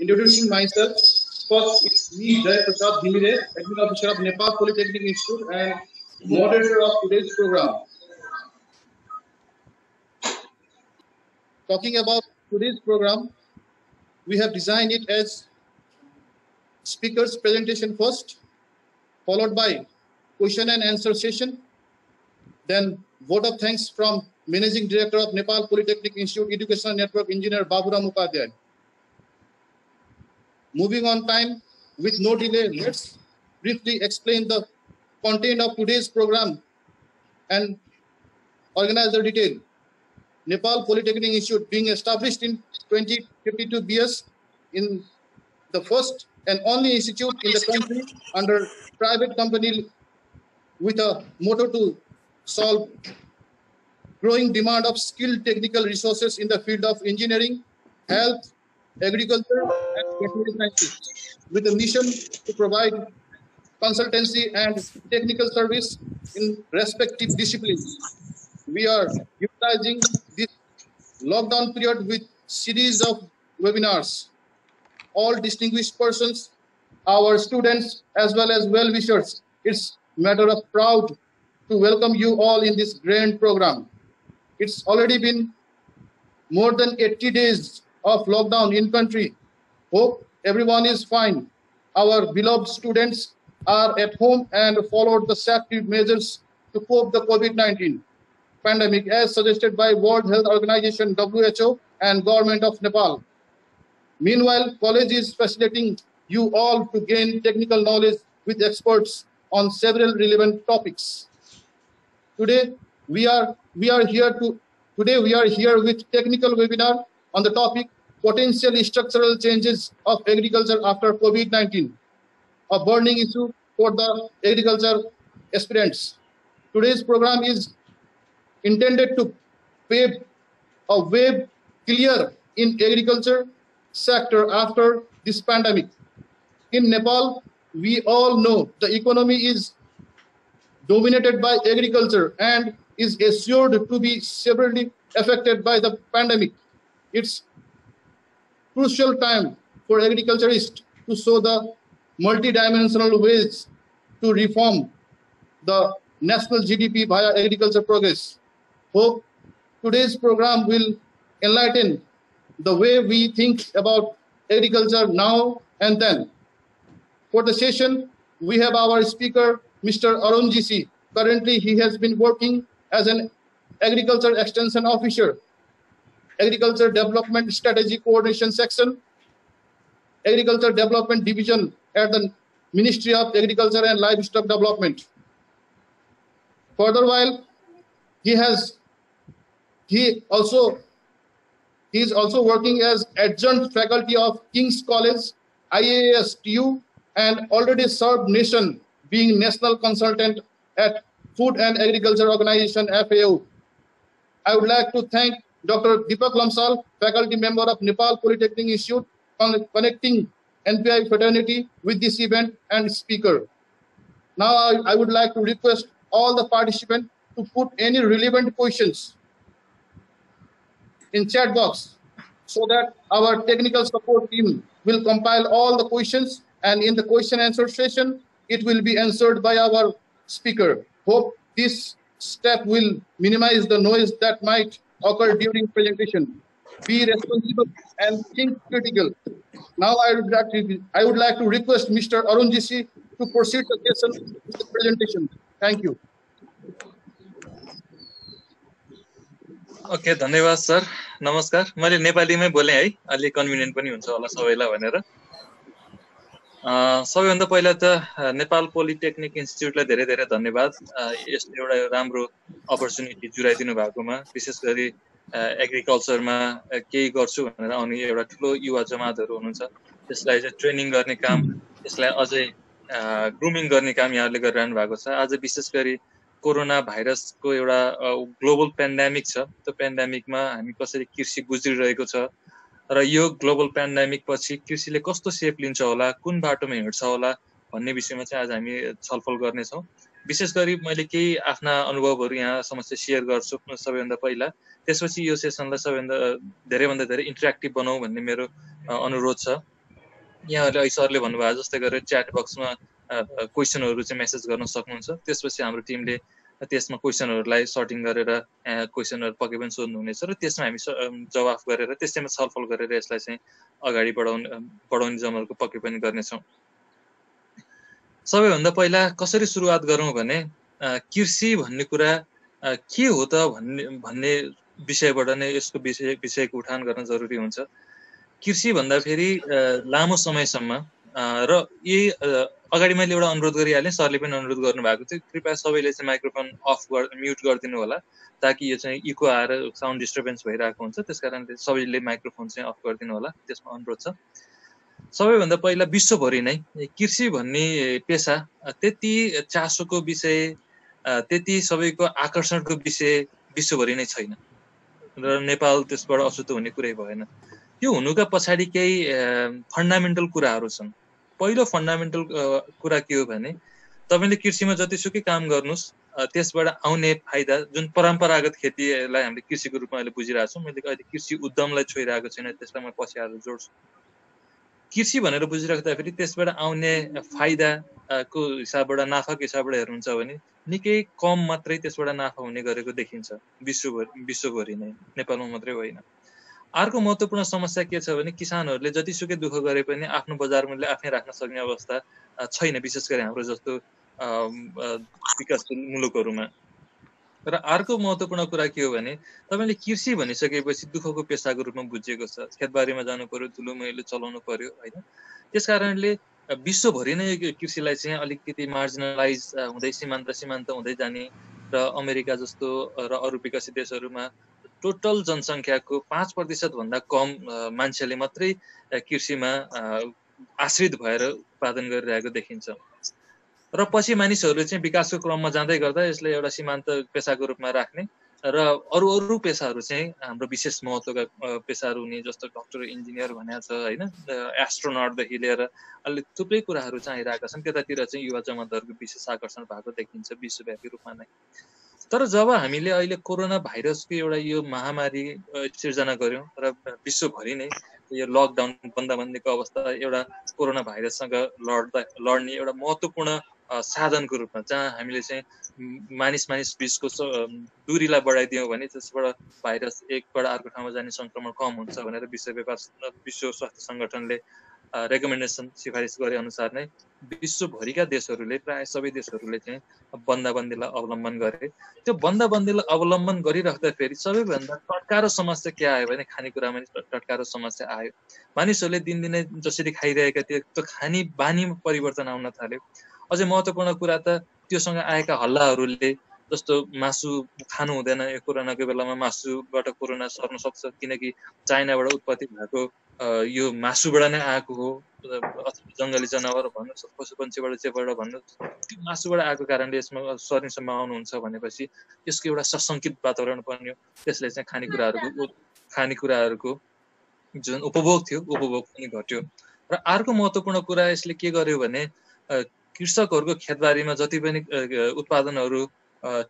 Introducing myself, first it's me, Jay Prasad Dhimire, Admin Officer of Nepal Polytechnic Institute and moderator of today's program. Talking about today's program, we have designed it as speaker's presentation first, followed by question and answer session, then vote of thanks from Managing Director of Nepal Polytechnic Institute Educational Network Engineer Baburam Upadhyay. Moving on time, with no delay, let's briefly explain the content of today's program and organize the detail. Nepal Polytechnic Institute being established in 2052 BS in the first and only institute in the country under private company with a motto to solve growing demand of skilled technical resources in the field of engineering, health, agriculture, and veterinary sciences, with a mission to provide consultancy and technical service in respective disciplines. We are utilizing this lockdown period with series of webinars. All distinguished persons, our students, as well as well-wishers, it's matter of proud to welcome you all in this grand program. It's already been more than 80 days of lockdown in country. Hope everyone is fine. Our beloved students are at home and followed the safety measures to cope the COVID-19 pandemic as suggested by World Health Organization, WHO, and Government of Nepal. Meanwhile, college is facilitating you all to gain technical knowledge with experts on several relevant topics. Today we are here with technical webinar on the topic potential structural changes of agriculture after COVID-19, a burning issue for the agriculture aspirants. Today's program is intended to pave a way clear in agriculture sector after this pandemic. In Nepal, we all know the economy is dominated by agriculture and is assured to be severely affected by the pandemic. It's crucial time for agriculturists to show the multidimensional ways to reform the national GDP via agriculture progress. Hope today's program will enlighten the way we think about agriculture now and then. For the session, we have our speaker, Mr. Arun GC. Currently, he has been working as an Agriculture Extension Officer, Agriculture Development Strategy Coordination Section, Agriculture Development Division at the Ministry of Agriculture and Livestock Development. Furthermore, he is also working as adjunct faculty of King's College, IAS TU, and already served nation being national consultant at Food and Agriculture Organization, FAO. I would like to thank Dr. Deepak Lamsal, faculty member of Nepal Polytechnic Institute, connecting NPI fraternity with this event and speaker. Now I would like to request all the participants to put any relevant questions in chat box so that our technical support team will compile all the questions, and in the question answer session, it will be answered by our speaker. Hope this step will minimize the noise that might occur during presentation. Be responsible and think critical. Now I would like to request Mr. Arun GC to proceed the session with the presentation. Thank you. Okay, धन्यवाद sir. नमस्कार. मैले नेपालीमै बोले है, अलि convenient पनि हुन्छ होला सबैलाई भनेर. सबैभन्दा पहिला त नेपाल पोलिटेक्निक इन्स्टिट्युटलाई धेरै धेरै धन्यवाद. यस्तो एउटा राम्रो अपर्च्युनिटी जुराइदिनु भएकोमा, विशेष गरी एग्रिकल्चरमा केही गर्छु भनेर आउने एउटा ठुलो युवा जमातहरू हुनुहुन्छ. त्यसलाई चाहिँ ट्रेनिङ गर्ने काम, त्यसलाई अझै ग्रुमिङ गर्ने काम यहाँले गरिरहनु भएको छ. आज विशेष गरी कोरोना भाइरसको एउटा ग्लोबल पेन्डेमिक छ. त्यो पेन्डेमिकमा हामी कसरी कृषि गुज्रिरहेको छ र यो ग्लोबल पेन्डेमिक पछि कृषिले कस्तो सेप लिन्छ होला, कुन बाटोमा हिँड्छ होला भन्ने विषयमा चाहिँ आज हामी छलफल गर्नेछौँ. विशेष गरी मैले केही आफ्ना अनुभवहरू यहाँ समस्या सेयर गर्छु सबैभन्दा पहिला. त्यसपछि यो सेसनलाई सबैभन्दा धेरैभन्दा धेरै इन्टरेक्टिभ बनाऊ भन्ने मेरो अनुरोध छ. यहाँहरूले अहिले सरले भन्नुभयो जस्तै गरेर च्याट बक्समा क्वेसनहरू चाहिँ मेसेज गर्न सक्नुहुन्छ। त्यसपछि हाम्रो टिमले त्यसमा क्वेसनहरूलाई सर्टिङ गरेर क्वेसनहरू पक्कै पनि सोध्नुहुनेछ र त्यसमा हामी जवाफ गरेर त्यसैमा छलफल गरेर यसलाई चाहिँ अगाडि बढाउने जमलको पक्कै पनि गर्नेछौँ। सबैभन्दा पहिला कसरी सुरुवात गरौँ भने कृषि भन्ने कुरा के हो त भन्ने विषयबाट नै यसको विषयको उठान गर्न जरुरी हुन्छ। कृषि भन्दाखेरि लामो समयसम्म र यही अगाडि मैले एउटा अनुरोध गरिहालेँ, सरले पनि अनुरोध गर्नुभएको थियो, कृपया सबैले चाहिँ माइक्रोफोन म्युट गरिदिनु होला ताकि यो चाहिँ इको आएर साउन्ड डिस्टर्बेन्स भइरहेको हुन्छ। त्यस कारणले सबैले माइक्रोफोन चाहिँ अफ गरिदिनु होला, त्यसमा अनुरोध छ। सबैभन्दा पहिला विश्वभरि नै कृषि भन्ने पेसा त्यति चासोको विषय, त्यति सबैको आकर्षणको विषय विश्वभरि नै छैन र नेपाल त्यसबाट अछुतो हुने कुरै भएन। त्यो हुनुका पछाडि केही फन्डामेन्टल कुराहरू छन्। पहिलो फन्डामेन्टल कुरा के हो भने तपाईले कृषिमा जतिसुकै काम गर्नुस् त्यसबाट आउने फाइदा, जुन परम्परागत खेतीलाई हामीले कृषिको रूपमा अहिले बुझिरहेको छौँ, मैले अहिले कृषि उद्यमलाई छोइरहेको छैन, त्यसलाई म पछि आएर जोड्छु। कृषि भनेर बुझिराख्दाखेरि त्यसबाट आउने फाइदाको हिसाबबाट, नाफाको हिसाबबाट हेर्नुहुन्छ भने निकै कम मात्रै त्यसबाट नाफा हुने गरेको देखिन्छ विश्वभरि नै, नेपालमा मात्रै होइन। अर्को महत्त्वपूर्ण समस्या के छ भने किसानहरूले जतिसुकै दुःख गरे पनि आफ्नो बजार मूल्य आफै राख्न सक्ने अवस्था छैन, विशेष गरी हाम्रो जस्तो विकासशील मुलुकहरूमा। र अर्को महत्त्वपूर्ण कुरा के हो भने तपाईले कृषि भनिसकेपछि दुःखको पेसाको रूपमा बुझिएको छ। खेतबारीमा जानु पर्यो, धुलो मैलो चलाउनु पर्यो हैन। त्यसकारणले विश्वभरि नै कृषिलाई चाहिँ अलिकति मार्जिनलाइज हुँदै सीमान्त हुँदै जाने र अमेरिका जस्तो र अरू विकसित देशहरूमा टोटल जनसङ्ख्याको 5% भन्दा कम मान्छेले मात्रै कृषिमा आश्रित भएर उत्पादन गरिरहेको देखिन्छ। र पछि मानिसहरूले चाहिँ विकासको क्रममा जाँदै गर्दा यसलाई एउटा सीमान्त पेसाको रूपमा राख्ने र अरू पेसाहरू चाहिँ हाम्रो विशेष महत्त्वका पेसाहरू हुने, जस्तो डक्टर, इन्जिनियर भनेको छ हैन, एस्ट्रोनटदेखि लिएर अलि थुप्रै कुराहरू चाहिँ आइरहेका छन्। त्यतातिर चाहिँ युवा जमातहरूको विशेष आकर्षण भएको देखिन्छ विश्वव्यापी रूपमा नै। तर जब हामीले अहिले कोरोना भाइरसको एउटा यो महामारी सिर्जना गर्यौं र विश्वभरि नै यो लकडाउन बन्दबन्दीको अवस्था एउटा कोरोना भाइरससँग लड्ने एउटा महत्त्वपूर्ण साधनको रूपमा, जहाँ हामीले चाहिँ मानिस बीचको दूरीलाई बढाइदियौँ भने त्यसबाट भाइरस एकबाट अर्को ठाउँमा जाने संक्रमण कम हुन्छ भनेर विश्व स्वास्थ्य सङ्गठनले रेकमेन्डेसन सिफारिस गरे अनुसार नै विश्वभरिका देशहरूले, प्राय सबै देशहरूले चाहिँ बन्दाबन्दीलाई अवलम्बन गरे। त्यो बन्दाबन्दीलाई अवलम्बन गरिराख्दाखेरि सबैभन्दा टटकारो समस्या के आयो भने खानेकुरामा टटकारो समस्या आयो। मानिसहरूले दिनदिनै जसरी खाइरहेका थिए त्यो खाने बानीमा परिवर्तन आउन थाल्यो। अझै महत्त्वपूर्ण कुरा त त्योसँग आएका हल्लाहरूले, जस्तो मासु खानु हुँदैन, यो कोरोनाको बेलामा मासुबाट कोरोना सर्न सक्छ किनकि चाइनाबाट उत्पत्ति भएको यो मासुबाट नै आएको हो, अथवा जङ्गली जनावर भन्नुहोस्, पशुपन्छीबाट जेबाट भन्नुहोस्, त्यो मासुबाट आएको कारणले यसमा सर्ने सम्भावना हुन्छ भनेपछि यसको एउटा सशङ्कित वातावरण बन्यो। त्यसले चाहिँ खानेकुराहरूको जुन उपभोग थियो, उपभोग पनि घट्यो। र अर्को महत्त्वपूर्ण कुरा यसले के गर्यो भने कृषकहरूको खेतबारीमा जति पनि उत्पादनहरू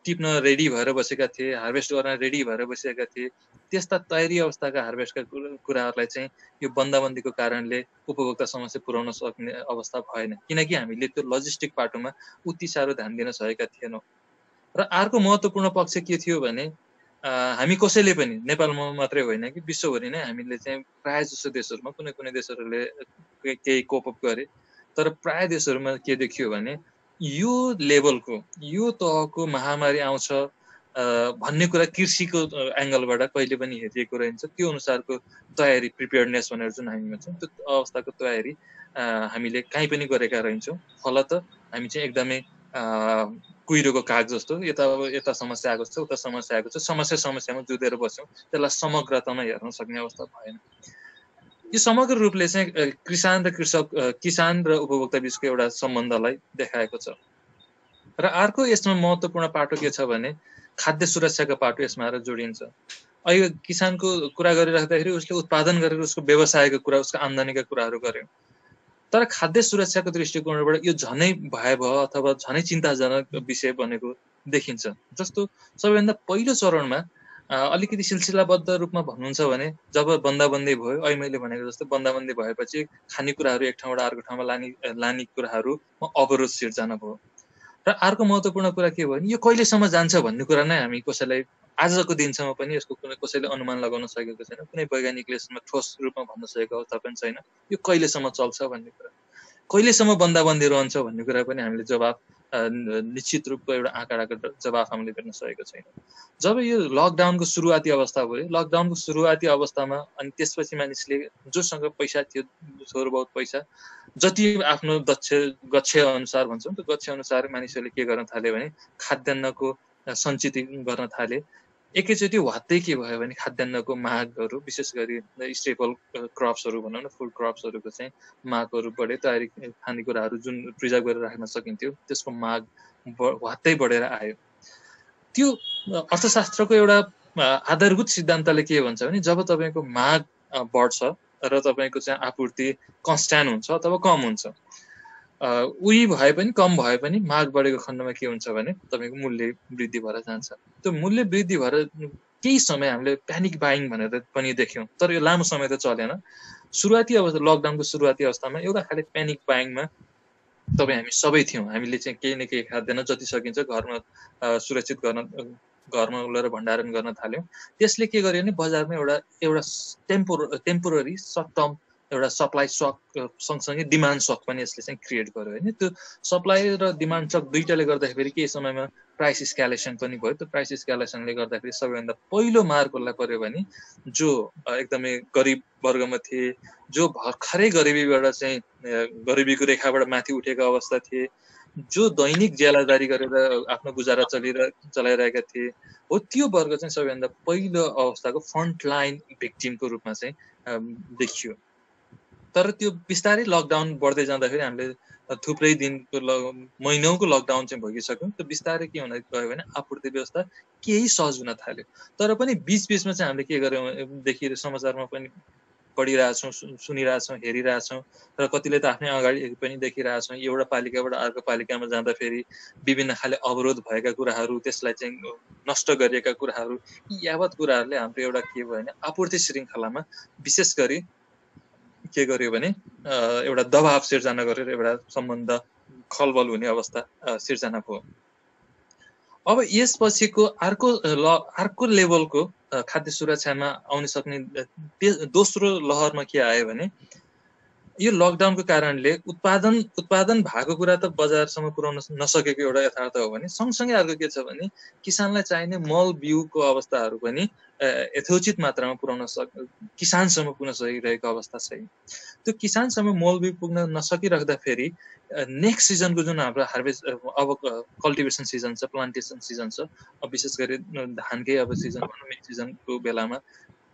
टिप्न रेडी भएर बसेका थिए, हार्भेस्ट गर्न रेडी भएर बसेका थिए, त्यस्ता तयारी अवस्थाका हार्भेस्टका कुराहरूलाई चाहिँ यो बन्दाबन्दीको कारणले उपभोक्ता समस्या पुर्याउन सक्ने अवस्था भएन, किनकि हामीले त्यो लजिस्टिक पाटोमा उति साह्रो ध्यान दिन सकेका थिएनौँ। र अर्को महत्त्वपूर्ण पक्ष के थियो भने हामी कसैले पनि, नेपालमा मात्रै होइन कि विश्वभरि नै हामीले चाहिँ प्राय जसो देशहरूमा, कुनै देशहरूले केही कोपअप गरे, तर प्राय देशहरूमा के देखियो भने यो लेभलको, यो तहको महामारी आउँछ भन्ने कुरा कृषिको एङ्गलबाट कहिले पनि हेरिएको रहन्छ। त्यो अनुसारको तयारी, प्रिपेयर्डनेस भनेर जुन हामी भन्छौँ, त्यो अवस्थाको तयारी हामीले कहीँ पनि गरेका रहन्छौँ। फलत हामी चाहिँ एकदमै कुहिरोको काग जस्तो यता समस्या आएको छ, उता समस्या आएको छ, समस्यामा जुधेर बस्यौँ, त्यसलाई समग्रतामा हेर्न सक्ने अवस्था भएन। यो समग्र रूपले चाहिँ किसान र उपभोक्ता बीचको एउटा सम्बन्धलाई देखाएको छ। र अर्को यसमा महत्त्वपूर्ण पाटो के छ भने खाद्य सुरक्षाको पाटो यसमा आएर जोडिन्छ। अहिले किसानको कुरा गरिराख्दाखेरि उसले उत्पादन गरेर उसको व्यवसायको कुरा, उसको आम्दानीका कुराहरू गर्यो, तर खाद्य सुरक्षाको दृष्टिकोणबाट यो झनै भयावह अथवा झनै चिन्ताजनक विषय बनेको देखिन्छ। जस्तो सबैभन्दा पहिलो चरणमा अलिकति सिलसिलाबद्ध रूपमा भन्नुहुन्छ भने जब बन्दाबन्दी भयो, अहिले मैले भनेको जस्तो बन्दाबन्दी भएपछि खानेकुराहरू एक ठाउँबाट अर्को ठाउँमा लाने कुराहरूमा अवरोध सिर्जना भयो। र अर्को महत्त्वपूर्ण कुरा के भयो भने यो कहिलेसम्म जान्छ भन्ने कुरा नै हामी कसैलाई आजको दिनसम्म पनि यसको कसैले अनुमान लगाउन सकेको छैन। कुनै वैज्ञानिकले यसमा ठोस रूपमा भन्न सकेको अवस्था पनि छैन यो कहिलेसम्म चल्छ भन्ने कुरा। कहिलेसम्म बन्दाबन्दी रहन्छ भन्ने कुरा पनि हामीले जवाफ निश्चित रूपको एउटा आँकडाको जवाफ हामीले दिन सकेको छैन। जब यो लकडाउनको सुरुवाती अवस्था भयो, लकडाउनको सुरुवाती अवस्थामा अनि त्यसपछि मानिसले जोसँग पैसा थियो, थोर बहुत पैसा जति आफ्नो गच्छ अनुसार भन्छौँ त्यो गच्छ अनुसार मानिसहरूले के गर्न थाले भने खाद्यान्नको सञ्चित गर्न थाले। एकैचोटि वात्तै के भयो भने खाद्यान्नको मागहरू विशेष गरी स्टेपल क्रप्सहरू भनौँ न, फुड क्रप्सहरूको चाहिँ मागहरू बढे। तयारी खानेकुराहरू जुन प्रिजर्भ गरेर राख्न सकिन्थ्यो त्यसको माग वात्तै बढेर आयो। त्यो अर्थशास्त्रको एउटा आधारभूत सिद्धान्तले के भन्छ भने जब तपाईँको माग बढ्छ र तपाईँको चाहिँ आपूर्ति कन्स्ट्यान्ट हुन्छ अथवा कम हुन्छ, उही भए पनि कम भए पनि माग बढेको खण्डमा के हुन्छ भने तपाईँको मूल्य वृद्धि भएर जान्छ। त्यो मूल्य वृद्धि भएर केही समय हामीले प्यानिक बाइङ भनेर पनि देख्यौँ, तर यो लामो समय त चलेन। सुरुवाती अवस्था लकडाउनको सुरुवाती अवस्थामा एउटा खाले प्यानिक बाइङमा हामी सबै थियौँ। हामीले चाहिँ केही न केही खाद्यान्न जति सकिन्छ घरमा सुरक्षित गर्न, घरमा उलेर भण्डारण गर्न थाल्यौँ। त्यसले के गर्यो भने बजारमा एउटा टेम्पोररी सर्ट टर्म एउटा सप्लाई सक सँगसँगै डिमान्ड सक पनि यसले चाहिँ क्रिएट गर्यो होइन। त्यो सप्लाई र डिमान्ड सक दुईटाले गर्दाखेरि केही समयमा प्राइस स्क्यालेसन पनि भयो। त्यो प्राइस स्क्यालेसनले गर्दाखेरि सबैभन्दा पहिलो मार कसलाई पर्यो भने जो एकदमै गरिब वर्गमा थिए, जो भर्खरै गरिबीबाट चाहिँ गरिबीको रेखाबाट माथि उठेको अवस्था थिए, जो दैनिक ज्यालादारी गरेर आफ्नो गुजारा चलाइरहेका थिए हो, त्यो वर्ग चाहिँ सबैभन्दा पहिलो अवस्थाको फ्रन्ट लाइन भिक्टिमको रूपमा चाहिँ देखियो। तर त्यो बिस्तारै लकडाउन बढ्दै जाँदाखेरि हामीले थुप्रै दिनको महिनौको लकडाउन चाहिँ भइसक्यौँ। त्यो बिस्तारै के हुन गयो भने आपूर्ति व्यवस्था केही सहज हुन थाल्यो। तर पनि बिचबिचमा चाहिँ हामीले के गर्यौँ देखिएर समाचारमा पनि पढिरहेछौँ, सुनिरहेछौँ, हेरिरहेछौँ र कतिले त आफ्नै अगाडि पनि देखिरहेछौँ। एउटा पालिकाबाट अर्को पालिकामा जाँदाखेरि विभिन्न खाले अवरोध भएका कुराहरू, त्यसलाई चाहिँ नष्ट गरिएका कुराहरू, यी यावत कुराहरूले हाम्रो एउटा के भयो भने आपूर्ति श्रृङ्खलामा विशेष गरी के गर्यो भने एउटा दबाव सिर्जना गरेर एउटा सम्बन्ध खलबल हुने अवस्था सिर्जना भयो। अब यसपछिको अर्को लेभलको खाद्य सुरक्षामा आउन सक्ने दोस्रो लहरमा के आयो भने यो लकडाउनको कारणले उत्पादन भएको कुरा त बजारसम्म पुर्याउन नसकेको एउटा यथार्थ हो भने सँगसँगै अर्को के छ भने किसानलाई चाहिने मल बिउको अवस्थाहरू पनि यथोचित मात्रामा पुर्याउन किसानसम्म पुग्न सकिरहेको अवस्था छैन। त्यो किसानसम्म मल बिउ पुग्न नसकिराख्दाखेरि नेक्स्ट सिजनको जुन हाम्रो हार्भेस्ट अब कल्टिभेसन सिजन छ, प्लान्टेसन सिजन छ, विशेष गरी धानकै अब सिजन भनौँ, मिड सिजनको बेलामा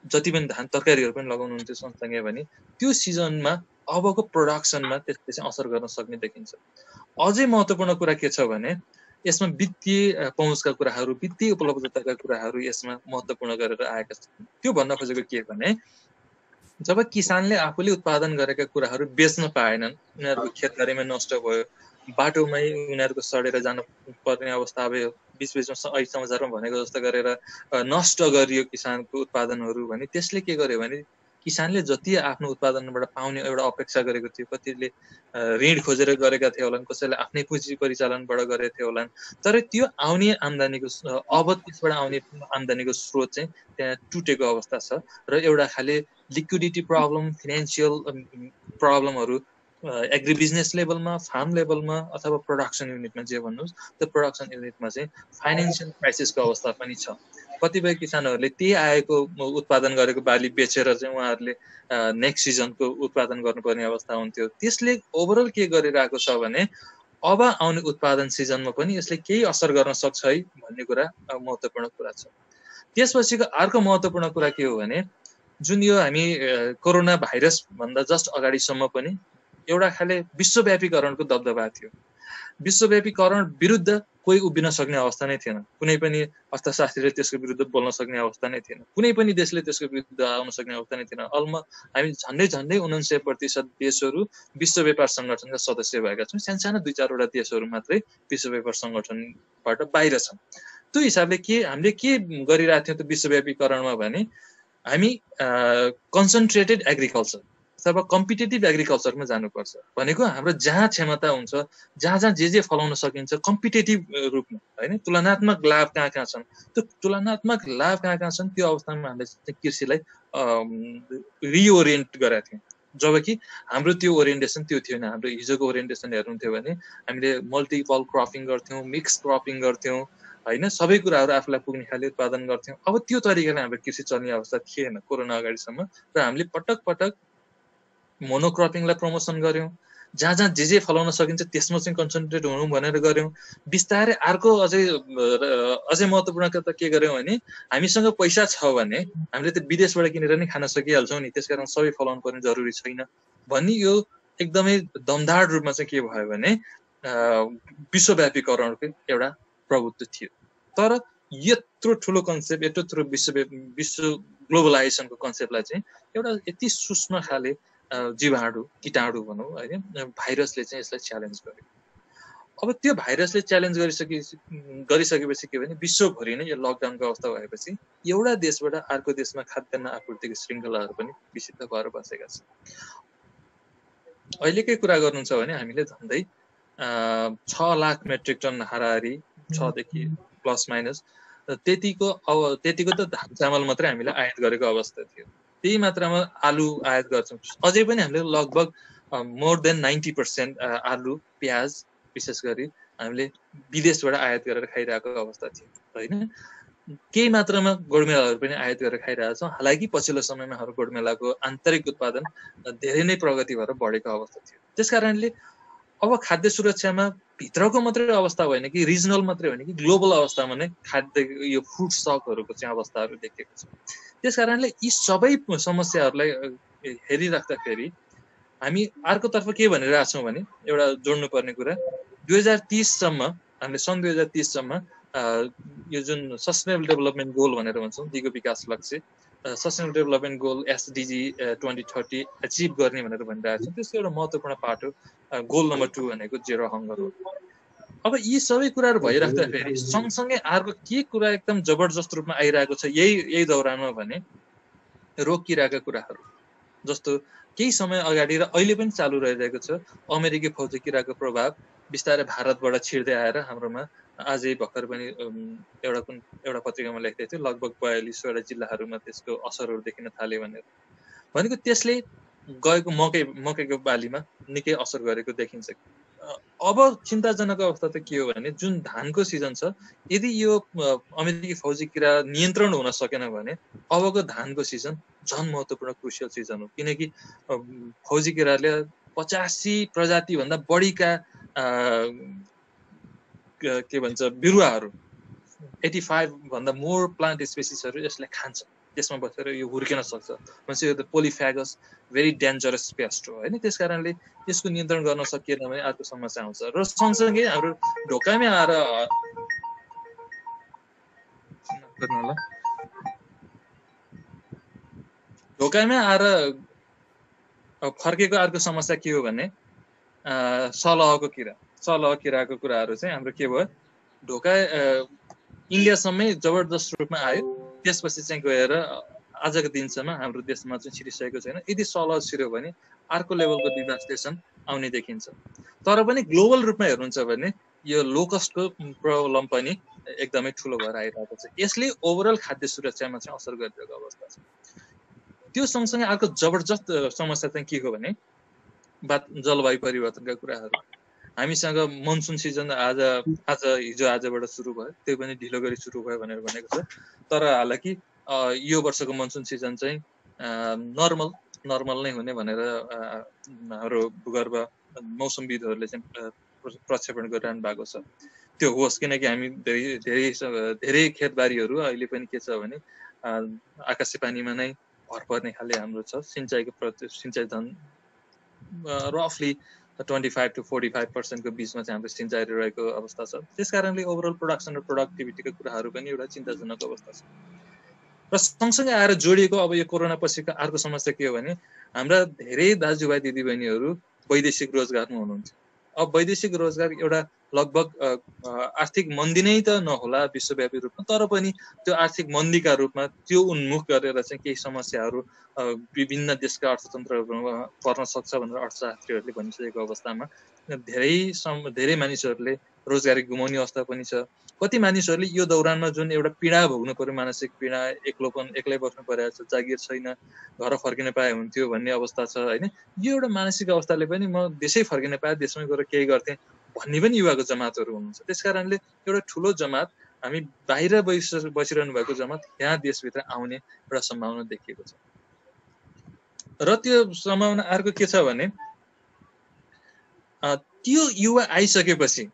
जति पनि धान तरकारीहरू पनि लगाउनुहुन्थ्यो सँगसँगै भने त्यो सिजनमा अबको प्रोडक्सनमा त्यसले चाहिँ असर गर्न सक्ने देखिन्छ। अझै महत्त्वपूर्ण कुरा के छ भने यसमा वित्तीय पहुँचका कुराहरू, वित्तीय उपलब्धताका कुराहरू यसमा महत्त्वपूर्ण गरेर आएका छन्। त्यो भन्न खोजेको के भने जब किसानले आफूले उत्पादन गरेका कुराहरू बेच्न पाएनन्, उनीहरूको खेतबारीमा नष्ट भयो, बाटोमै उनीहरूको सडेर जान पर्ने अवस्था अब बिचबिचमा अहिले समाचारमा भनेको जस्तो गरेर नष्ट गरियो किसानको उत्पादनहरू भने त्यसले के गर्यो भने किसानले जति आफ्नो उत्पादनबाट पाउने एउटा अपेक्षा गरेको थियो, कतिले ऋण खोजेर गरेका थिए होलान्, कसैले आफ्नै पुँजी परिचालनबाट गरेका थिए होलान्, तर त्यो आउने आम्दानीको अब त्यसबाट आउने आम्दानीको स्रोत चाहिँ त्यहाँ टुटेको अवस्था छ र एउटा खाले लिक्विडिटी प्रब्लम, फिनान्सियल प्रब्लमहरू एग्री बिजनेस लेभलमा, फार्म लेभलमा अथवा प्रोडक्सन युनिटमा जे भन्नुहोस् त्यो प्रोडक्सन युनिटमा चाहिँ फाइनेन्सियल क्राइसिसको अवस्था पनि छ। कतिपय किसानहरूले त्यही आएको उत्पादन गरेको बाली बेचेर चाहिँ उहाँहरूले नेक्स्ट सिजनको उत्पादन गर्नुपर्ने अवस्था हुन्थ्यो। त्यसले ओभरअल के गरिरहेको छ भने अब आउने उत्पादन सिजनमा पनि यसले केही असर गर्न सक्छ है भन्ने कुरा महत्त्वपूर्ण कुरा छ। त्यसपछिको अर्को महत्त्वपूर्ण कुरा के हो भने जुन यो हामी कोरोना भाइरस भन्दा जस्ट अगाडिसम्म पनि एउटा खाले विश्वव्यापीकरणको दबदबा थियो। विश्वव्यापीकरण विरुद्ध कोही उभिन सक्ने अवस्था नै थिएन। कुनै पनि अर्थशास्त्रीले त्यसको विरुद्ध बोल्न सक्ने अवस्था नै थिएन। कुनै पनि देशले त्यसको विरुद्ध आउन सक्ने अवस्था नै थिएन। हामी झन्डै 99% देशहरू विश्व व्यापार सङ्गठनका सदस्य भएका छौँ। सानो 2-4वटा देशहरू मात्रै विश्व व्यापार सङ्गठनबाट बाहिर छन्। त्यो हिसाबले हामीले के गरिरहेको थियौँ त विश्वव्यापीकरणमा भने हामी कन्सन्ट्रेटेड एग्रिकल्चर अथवा कम्पिटेटिभ एग्रिकल्चरमा जानुपर्छ भनेको हाम्रो जहाँ क्षमता हुन्छ जहाँ जे फलाउन सकिन्छ कम्पिटेटिभ रूपमा हैन तुलनात्मक लाभ कहाँ छन् त्यो तुलनात्मक लाभ कहाँ छन् त्यो अवस्थामा हामीले कृषिलाई रिओरिएन्ट गरेका थियौँ जबकि हाम्रो त्यो ओरिएन्टेसन त्यो थिएन हाम्रो हिजोको ओरिएन्टेसन हेर्नुहुन्थ्यो भने हामीले मल्टिपल क्रपिङ गर्थ्यौँ मिक्स क्रपिङ गर्थ्यौँ हैन सबै कुराहरू आफूलाई पुग्ने खाले उत्पादन गर्थ्यौँ अब त्यो तरिकाले हाम्रो कृषि चल्ने अवस्था थिएन कोरोना अगाडिसम्म र हामीले पटक पटक मोनोक्रपिङलाई प्रमोसन गर्यौं जहाँ जे फलाउन सकिन्छ त्यसमा चाहिँ कन्सन्ट्रेट हुनु भनेर गर्यौं बिस्तारै अर्को अझै महत्त्वपूर्ण त के गर्यौं भने हामीसँग पैसा छ भने हामीले त विदेशबाट किनेर नै खान सकिहाल्छौं नि त्यसकारण सबै फलाउनु पर्ने जरुरी छैन भन्ने यो एकदमै दमदार रूपमा चाहिँ के भयो भने विश्वव्यापीकरणको एउटा प्रभुत्व थियो तर यत्रो ठुलो कन्सेप्ट यत्रो ठुलो विश्व ग्लोबलाइजेसनको कन्सेप्टलाई चाहिँ एउटा यति सूक्ष्म खाले जीवाणु कीटाणु भनौं हैन भाइरसले चाहिँ यसलाई च्यालेन्ज गर्यो अब त्यो भाइरसले च्यालेन्ज गरिसकेपछि के भने विश्वभरि नै यो लकडाउनको अवस्था भएपछि एउटा देशबाट अर्को देशमा खाद्यान्न आपूर्तिको श्रृङ्खलाहरू पनि विसिद्ध भएर बसेका छन् अहिलेकै कुरा गर्नुहुन्छ भने हामीले झन्डै 6 लाख मेट्रिक टन हाराहारी 6 देखि प्लस माइनस त्यतिको त धान चामल मात्रै हामीले आयात गरेको अवस्था थियो त्यही मात्रामा आलु आयात गर्छौं अझै पनि हामीले लगभग मोर देन 90% आलु प्याज विशेष गरी हामीले विदेशबाट आयात गरेर खाइरहेको अवस्था थियो हैन केही मात्रामा गोडमेलाहरू पनि आयात गरेर खाइरहेका छौं हालाकि पछिल्लो समयमा हाम्रो गोडमेलाको आन्तरिक उत्पादन धेरै नै प्रगति भएर बढेको अवस्था थियो त्यसकारणले अब खाद्य सुरक्षामा भित्रको मात्रै अवस्था होइन कि रिजनल मात्रै होइन कि ग्लोबल अवस्थामा नै खाद्य यो फुड स्टकहरूको चाहिँ अवस्थाहरू देखिएको छ त्यसकारणले यी सबै समस्याहरूलाई हेरिराख्दाखेरि हामी अर्कोतर्फ के भनिरहेका छौँ भने एउटा जोड्नु पर्ने कुरा 2030 सम्म हामीले सन् 2030 सम्म यो जुन सस्टेनेबल डेभलपमेन्ट गोल भनेर भन्छौँ दिगो विकास लक्ष्य sustainable development goal SDG 2030 achieve गर्ने भनेर भनिरहेको छौँ त्यसको एउटा महत्त्वपूर्ण पार्ट हो गोल नम्बर 2 भनेको जेरो हङ्गर हो अब यी सबै कुराहरू भइराख्दाखेरि सँगसँगै अर्को के कुरा एकदम जबरजस्त रूपमा आइरहेको छ यही दौरानमा भने रोग किराका कुराहरू जस्तो केही समय अगाडि र अहिले पनि चालु रहिरहेको छ अमेरिकी फौजी किराको प्रभाव बिस्तारै भारतबाट छिर्दै आएर हाम्रोमा आजै भर्खर पनि एउटा पत्रिकामा लेख्दै थियो लगभग 42 वटा जिल्लाहरूमा त्यसको असरहरू देखिन थाल्यो भनेको त्यसले गएको मकैको बालीमा निकै असर गरेको देखिन्छ अब चिन्ताजनक अवस्था त के हो भने जुन धानको सिजन छ यदि यो अमेरिकी फौजी किरा नियन्त्रण हुन सकेन भने अबको धानको सिजन झन महत्त्वपूर्ण क्रुसियल सिजन हो किनकि फौजी किराले 85 प्रजाति भन्दा बढीका के भन्छ बिरुवाहरू 85 भन्दा मोर प्लान्ट स्पेसिसहरू यसले खान्छ त्यसमा बसेर यो हुर्किन सक्छ भन्छ यो त पोलिफ्यागस भेरी डेन्जरस पेस्ट हो हैन त्यसकारणले यसको नियन्त्रण गर्न सकिएन भने अर्को समस्या आउँछ र सँगसँगै हाम्रो ढोकामै आएर फर्केको अर्को समस्या के हो भने सलह किराको कुराहरू चाहिँ हाम्रो के भयो ढोका इन्डियासम्मै जबरजस्त रूपमा आयो त्यसपछि चाहिँ गएर आजको दिनसम्म हाम्रो देशमा चाहिँ छिरिसकेको छैन यदि सलह छिर्यो भने अर्को लेभलको डिभास्टेसन आउने देखिन्छ तर पनि ग्लोबल रूपमा हेर्नुहुन्छ भने यो लोकस्टको प्रब्लम पनि एकदमै ठुलो भएर आइरहेको छ यसले ओभरअल खाद्य सुरक्षामा चाहिँ असर गरिरहेको अवस्था छ त्यो सँगसँगै अर्को जबरजस्त समस्या चाहिँ के हो भने जलवायु परिवर्तनका कुराहरू हामीसँग मनसुन सिजन हिजोआजबाट सुरु भयो त्यो पनि ढिलो गरी सुरु भयो भनेर भनेको छ तर हालाकि यो वर्षको मनसुन सिजन चाहिँ नर्मल नै हुने भनेर हाम्रो भूगर्भ मौसमविदहरूले चाहिँ प्रक्षेपण गरिरहनु भएको छ त्यो होस् किनकि हामी धेरै खेतबारीहरू अहिले पनि के छ भने आकाशे पानीमा नै भर पर्ने खाले हाम्रो छ सिंचाइ धन रफली 25 to 45% को बीचमा चाहिँ हाम्रो सिंचाइ रहेको अवस्था छ त्यसकारणले ओभरअल प्रोडक्सन र प्रोडक्टिभिटीको कुराहरू पनि एउटा चिन्ताजनक अवस्था छ र सँगसँगै आएर जोडिएको अब यो कोरोना पछिको अर्को समस्या के हो भने हाम्रा धेरै दाजुभाइ दिदीबहिनीहरू वैदेशिक रोजगारमा हुनुहुन्छ अब वैदेशिक रोजगार एउटा लगभग आर्थिक मन्दी नै त नहोला विश्वव्यापी रूपमा, तर पनि त्यो आर्थिक मन्दीका रूपमा त्यो उन्मुख गरेर चाहिँ केही समस्याहरू विभिन्न देशका अर्थतन्त्रहरूमा पर्न सक्छ भनेर अर्थशास्त्रीहरूले भनिसकेको अवस्थामा धेरै मानिसहरूले रोजगारी गुमाउने अवस्था पनि छ। कति मानिसहरूले यो दौरानमा जुन एउटा पीडा भोग्नु पर्यो, मानसिक पीडा, एक्लै बस्नु परेको छ, जागिर छैन, घर फर्किन पाए हुन्थ्यो भन्ने अवस्था छ होइन। यो एउटा मानसिक अवस्थाले पनि म देशै फर्किन पाए, देशमै गएर केही गर्थेँ भन्ने पनि युवाको जमातहरू हुनुहुन्छ। त्यस कारणले एउटा ठुलो जमात, हामी बाहिर बसिरहनु भएको जमात यहाँ देशभित्र आउने एउटा सम्भावना देखिएको छ। र त्यो सम्भावना अर्को के छ भने त्यो युवा आइसकेपछि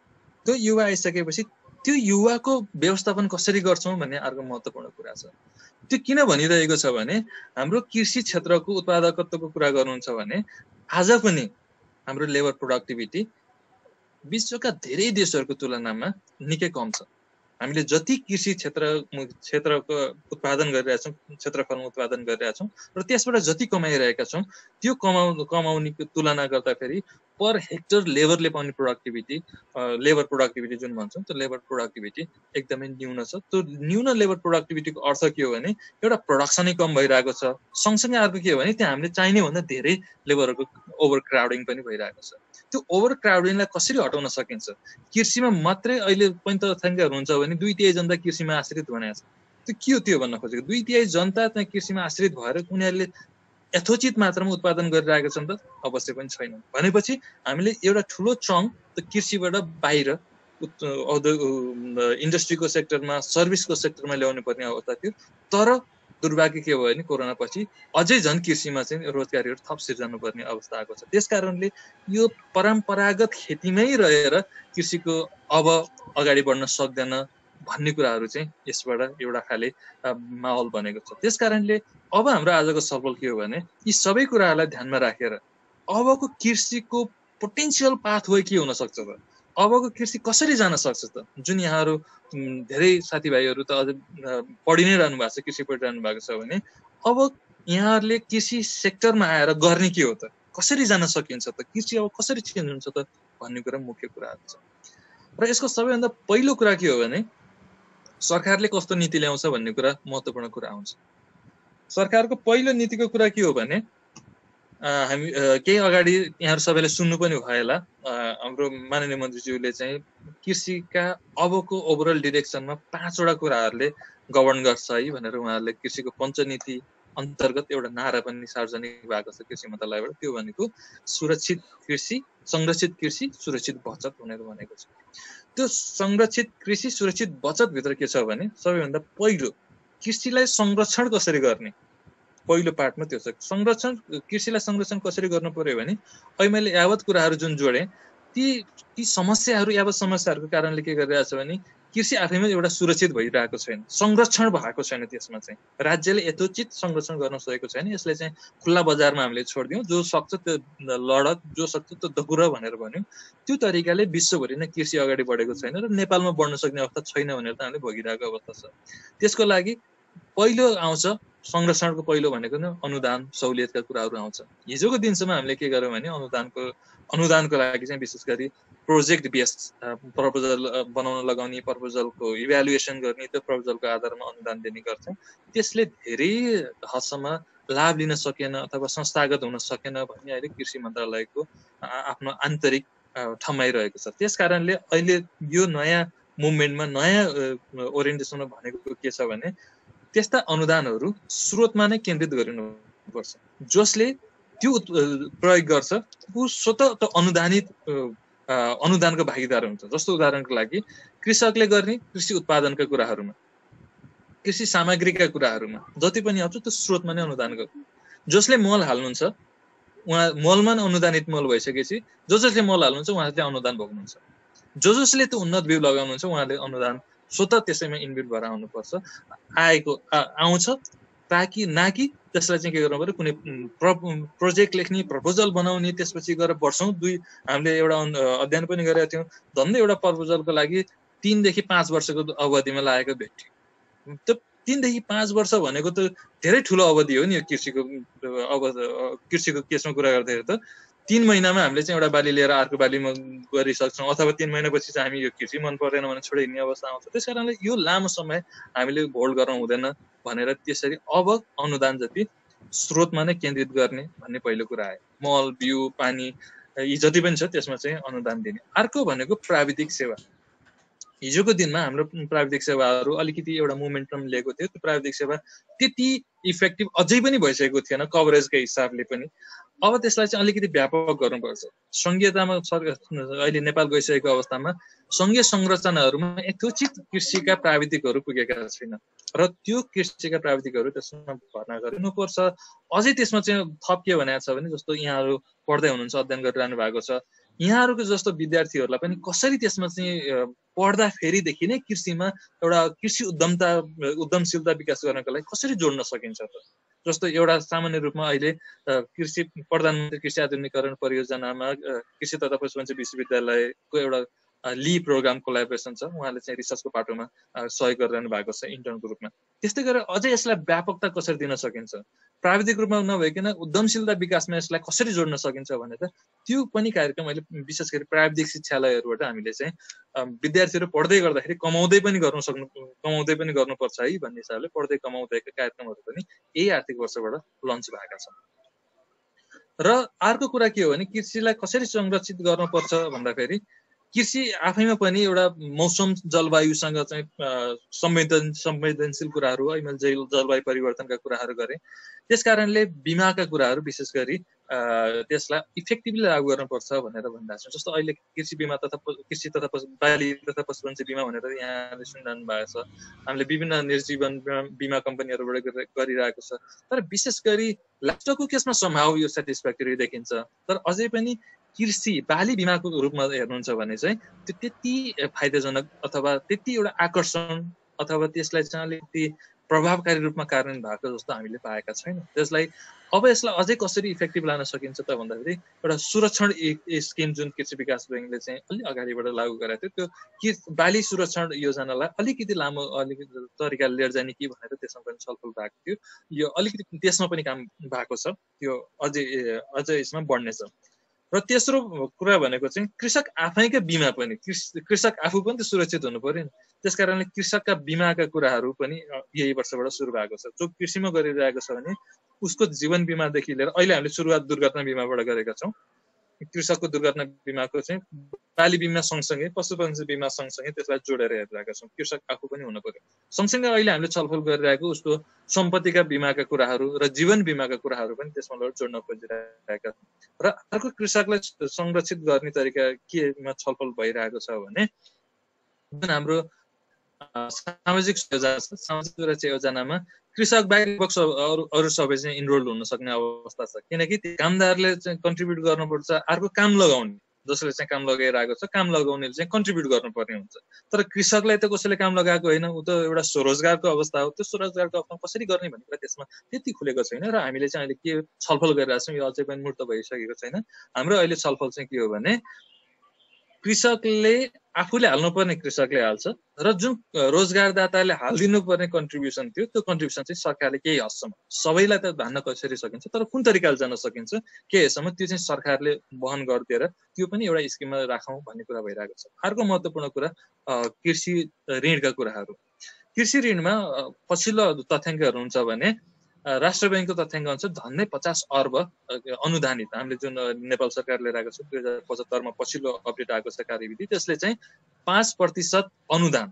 त्यो युवाको व्यवस्थापन कसरी गर्छौँ भन्ने अर्को महत्त्वपूर्ण कुरा छ। त्यो किन भनिरहेको छ भने हाम्रो कृषि क्षेत्रको उत्पादकत्वको कुरा गर्नुहुन्छ भने आज पनि हाम्रो लेबर प्रोडक्टिभिटी विश्वका धेरै देशहरूको तुलनामा निकै कम छ। हामीले जति कृषि क्षेत्रको उत्पादन गरिरहेका छौँ, क्षेत्रफलमा उत्पादन गरिरहेका छौँ र त्यसबाट जति कमाइरहेका छौँ, त्यो कमाउनेको तुलना गर्दाखेरि पर हेक्टर लेबरले पाउने प्रोडक्टिभिटी, लेबर प्रोडक्टिभिटी जुन भन्छौँ, त्यो लेबर प्रोडक्टिभिटी एकदमै न्यून छ। त्यो न्यून लेबर प्रोडक्टिभिटीको अर्थ के हो भने एउटा प्रोडक्सनै कम भइरहेको छ। सँगसँगै अर्को के हो भने त्यहाँ हामीले चाहिने भन्दा धेरै लेबरहरूको ओभर क्राउडिङ पनि भइरहेको छ। त्यो ओभर क्राउडिङलाई कसरी हटाउन सकिन्छ? कृषिमा मात्रै अहिले 75 संख्याहरू हुन्छ भने 2/3 जनता कृषिमा आश्रित भनेको छ। त्यो के हो त्यो भन्न खोजेको? 2/3 जनता चाहिँ कृषिमा आश्रित भएर उनीहरूले यथोचित मात्रामा उत्पादन गरिरहेका छन् त? अवश्य पनि छैन। भनेपछि हामीले एउटा ठुलो चङ्क त कृषिबाट बाहिर इन्डस्ट्रीको सेक्टरमा, सर्भिसको सेक्टरमा ल्याउनु पर्ने अवस्था थियो। तर दुर्भाग्य के भयो भने कोरोना पछि अझै झन् कृषिमा चाहिँ रोजगारीहरू थप सिर्जना पर्ने अवस्था आएको छ। त्यस कारणले यो परम्परागत खेतीमै रहेर कृषिको अब अगाडि बढ्न सक्दैन भन्ने कुराहरू चाहिँ यसबाट एउटा खाले माहौल बनेको छ। त्यस कारणले अब हाम्रो आजको सफल के हो भने यी सबै कुराहरूलाई ध्यानमा राखेर अबको कृषिको पोटेन्सियल पाथवे के हुन सक्छ त? अबको कृषि कसरी जान सक्छ त? जुन यहाँहरू धेरै साथीभाइहरू त अझै पढि नै रहनु भएको छ, कृषि पढिरहनु भएको छ भने अब यहाँहरूले कृषि सेक्टरमा आएर गर्ने के हो त? कसरी जान सकिन्छ त? कृषि अब कसरी चेन्ज हुन्छ त भन्ने कुरा मुख्य कुराहरू छ। र यसको सबैभन्दा पहिलो कुरा के हो भने सरकारले कस्तो नीति ल्याउँछ भन्ने कुरा महत्त्वपूर्ण कुरा आउँछ। सरकारको पहिलो नीतिको कुरा के हो भने हामी केही अगाडि यहाँहरू सबैले सुन्नु पनि भयो होला, हाम्रो माननीय मन्त्रीज्यूले चाहिँ कृषिका अबको ओभरअल डिरेक्सनमा 5वटा कुराहरूले गभर्न गर्छ है भनेर उहाँहरूले कृषिको पञ्चनीति अन्तर्गत एउटा नारा पनि सार्वजनिक भएको छ कृषि मन्त्रालयबाट। त्यो भनेको सुरक्षित कृषि, संरक्षित कृषि, सुरक्षित बचत भनेर भनेको छ। त्यो संरक्षित कृषि, सुरक्षित बचत भित्र के छ भने सबैभन्दा पहिलो कृषिलाई संरक्षण कसरी गर्ने, पहिलो पार्टमा त्यो छ। संरक्षण, कृषिलाई संरक्षण कसरी गर्नु पर्यो भने अहिले मैले यावत कुराहरू जुन जोडेँ ती समस्याहरू, यावत समस्याहरूको कारणले के गरिरहेको छ भने कृषि आफैमा एउटा सुरक्षित भइरहेको छैन, संरक्षण भएको छैन। त्यसमा चाहिँ राज्यले यथोचित संरक्षण गर्न सकेको छैन। यसलाई चाहिँ खुल्ला बजारमा हामीले छोडिदियौँ, जो सक्छ त्यो लडत, जो सक्छ त्यो दगुर भनेर भन्यौँ। त्यो तरिकाले विश्वभरि नै कृषि अगाडि बढेको छैन र नेपालमा बढ्न सक्ने अवस्था छैन भनेर त हामीले भोगिरहेको अवस्था छ। त्यसको लागि पहिलो आउँछ संरक्षणको पहिलो भनेको नै अनुदान सहुलियतका कुराहरू आउँछ। हिजोको दिनसम्म हामीले के गर्यौँ भने अनुदानको लागि चाहिँ विशेष गरी प्रोजेक्ट बेस्ड प्रपोजल बनाउन लगाउने, प्रपोजलको इभ्यालुएसन गर्ने, त्यो प्रपोजलको आधारमा अनुदान दिने गर्छौँ। त्यसले धेरै हदसम्म लाभ लिन सकेन अथवा संस्थागत हुन सकेन भन्ने अहिले कृषि मन्त्रालयको आफ्नो आन्तरिक ठम्माइरहेको छ। त्यस कारणले अहिले यो नयाँ मुभमेन्टमा, नयाँ ओरिएन्टेसनमा भनेको के छ भने त्यस्ता अनुदानहरू स्रोतमा नै केन्द्रित गरिनुपर्छ। जसले त्यो प्रयोग गर्छ ऊ स्वतः त अनुदानको भागीदार हुन्छ। जस्तो उदाहरणको लागि कृषकले गर्ने कृषि उत्पादनका कुराहरूमा, कृषि सामग्रीका कुराहरूमा जति पनि आउँछ त्यो स्रोतमा नै अनुदान गर्छ। जसले मल हाल्नुहुन्छ उहाँ मलमा अनुदानित मल भइसकेपछि जसले मल हाल्नुहुन्छ उहाँले अनुदान भोग्नुहुन्छ। जसले त्यो उन्नत बिउ लगाउनुहुन्छ उहाँले अनुदान स्वतः त्यसैमा इन्भेस्ट भएर आउनुपर्छ, आउँछ। ताकि नाकि त्यसलाई चाहिँ के गर्नु पर्यो, कुनै प्रोजेक्ट लेख्ने, प्रपोजल बनाउने, त्यसपछि गएर वर्षौँ हामीले एउटा अध्ययन पनि गरेका थियौँ। झन्डै एउटा प्रपोजलको लागि 3 देखि 5 वर्षको अवधिमा लागेको भेट्यो। त्यो 3 देखि 5 वर्ष भनेको त धेरै ठुलो अवधि हो नि यो कृषिको केसमा कुरा गर्दाखेरि त। 3 महिनामा हामीले चाहिँ एउटा बाली लिएर अर्को बालीमा गरिसक्छौँ अथवा 3 महिनापछि चाहिँ हामी यो कृषि मन पर्दैन भने छोडेर हिँड्ने अवस्था आउँछ। त्यसकारणले यो लामो समय हामीले होल्ड गर्न हुँदैन भनेर त्यसरी अब अनुदान जति स्रोतमा नै केन्द्रित गर्ने भन्ने पहिलो कुरा आयो। मल, बिउ, पानी यी जति पनि छ त्यसमा चाहिँ अनुदान दिने। अर्को भनेको प्राविधिक सेवा। हिजोको दिनमा हाम्रो प्राविधिक सेवाहरू अलिकति एउटा मोमेन्टम लिएको थियो। त्यो प्राविधिक सेवा त्यति इफेक्टिभ अझै पनि भइसकेको थिएन कभरेजको हिसाबले पनि। अब त्यसलाई चाहिँ अलिकति व्यापक गर्नुपर्छ। संघीयतामा अहिले नेपाल गइसकेको अवस्थामा संघीय संरचनाहरूमा यथोचित कृषिका प्राविधिकहरू पुगेका छैन र त्यो कृषिका प्राविधिकहरू त्यसमा भर्ना गर्नुपर्छ। अझै त्यसमा चाहिँ थप के भनेको छ भने जस्तो यहाँहरू पढ्दै हुनुहुन्छ, अध्ययन गरिरहनु भएको छ, यहाँहरूको जस्तो विद्यार्थीहरूलाई पनि कसरी त्यसमा चाहिँ पढ्दाखेरिदेखि नै कृषिमा एउटा कृषि उद्यमशीलता विकास गर्नको लागि कसरी जोड्न सकिन्छ त। जस्तो एउटा सामान्य रूपमा अहिले कृषि प्रधानमन्त्री कृषि आधुनिकीकरण परियोजनामा कृषि तथा पशुपन्छी विश्वविद्यालयको एउटा ली प्रोग्राम कोलाबोरेसन छ। उहाँले चाहिँ रिसर्चको पाटोमा सहयोग गरिरहनु भएको छ इन्टर्नको रूपमा। त्यस्तै गरेर अझै यसलाई व्यापकता कसरी दिन सकिन्छ, प्राविधिक रूपमा नभइकन उद्यमशीलता विकासमा यसलाई कसरी जोड्न सकिन्छ भनेर त्यो पनि कार्यक्रम अहिले विशेष गरी प्राविधिक शिक्षालयहरूबाट हामीले चाहिँ विद्यार्थीहरू पढ्दै गर्दाखेरि कमाउँदै पनि गर्नुपर्छ है भन्ने हिसाबले पढ्दै कमाउँदैका कार्यक्रमहरू पनि यही आर्थिक वर्षबाट लन्च भएका छन्। र अर्को कुरा के हो भने कृषिलाई कसरी संरक्षित गर्नुपर्छ भन्दाखेरि कृषि आफैमा पनि एउटा मौसम जलवायुसँग चाहिँ संवेदनशील कुराहरू है, मैले जलवायु परिवर्तनका कुराहरू गरेँ। त्यसकारणले बिमाका कुराहरू विशेष गरी त्यसलाई इफेक्टिभली लागू गर्नुपर्छ भनेर भनिरहेको छ। जस्तो अहिले कृषि बिमा तथा कृषि तथा बाली तथा पशुपन्छी बिमा भनेर यहाँले सुनिरहनु भएको छ। हामीले विभिन्न निर्जीवन बिमा कम्पनीहरूबाट गरिरहेको छ। तर विशेष गरी लाइभस्टकको केसमा सम्भाव यो सेटिस्फ्याक्टरी देखिन्छ। तर अझै पनि कृषि बाली बिमाको रूपमा हेर्नुहुन्छ भने चाहिँ त्यो त्यति फाइदाजनक अथवा त्यति एउटा आकर्षण अथवा त्यसलाई चाहिँ अलिकति प्रभावकारी रूपमा कार्यान्वयन भएको जस्तो हामीले पाएका छैनौँ। त्यसलाई अब यसलाई अझै कसरी इफेक्टिभ लान सकिन्छ त भन्दाखेरि एउटा सुरक्षण स्किम जुन कृषि विकास ब्याङ्कले चाहिँ अलिक अगाडिबाट लागू गरेको थियो, त्यो बाली सुरक्षण योजनालाई अलिकति लामो तरिकाले लिएर जाने कि भनेर त्यसमा पनि छलफल भएको थियो। यो अलिकति त्यसमा पनि काम भएको छ, त्यो अझै यसमा बढ्नेछ। र तेस्रो कुरा भनेको चाहिँ कृषक आफैका बिमा पनि, कृषक आफू पनि त सुरक्षित हुनु पर्यो नि। त्यसकारणले कृषकका बिमाका कुराहरू पनि यही वर्षबाट सुरु भएको छ। जो कृषिमा गरिरहेको छ भने उसको जीवन बिमादेखि लिएर अहिले हामीले सुरुवात दुर्घटना बिमाबाट गरेका छौँ। कृषकको दुर्घटना बिमाको चाहिँ बाली बिमा सँगसँगै पशुपन्छी बिमा सँगसँगै त्यसलाई जोडेर हेरिरहेका छौँ। कृषक आफू पनि हुनु पर्यो। सँगसँगै अहिले हामीले छलफल गरिरहेको उसको सम्पत्तिका बिमाका कुराहरू र जीवन बिमाका कुराहरू पनि त्यसमा जोड्न खोजिरहेका छौँ। र अर्को कृषकलाई संरक्षित गर्ने तरिका केमा छलफल भइरहेको छ भने जुन हाम्रो सामाजिक सुरक्षा योजनामा कृषक बाहेक अरू सबै चाहिँ इनरोल्ड हुन सक्ने अवस्था छ। किनकि कामदारले चाहिँ कन्ट्रिब्युट गर्नुपर्छ, अर्को काम लगाउने जसले चाहिँ काम लगाइरहेको छ काम लगाउनेले चाहिँ कन्ट्रिब्युट गर्नुपर्ने हुन्छ। तर कृषकलाई त कसैले काम लगाएको होइन, ऊ त एउटा स्वरोजगारको अवस्था हो। त्यो स्वरोजगारको अवस्था कसरी गर्ने भन्ने कुरा त्यसमा त्यति खुलेको छैन। र हामीले चाहिँ अहिले के छलफल गरिरहेको छौँ यो अझै पनि मूर्त भइसकेको छैन। हाम्रो अहिले छलफल चाहिँ के हो भने कृषकले आफूले हाल्नुपर्ने कृषकले हाल्छ र जुन रोजगारदाताले हालिदिनु पर्ने कन्ट्रिब्युसन थियो त्यो कन्ट्रिब्युसन चाहिँ सरकारले केही हदसम्म, सबैलाई त धान्न कसरी सकिन्छ तर कुन तरिकाले जान सकिन्छ केही हदसम्म त्यो चाहिँ सरकारले वहन गरिदिएर त्यो पनि एउटा स्किममा राखौँ भन्ने कुरा भइरहेको छ। अर्को महत्त्वपूर्ण कुरा कृषि ऋणका कुराहरू। कृषि ऋणमा पछिल्लो तथ्याङ्कहरू हुन्छ भने राष्ट्र ब्याङ्कको तथ्याङ्क अनुसार झन्डै 50 अर्ब अनुदानित हामीले जुन नेपाल सरकारले लिएको छ 2075 मा पछिल्लो अपडेट आएको छ कार्यविधि, त्यसले चाहिँ 5% अनुदान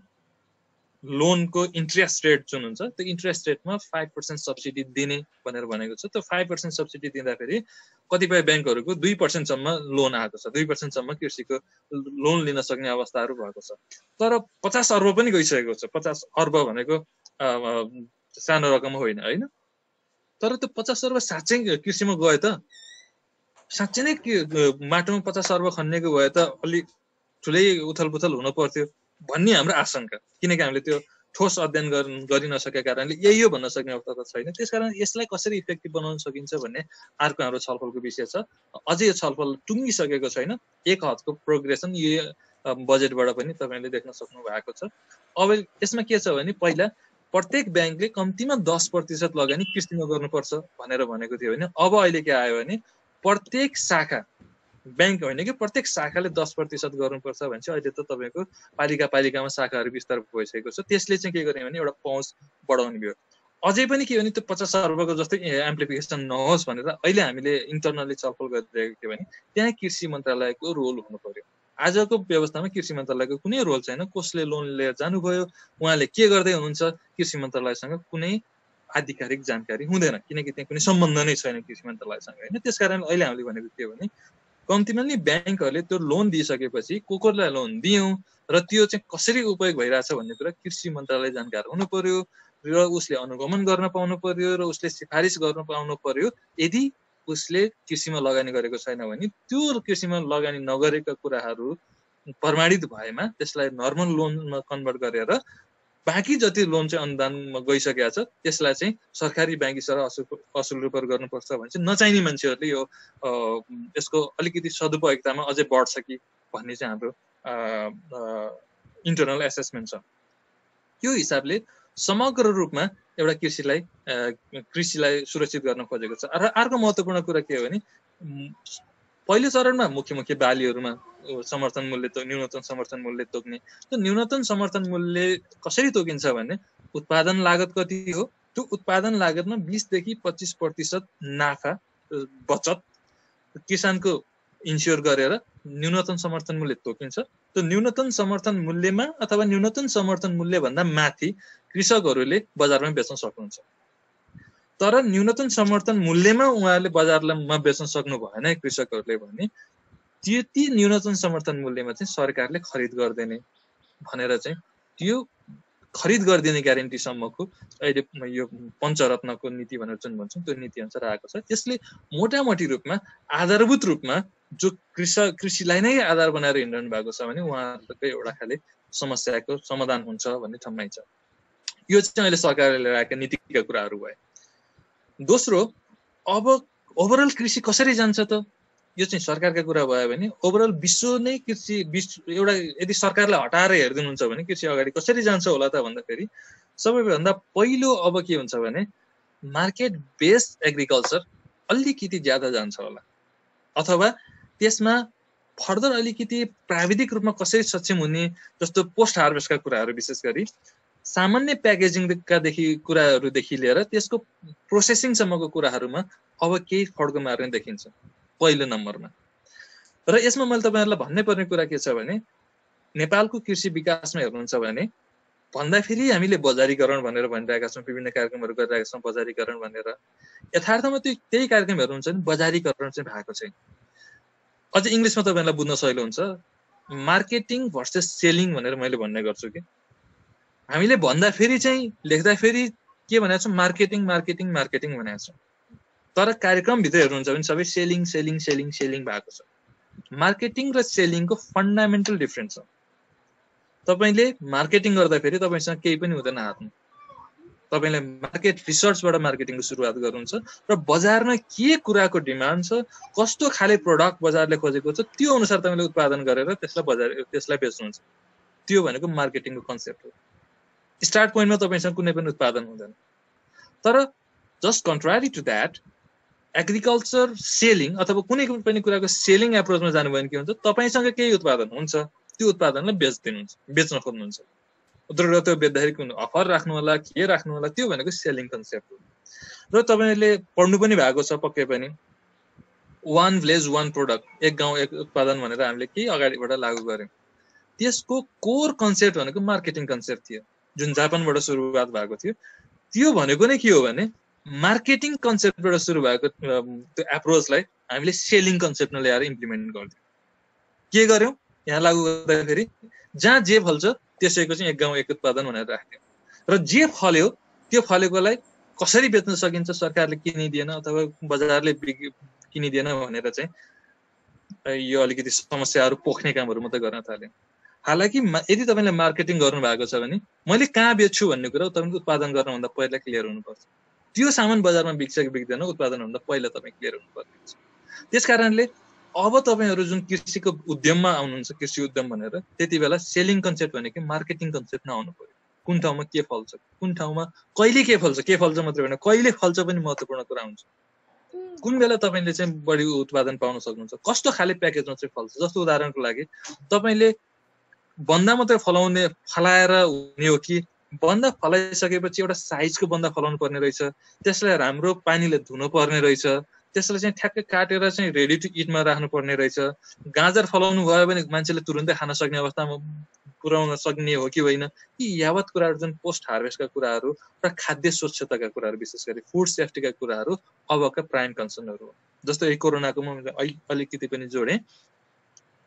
लोनको इन्ट्रेस्ट रेट जुन हुन्छ त्यो इन्ट्रेस्ट रेटमा 5% सब्सिडी दिने भनेर भनेको छ। त्यो 5% सब्सिडी दिँदाखेरि कतिपय ब्याङ्कहरूको 2% सम्म लोन आएको छ, 2% सम्म कृषिको लोन लिन सक्ने अवस्थाहरू भएको छ। तर 50 अर्ब पनि गइसकेको छ। 50 अर्ब भनेको सानो रकम होइन हैन। तर त्यो 50 अर्ब साँच्चै कृषिमा गयो त, साँच्चै नै माटोमा 50 अर्ब खन्नेको भए त अलिक ठुलै उथलपुथल हुन पर्थ्यो भन्ने हाम्रो आशंका। किनकि हामीले त्यो ठोस अध्ययन गरि नसकेका कारणले यही हो भन्न सक्ने अवस्था त छैन। त्यसकारण यसलाई कसरी इफेक्टिभ बनाउन सकिन्छ भन्ने अर्को हाम्रो छलफलको विषय छ। अझै यो छलफल टुङ्गिसकेको छैन। एक हदको प्रोग्रेसन यो बजेटबाट पनि तपाईले देख्न सक्नु भएको छ। अब यसमा के छ भने पहिला प्रत्येक ब्याङ्कले कम्तीमा 10% लगानी कृषिमा गर्नुपर्छ भनेर भनेको थियो भने अब अहिले के आयो भने प्रत्येक शाखा ब्याङ्क होइन कि प्रत्येक शाखाले 10% गर्नुपर्छ भने चाहिँ अहिले त तपाईँको पालिकामा शाखाहरू विस्तार भइसकेको छ। त्यसले चाहिँ के गर्ने भने एउटा पहुँच बढाउने भयो। अझै पनि के भने त्यो 50 अर्बको जस्तै एम्प्लिफिकेसन नहोस् भनेर अहिले हामीले इन्टरनली छलफल गरिरहेको थियो भने त्यहाँ कृषि मन्त्रालयको रोल हुनु पर्यो। आजको व्यवस्थामा कृषि मन्त्रालयको कुनै रोल छैन। कसले लोन लिएर जानुभयो, उहाँले के गर्दै हुनुहुन्छ, कृषि मन्त्रालयसँग कुनै आधिकारिक जानकारी हुँदैन, किनकि त्यहाँ कुनै सम्बन्ध नै छैन कृषि मन्त्रालयसँग होइन। त्यसकारण अहिले हामीले भनेको के भने कम्तीमा नि ब्याङ्कहरूले त्यो लोन दिइसकेपछि कोलाई लोन दियौँ र त्यो चाहिँ कसरी उपयोग भइरहेछ भन्ने कुरा कृषि मन्त्रालय जानकार हुनु पर्यो र उसले अनुगमन गर्न पाउनु पर्यो र उसले सिफारिस गर्न पाउनु पर्यो। यदि उसले कृषिमा लगानी गरेको छैन भने त्यो कृषिमा लगानी नगरेका कुराहरू प्रमाणित भएमा त्यसलाई नर्मल लोनमा कन्भर्ट गरेर बाँकी जति लोन चाहिँ अनुदानमा गइसकेको छ त्यसलाई चाहिँ सरकारी ब्याङ्क इसारा असुल रूपमा गर्नुपर्छ भने चाहिँ नचाहिने मान्छेहरूले यो यसको अलिकति सदुपयोगतामा अझै बढ्छ कि भन्ने चाहिँ हाम्रो इन्टरनल एसेसमेन्ट छ। त्यो हिसाबले समग्र रूपमा एउटा कृषिलाई सुरक्षित गर्न खोजेको छ। र अर्को महत्त्वपूर्ण कुरा के हो भने पहिलो चरणमा मुख्य बालीहरूमा समर्थन मूल्य न्यूनतम समर्थन मूल्य तोक्ने। त्यो न्यूनतम समर्थन मूल्य कसरी तोकिन्छ भने उत्पादन लागत कति हो, त्यो उत्पादन लागतमा 20 देखि 25% नाफा बचत किसानको इन्स्योर गरेर न्यूनतम समर्थन मूल्य तोकिन्छ। त्यो न्यूनतम समर्थन मूल्यमा अथवा न्यूनतम समर्थन मूल्य भन्दा माथि कृषकहरूले बजारमा बेच्न सक्नुहुन्छ। तर न्यूनतम समर्थन मूल्यमा उहाँहरूले बजारमा बेच्न सक्नु भएन कृषकहरूले भने ती न्यूनतम समर्थन मूल्यमा चाहिँ सरकारले खरिद गर्दैन भनेर चाहिँ त्यो खरिद गरिदिने ग्यारेन्टीसम्मको अहिले यो पञ्चरत्नको नीति भनेर जुन भन्छौँ त्यो नीति अनुसार आएको छ। त्यसले मोटामोटी रूपमा आधारभूत रूपमा जो कृषिलाई नै आधार बनाएर हिँड्नु भएको छ भने उहाँहरूको एउटा खाले समस्याको समाधान हुन्छ भन्ने ठम्माइ छ। यो चाहिँ अहिले सरकारले लिएर आएका नीतिका कुराहरू भए। दोस्रो, अब ओभरअल कृषि कसरी जान्छ त, यो चाहिँ सरकारका कुरा भयो भने ओभरअल विश्व नै कृषि एउटा यदि सरकारले हटाएर हेरिदिनुहुन्छ भने कृषि अगाडि कसरी जान्छ होला त भन्दाखेरि सबैभन्दा पहिलो अब के हुन्छ भने मार्केट बेस्ड एग्रिकल्चर अलिकति ज्यादा जान्छ होला, अथवा त्यसमा फर्दर अलिकति प्राविधिक रूपमा कसरी सक्षम हुने जस्तो पोस्ट हार्भेस्टका कुराहरू विशेष गरी सामान्य प्याकेजिङकादेखि कुराहरूदेखि लिएर त्यसको प्रोसेसिङसम्मको कुराहरूमा अब केही फड्को मार्ने देखिन्छ पहिलो नम्बरमा। र यसमा मैले तपाईँहरूलाई भन्नै पर्ने कुरा के छ भने नेपालको कृषि विकासमा हेर्नुहुन्छ भने भन्दाखेरि हामीले बजारीकरण भनेर भनिरहेका छौँ, विभिन्न कार्यक्रमहरू गरिरहेका छौँ बजारीकरण भनेर। यथार्थमा त्यही कार्यक्रमहरू हुन्छ नि बजारीकरण चाहिँ भएको छैन। अझ इङ्ग्लिसमा तपाईँहरूलाई बुझ्न सजिलो हुन्छ, मार्केटिङ भर्सेस सेलिङ भनेर मैले भन्ने गर्छु कि हामीले भन्दाखेरि चाहिँ लेख्दाखेरि के भनेको छौँ मार्केटिङ मार्केटिङ मार्केटिङ भनेको छौँ, तर कार्यक्रमभित्र हेर्नुहुन्छ भने सबै सेलिङ सेलिङ सेलिङ सेलिङ भएको छ। मार्केटिङ र सेलिङको फन्डामेन्टल डिफरेन्स छ। तपाईँले मार्केटिङ गर्दाखेरि तपाईँसँग केही पनि हुँदैन हातमा, तपाईँले मार्केट रिसर्चबाट मार्केटिङको सुरुवात गर्नुहुन्छ र बजारमा के कुराको डिमान्ड छ, कस्तो खाले प्रडक्ट बजारले खोजेको छ त्यो अनुसार तपाईँले उत्पादन गरेर त्यसलाई बेच्नुहुन्छ। त्यो भनेको मार्केटिङको कन्सेप्ट हो। स्टार्ट पोइन्टमा तपाईँसँग कुनै पनि उत्पादन हुँदैन। तर just contrary to that agriculture selling अथवा कुनै पनि कुराको सेलिङ एप्रोचमा जानुभयो भने के हुन्छ, तपाईँसँग केही उत्पादन हुन्छ त्यो उत्पादनलाई बेच्न खोज्नुहुन्छ। त्यो बेच्दाखेरि कुन अफर राख्नु होला के राख्नु होला त्यो भनेको सेलिङ कन्सेप्ट हो। र तपाईँले पढ्नु पनि भएको छ पक्कै पनि, वान भिलेज वान प्रोडक्ट, एक गाउँ एक उत्पादन भनेर हामीले केही अगाडिबाट लागू गर्यौँ। त्यसको कोर कन्सेप्ट भनेको मार्केटिङ कन्सेप्ट थियो जुन जापानबाट सुरुवात भएको थियो। त्यो भनेको नै के हो भने मार्केटिङ कन्सेप्टबाट सुरु भएको त्यो एप्रोचलाई हामीले सेलिङ कन्सेप्टमा ल्याएर इम्प्लिमेन्ट गर्थ्यौँ। के गर्यौँ, यहाँ लागू गर्दाखेरि जहाँ जे फल्छ त्यसैको चाहिँ एक गाउँ एक उत्पादन भनेर राख्थ्यौँ र जे फल्यो त्यो फलेकोलाई कसरी बेच्न सकिन्छ, सरकारले किनिदिएन अथवा बजारले किनिदिएन भनेर चाहिँ यो अलिकति समस्याहरू पोख्ने कामहरू मात्रै गर्न थाल्यौँ। हालाकि यदि तपाईँले मार्केटिङ गर्नु भएको छ भने मैले कहाँ बेच्छु भन्ने कुरा तपाईँले उत्पादन गर्नुभन्दा पहिला क्लियर हुनुपर्छ। त्यो सामान बजारमा बिक्छ कि बिक्दैन उत्पादनभन्दा पहिला तपाईँ क्लियर हुनुपर्ने हुन्छ। त्यस कारणले अब तपाईँहरू जुन कृषिको उद्यममा आउनुहुन्छ, कृषि उद्यम भनेर, त्यति बेला सेलिङ कन्सेप्ट भनेको मार्केटिङ कन्सेप्टमा आउनु पर्यो। कुन ठाउँमा के फल्छ, कुन ठाउँमा कहिले के फल्छ मात्रै होइन कहिले फल्छ पनि महत्त्वपूर्ण कुरा हुन्छ। कुन बेला तपाईले चाहिँ बढी उत्पादन पाउन सक्नुहुन्छ, कस्तो खाले प्याकेजमा चाहिँ फल्छ। जस्तो उदाहरणको लागि तपाईले बन्दा मात्रै फलाएर हुने हो कि बन्दा फलाइसकेपछि एउटा साइजको बन्दा फलाउनु पर्ने रहेछ, त्यसलाई राम्रो पानीले धुनु पर्ने रहेछ, त्यसलाई चाहिँ ठ्याक्कै काटेर चाहिँ रेडी टु इटमा राख्नु पर्ने रहेछ। गाजर फलाउनु भयो भने मान्छेले तुरुन्तै खान सक्ने अवस्थामा पुर्याउन सक्ने हो कि होइन, यी यावत कुराहरू जुन पोस्ट हार्भेस्टका कुराहरू र खाद्य स्वच्छताका कुराहरू, विशेष गरी फुड सेफ्टीका कुराहरू अबका प्राइम कन्सर्नहरू हो। जस्तो यो कोरोनाको म अलिकति पनि जोडेँ,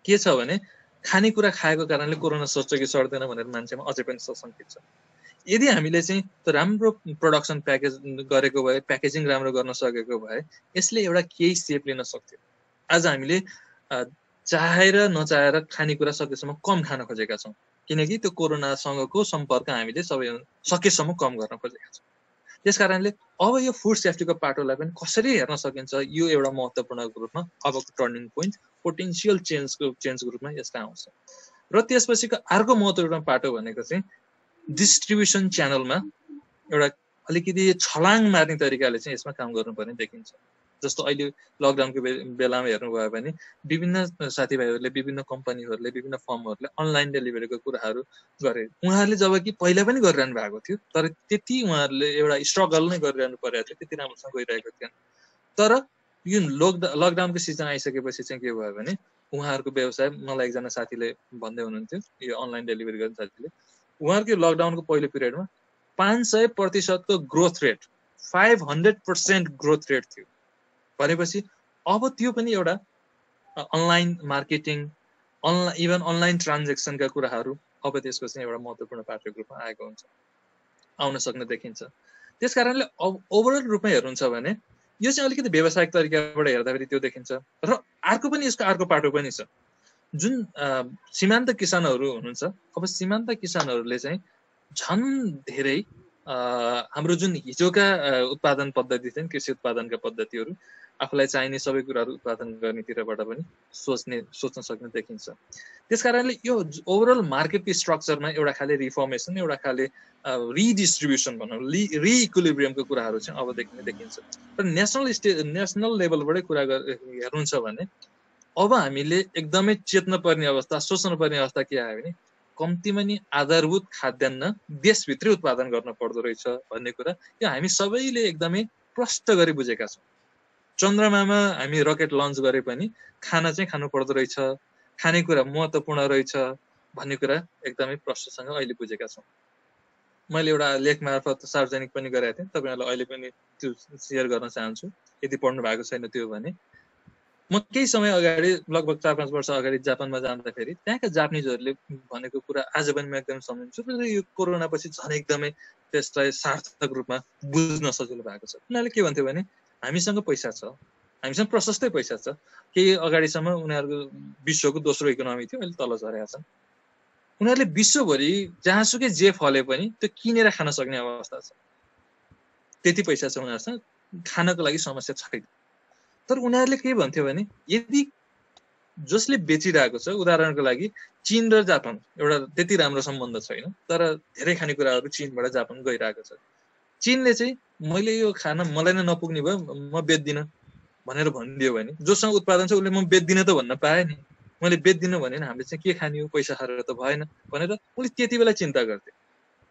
के छ भने खानेकुरा खाएको कारणले कोरोना सर्छ कि सर्दैन भनेर मान्छेमा अझै पनि सशङ्कित छ। यदि हामीले चाहिँ राम्रो प्रोडक्सन प्याकेज गरेको भए, प्याकेजिङ राम्रो गर्न सकेको भए यसले एउटा केही सेप लिन सक्थ्यो। आज हामीले चाहेर नचाहेर खानेकुरा सकेसम्म कम खान खोजेका छौँ, किनकि त्यो कोरोनासँगको सम्पर्क हामीले सबै सकेसम्म कम गर्न खोजेका छौँ। त्यसकारणले अब यो फुड सेफ्टीको पाटोलाई पनि कसरी हेर्न सकिन्छ, यो एउटा महत्त्वपूर्ण रूपमा अबको टर्निङ पोइन्ट पोटेन्सियल चेन्जको रूपमा यसलाई आउँछ। र त्यसपछिको अर्को महत्त्वपूर्ण पाटो भनेको चाहिँ डिस्ट्रिब्युसन च्यानलमा एउटा अलिकति छलाङ मार्ने तरिकाले चाहिँ यसमा काम गर्नुपर्ने देखिन्छ। जस्तो अहिले लकडाउनको बेलामा हेर्नुभयो भने विभिन्न साथीभाइहरूले, विभिन्न कम्पनीहरूले, विभिन्न फर्महरूले अनलाइन डेलिभरीको कुराहरू गरे। उहाँहरूले जबकि पहिला पनि गरिरहनु भएको थियो, तर त्यति उहाँहरूले एउटा स्ट्रगल नै गरिरहनु परेको थियो, त्यति राम्रोसँग गइरहेको थिएन। तर यो लकडाउनको सिजन आइसकेपछि चाहिँ के भयो भने उहाँहरूको व्यवसाय, मलाई एकजना साथीले भन्दै हुनुहुन्थ्यो, यो अनलाइन डेलिभरी गर्ने साथीले, उहाँहरूको लकडाउनको पहिलो पिरियडमा 500% ग्रोथ रेट, 500% ग्रोथ रेट थियो। भनेपछि अब त्यो पनि एउटा अनलाइन मार्केटिङ, इभन अनलाइन ट्रान्जेक्सनका कुराहरू अब त्यसको चाहिँ एउटा महत्त्वपूर्ण पाटोको रूपमा आएको हुन्छ, आउन सक्ने देखिन्छ। त्यस कारणले अब ओभरअल रूपमा हेर्नुहुन्छ भने यो चाहिँ अलिकति व्यावसायिक तरिकाबाट हेर्दाखेरि त्यो देखिन्छ। र अर्को पनि यसको अर्को पाटो पनि छ, जुन सीमान्त किसानहरू हुनुहुन्छ। अब सीमान्त किसानहरूले चाहिँ झन् धेरै हाम्रो जुन हिजोका उत्पादन पद्धति थिएन, कृषि उत्पादनका पद्धतिहरू, आफूलाई चाहिने सबै कुराहरू उत्पादन गर्नेतिरबाट पनि सोच्न सक्ने देखिन्छ। त्यसकारणले यो ओभरअल मार्केटको स्ट्रक्चरमा एउटा खाले रिफर्मेसन, एउटा खाले रिडिस्ट्रिब्युसन भनौँ, रिइक्विलिब्रियमको कुराहरू चाहिँ अब देखिन्छ। र नेसनल लेभलबाटै कुरा हेर्नुहुन्छ भने अब हामीले एकदमै चेत्न पर्ने अवस्था, सोच्न पर्ने अवस्था के आयो भने कम्तीमा नि आधारभूत खाद्यान्न देशभित्रै उत्पादन गर्न पर्दो रहेछ भन्ने कुरा यो हामी सबैले एकदमै प्रष्ट गरी बुझेका छौँ। चन्द्रमामा हामी रकेट लन्च गरे पनि खाना चाहिँ खानु पर्दो रहेछ, खानेकुरा महत्त्वपूर्ण रहेछ भन्ने कुरा एकदमै प्रष्टसँग अहिले बुझेका छौँ। मैले एउटा लेख मार्फत सार्वजनिक पनि गरेको थिएँ, तपाईँहरूलाई अहिले पनि त्यो सेयर गर्न चाहन्छु यदि पढ्नु भएको छैन त्यो भने। म केही समय अगाडि, लगभग 4-5 वर्ष अगाडि जापानमा जाँदाखेरि त्यहाँका जापानिजहरूले भनेको कुरा आज पनि म एकदम सम्झन्छु र यो कोरोना पछि झन् एकदमै त्यसलाई सार्थक रूपमा बुझ्न सजिलो भएको छ। उनीहरूले के भन्थ्यो भने हामीसँग पैसा छ, हामीसँग प्रशस्तै पैसा छ, केही अगाडिसम्म उनीहरूको विश्वको दोस्रो इकोनोमी थियो, अहिले तल झरेका छन्। उनीहरूले विश्वभरि जहाँसुकै जे फले पनि त्यो किनेर खान सक्ने अवस्था छ, त्यति पैसा छ उनीहरूसँग, खानको लागि समस्या छैन। तर उनीहरूले के भन्थ्यो भने यदि जसले बेचिरहेको छ, उदाहरणको लागि चीन र जापान एउटा त्यति राम्रो सम्बन्ध छैन, तर धेरै खानेकुराहरू चीनबाट जापान गइरहेको छ। चीनले चाहिँ मैले यो खाना मलाई नै नपुग्ने भयो, म बेच्दिनँ भनेर भनिदियो भने जोसँग उत्पादन छ उसले म बेच्दिनँ त भन्न पाए नि, मैले बेच्दिनँ भने हामीले चाहिँ के खाने हो, पैसा खाएर त भएन भनेर उसले त्यति बेला चिन्ता गर्थे।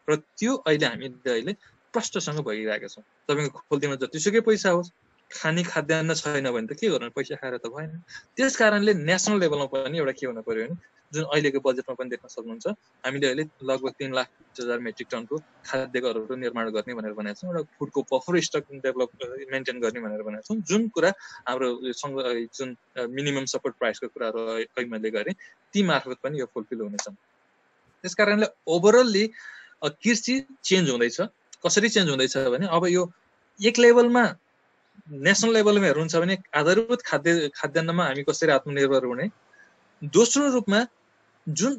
र त्यो अहिले हामीले अहिले प्रष्टसँग भइरहेका छौँ। तपाईँको खोल्तीमा जतिसुकै पैसा होस्, खाने खाद्यान्न छैन भने त के गर्नु, पैसा खाएर त भएन। त्यस कारणले नेसनल लेभलमा पनि एउटा के हुन पर्यो भने जुन अहिलेको बजेटमा पनि देख्न सक्नुहुन्छ, हामीले अहिले लगभग 3,00,000 मेट्रिक टनको खाद्य घरहरू निर्माण गर्ने भनेर भनेका छौँ, एउटा फुडको बफर स्टक मेन्टेन गर्ने भनेर भनेका छौँ। जुन कुरा हाम्रो जुन मिनिमम सपोर्ट प्राइसको कुराहरू अहिले मैले गरेँ ती मार्फत पनि यो फुलफिल हुनेछन्। त्यस कारणले ओभरअल्ली कृषि चेन्ज हुँदैछ। कसरी चेन्ज हुँदैछ भने अब यो एक लेभलमा नेसनल लेभलमा हेर्नुहुन्छ भने आधारभूत खाद्यान्नमा हामी कसरी आत्मनिर्भर हुने, दोस्रो रूपमा जुन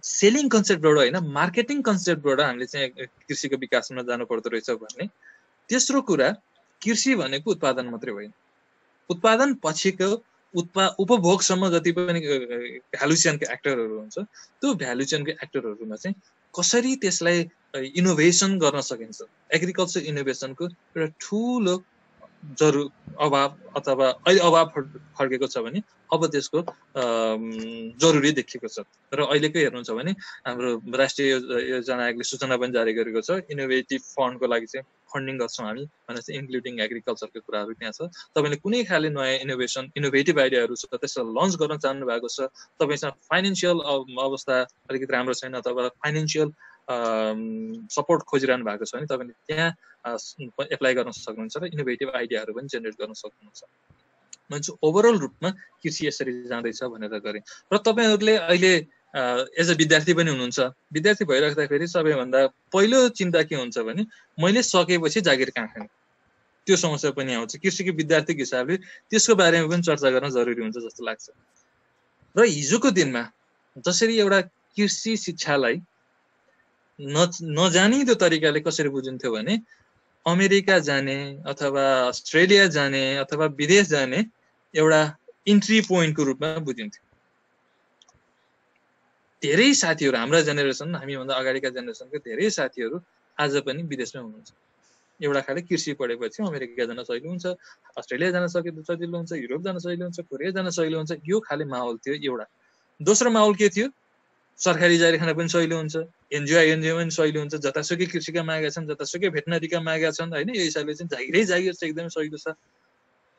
सेलिङ कन्सेप्टबाट होइन मार्केटिङ कन्सेप्टबाट हामीले चाहिँ कृषिको विकासमा जानु पर्दो रहेछ भन्ने, तेस्रो कुरा कृषि भनेको उत्पादन मात्रै होइन, उत्पादन पछिको उपभोगसम्म जति पनि भ्यालु चेनको एक्टरहरू हुन्छ त्यो भ्यालु चेनको एक्टरहरूमा चाहिँ कसरी त्यसलाई इनोभेसन गर्न सकिन्छ। एग्रिकल्चर इनोभेसनको एउटा ठुलो अभाव अथवा अहिले अभाव फर्केको छ भने अब त्यसको जरुरी देखिएको छ। र अहिलेको हेर्नुहुन्छ भने हाम्रो राष्ट्रिय योजना आयोगले सूचना पनि जारी गरेको छ, इनोभेटिभ फन्डको लागि चाहिँ फन्डिङ गर्छौँ हामी भनेर चाहिँ, इन्क्लुडिङ एग्रिकल्चरको कुराहरू त्यहाँ छ। तपाईँले कुनै खाले नयाँ इनोभेसन इनोभेटिभ आइडियाहरू छ त्यसलाई लन्च गर्न चाहनु भएको छ, तपाईँसँग फाइनेन्सियल अवस्था अलिकति राम्रो छैन अथवा फाइनेन्सियल सपोर्ट खोजिरहनु भएको छ भने तपाईँले त्यहाँ एप्लाई गर्न सक्नुहुन्छ र इनोभेटिभ आइडियाहरू पनि जेनेरेट गर्न सक्नुहुन्छ। भन्छ ओभरअल रूपमा कृषि यसरी जाँदैछ भनेर गरेँ। र तपाईँहरूले अहिले एज अ विद्यार्थी पनि हुनुहुन्छ, विद्यार्थी भइराख्दाखेरि सबैभन्दा पहिलो चिन्ता के हुन्छ भने मैले सकेपछि जागिर कहाँ खाने, त्यो समस्या पनि आउँछ। कृषिको विद्यार्थीको हिसाबले त्यसको बारेमा पनि चर्चा गर्न जरुरी हुन्छ जस्तो लाग्छ। र हिजोको दिनमा जसरी एउटा कृषि शिक्षालाई नजानिदो तरिकाले कसरी बुझिन्थ्यो भने अमेरिका जाने अथवा अस्ट्रेलिया जाने अथवा विदेश जाने एउटा इन्ट्री पोइन्टको रूपमा बुझिन्थ्यो। धेरै साथीहरू हाम्रा जेनेरेसन, हामीभन्दा अगाडिका जेनेरेसनका धेरै साथीहरू आज पनि विदेशमै हुनुहुन्छ। एउटा खाले कृषि पढेपछि अमेरिका जान सजिलो हुन्छ, अस्ट्रेलिया जान सजिलो हुन्छ, युरोप जान सजिलो हुन्छ, कोरिया जान सजिलो हुन्छ, यो खाले माहौल थियो एउटा। दोस्रो माहौल के थियो? सरकारी जागिर खान पनि सजिलो हुन्छ, एनजिओ पनि सजिलो हुन्छ, जतासुकै कृषिका मागेका छन्, जतासुकै भेटनरीका मागेका छन् होइन, यो हिसाबले चाहिँ जागिर चाहिँ एकदमै सजिलो छ।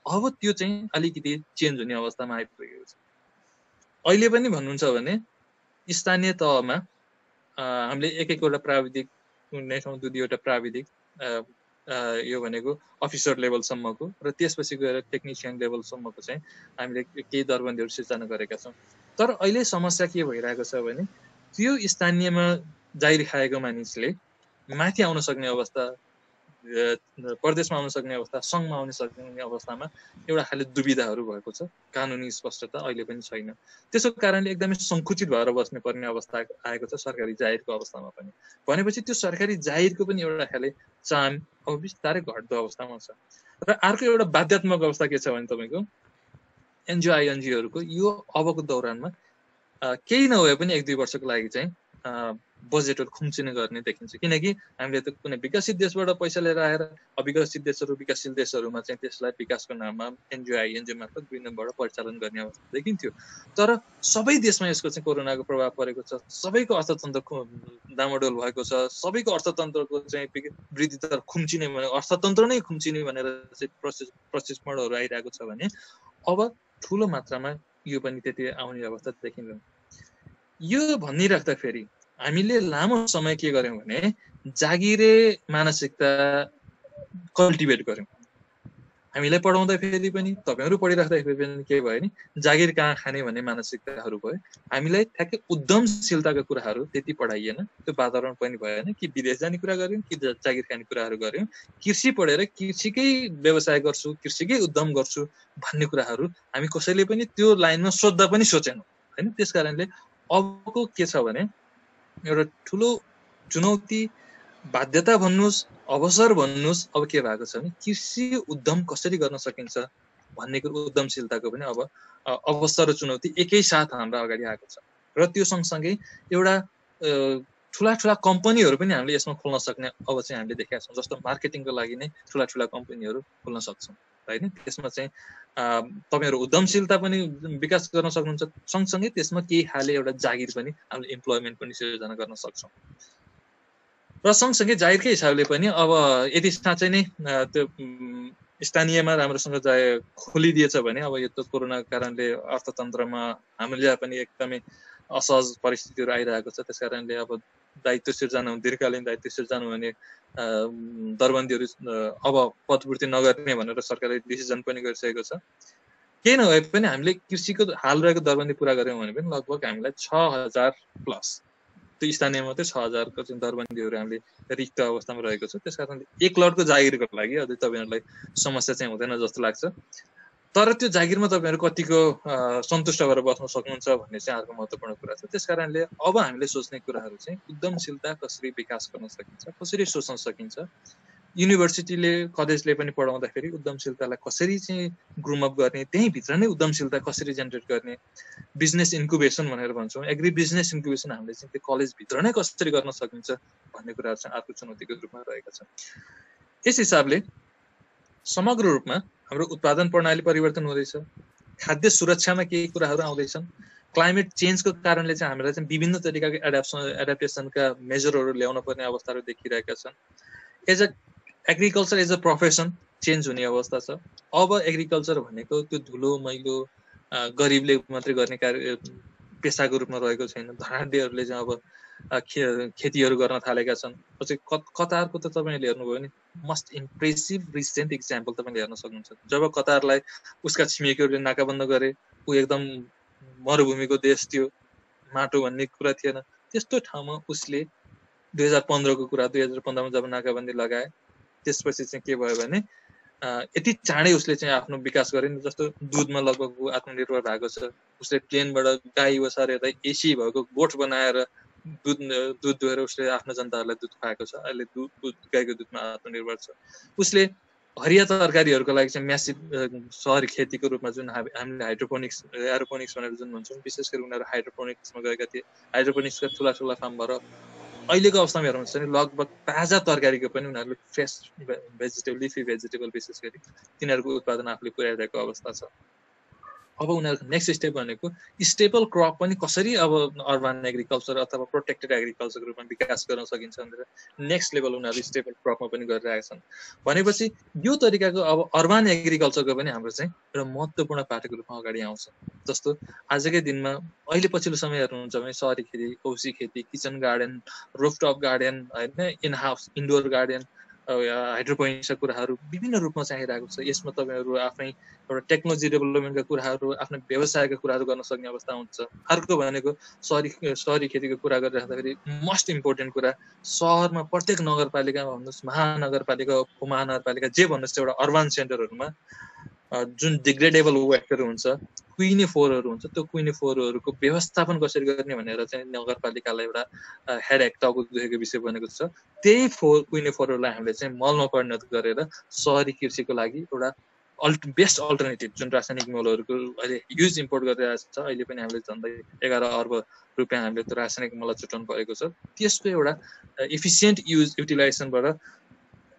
अब त्यो चाहिँ अलिकति चेन्ज हुने अवस्थामा आइपुगेको छ। अहिले पनि भन्नुहुन्छ भने स्थानीय तहमा हामीले एकवटा प्राविधिक कुनैसँग 2-2वटा प्राविधिक यो भनेको अफिसर लेभलसम्मको र त्यसपछि गएर टेक्निसियन लेभलसम्मको चाहिँ हामीले केही दरबन्दीहरू सिर्जना गरेका छौँ। तर अहिले समस्या के भइरहेको छ भने त्यो स्थानीयमा जागिर खाएको मानिसले माथि आउन सक्ने अवस्था, प्रदेशमा आउन सक्ने अवस्था, सङ्घमा आउन सक्ने अवस्थामा एउटा खाले दुविधाहरू भएको छ। कानुनी स्पष्टता अहिले पनि छैन। त्यसको कारणले एकदमै सङ्कुचित भएर बस्ने पर्ने अवस्था आएको छ सरकारी जागिरको अवस्थामा पनि। भनेपछि त्यो सरकारी जागिरको पनि एउटा खाले चाम अब बिस्तारै घट्दो अवस्थामा छ। र अर्को एउटा बाध्यात्मक अवस्था के छ भने तपाईँको एनजिओहरूको यो अबको दौरानमा केही नभए पनि 1-2 वर्षको लागि चाहिँ बजेटहरू खुम्चिने गर्ने देखिन्छ। किनकि हामीले त कुनै विकसित देशबाट पैसा लिएर आएर अविकसित देशहरू विकासशील देशहरूमा चाहिँ त्यसलाई विकासको नाममा एनजिओ मार्फत विनिमयबाट परिचालन गर्ने अवस्था देखिन्थ्यो। तर सबै देशमा यसको चाहिँ कोरोनाको प्रभाव परेको छ, सबैको अर्थतन्त्रको डामाडोल भएको छ, सबैको अर्थतन्त्रको चाहिँ वृद्धि दर खुम्चिने भने अर्थतन्त्र नै खुम्चिने भनेर चाहिँ प्रशिक्षणहरू आइरहेको छ भने अब ठुलो मात्रामा यो पनि त्यति आउने अवस्था देखिँदैन। यो भनिराख्दाखेरि हामीले लामो समय के गर्यौं भने जागिरे मानसिकता कल्टिभेट गर्यौं। हामीलाई पढाउँदाखेरि पनि तपाईहरु पढिराख्दाखेरि पनि के भयो नि जागिर कहाँ खाने भन्ने मानसिकताहरू भयो। हामीलाई ठ्याक्कै उद्यमशीलताका कुराहरू त्यति पढाइएन, त्यो वातावरण पनि भएन कि विदेश जाने कुरा गर्यौं कि जागिर खाने कुराहरू गर्यौं। कृषि पढेर कृषिकै व्यवसाय गर्छु, कृषिकै उद्यम गर्छु भन्ने कुराहरू हामी कसैले पनि त्यो लाइनमा सोच्दा पनि सोचेनौं हैन। त्यसकारणले अबको के छ भने एउटा ठुलो चुनौती, बाध्यता भन्नुस्, अवसर भन्नुस्, अब के भएको छ भने कृषि उद्यम कसरी गर्न सकिन्छ भन्ने उद्यमशीलताको पनि अब अवसर र चुनौती एकैसाथ हाम्रो अगाडि आएको छ। र त्यो सँगसँगै एउटा ठुला ठुला कम्पनीहरू पनि हामीले यसमा खोल्न सक्ने अब चाहिँ हामीले देखेका छौँ। जस्तो मार्केटिङको लागि नै ठुला ठुला कम्पनीहरू खोल्न सक्छौँ हैन। त्यसमा चाहिँ तपाईहरु उद्यमशीलता पनि विकास गर्न सक्नुहुन्छ, सँगसँगै त्यसमा केही खाले एउटा जागिर पनि हामीले इम्प्लोयमेन्ट पनि सिर्जना गर्न सक्छौँ। र सँगसँगै जागिरकै हिसाबले पनि अब यदि साँच्चै नै त्यो स्थानीयमा राम्रोसँग खोलिदिएछ भने अब यो त कोरोनाको कारणले अर्थतन्त्रमा हामीले पनि एकदमै असहज परिस्थितिहरू आइरहेको छ। त्यसकारणले अब दायित्व सिर्जना, दीर्घकालीन दायित्व सिर्जना भने दरबन्दीहरू अब पदपूर्ति नगर्ने भनेर सरकारले डिसिजन पनि गरिसकेको छ। केही नभए पनि हामीले कृषिको हाल रहेको दरबन्दी पुरा गर्यौं भने पनि लगभग हामीलाई 6000 प्लस, त्यो स्थानीय मात्रै 6000 को चाहिँ दरबन्दीहरू हामीले रिक्त अवस्थामा रहेको छ। त्यसकारणले एक लटको जागिरको लागि अझै तपाईहरुलाई समस्या चाहिँ हुँदैन जस्तो लाग्छ। तर त्यो जागिरमा तपाईहरु कतिको सन्तुष्ट भएर बस्न सक्नुहुन्छ भन्ने चाहिँ अर्को महत्त्वपूर्ण कुरा छ। त्यसकारणले अब हामीले सोच्ने कुराहरू चाहिँ उद्यमशीलता कसरी विकास गर्न सकिन्छ, कसरी सोच्न सकिन्छ। युनिभर्सिटीले कलेजले पनि पढाउँदाखेरि उद्यमशीलतालाई कसरी चाहिँ ग्रुम अप गर्ने, त्यही भित्र नै उद्यमशीलता कसरी जेनेरेट गर्ने, बिजनेस इन्क्युबेसन भनेर भन्छौँ, एग्री बिजनेस इन्क्युबेसन हामीले चाहिँ त्यो कलेज भित्र नै कसरी गर्न सकिन्छ भन्ने कुराहरू चाहिँ अर्को चुनौतीको रूपमा रहेको छ। यस हिसाबले समग्र रूपमा हाम्रो उत्पादन प्रणाली परिवर्तन हुँदैछ, खाद्य सुरक्षामा केही कुराहरू आउँदैछन्, क्लाइमेट चेन्जको कारणले चाहिँ हामीलाई चाहिँ विभिन्न तरिकाको एडाप्टेसनका मेजरहरू ल्याउन पर्ने अवस्थाहरू देखिरहेका छन्। As a agriculture as a profession change हुने अवस्था छ। अब एग्रिकल्चर भनेको त्यो धुलो मैलो गरिबले मात्रै गर्ने कार्य पेसाको रूपमा रहेको छैन। धनाढ्यहरूले चाहिँ अब खेतीहरू गर्न थालेका छन्। पछि कतारको त तपाईँले हेर्नुभयो भने मस्ट इम्प्रेसिभ रिसेन्ट इक्जाम्पल तपाईँले हेर्न सक्नुहुन्छ। जब कतारलाई उसका छिमेकीहरूले नाकाबन्द गरे, ऊ एकदम मरुभूमिको देश थियो, माटो भन्ने कुरा थिएन, त्यस्तो ठाउँमा उसले 2015 को कुरा 2015 मा जब नाकाबन्दी लगाए त्यसपछि चाहिँ के भयो भने यति चाँडै उसले चाहिँ आफ्नो विकास गरे नि। जस्तो दुधमा लगभग आत्मनिर्भर भएको छ। उसले प्लेनबाट गाई वसारेर एसी भएको गोठ बनाएर दुध दुहेर उसले आफ्नो जनताहरूलाई दुध खुवाएको छ। अहिले गाईको दुधमा आत्मनिर्भर छ। उसले हरिया तरकारीहरूको लागि चाहिँ म्यासिभ सहरी खेतीको रूपमा जुन हामीले हाइड्रोपोनिक्स एरोपोनिक्स भनेर जुन भन्छौँ, विशेष गरी उनीहरू हाइड्रोपोनिक्समा गएका थिए। हाइड्रोपोनिक्सका ठुला ठुला फार्मबाट अहिलेको अवस्थामा हेर्नुहुन्छ भने लगभग ताजा तरकारीको पनि उनीहरूले फ्रेस भेजिटेबल लिफी भेजिटेबल विशेष गरी तिनीहरूको उत्पादन आफूले पुर्याइरहेको अवस्था छ। अब उनीहरूको नेक्स्ट स्टेप भनेको स्टेपल क्रप पनि कसरी अब अर्बन एग्रिकल्चर अथवा प्रोटेक्टेड एग्रिकल्चरको रूपमा विकास गर्न सकिन्छ भनेर नेक्स्ट लेभल उनीहरू स्टेपल क्रपमा पनि गरिरहेका छन्। भनेपछि यो तरिकाको अब अर्बन एग्रिकल्चरको पनि हाम्रो चाहिँ एउटा महत्त्वपूर्ण पाटोको रूपमा अगाडि आउँछ। जस्तो आजकै दिनमा अहिले पछिल्लो समय हेर्नुहुन्छ भने सहरी खेती, कौशी खेती, किचन गार्डन, रुफटप गार्डन होइन, इन हाउस इन्डोर गार्डन, हाइड्रोपोनिक्सका कुराहरू विभिन्न रूपमा चाहिँ आइरहेको छ। यसमा तपाईँहरू आफै एउटा टेक्नोलोजी डेभलपमेन्टका कुराहरू, आफ्नो व्यवसायका कुराहरू गर्न सक्ने अवस्था हुन्छ। अर्को भनेको सहरी खेतीको कुरा गरिराख्दाखेरि मोस्ट इम्पोर्टेन्ट कुरा, सहरमा प्रत्येक नगरपालिकामा भन्नुहोस्, महानगरपालिका उपमहानगरपालिका जे भन्नुहोस्, एउटा अर्बन सेन्टरहरूमा जुन डिग्रेडेबल वेस्टहरू हुन्छ, कुइने फोहोरहरू हुन्छ, त्यो कुइने फोहोरहरूको व्यवस्थापन कसरी गर्ने भनेर चाहिँ नगरपालिकालाई एउटा हेडेक टाउको दुखेको विषय बनेको छ। त्यही कुइने फोहोरहरूलाई हामीले चाहिँ मलमा परिणत गरेर सहरी कृषिको लागि एउटा बेस्ट अल्टरनेटिभ जुन रासायनिक मलहरूको अहिले युज इम्पोर्ट गरिरहेको छ, अहिले पनि हामीले झन्डै 11 अर्ब रुपियाँ हामीले त्यो रासायनिक मललाई छुट्याउनु परेको छ। त्यसको एउटा इफिसियन्ट युटिलाइजेसनबाट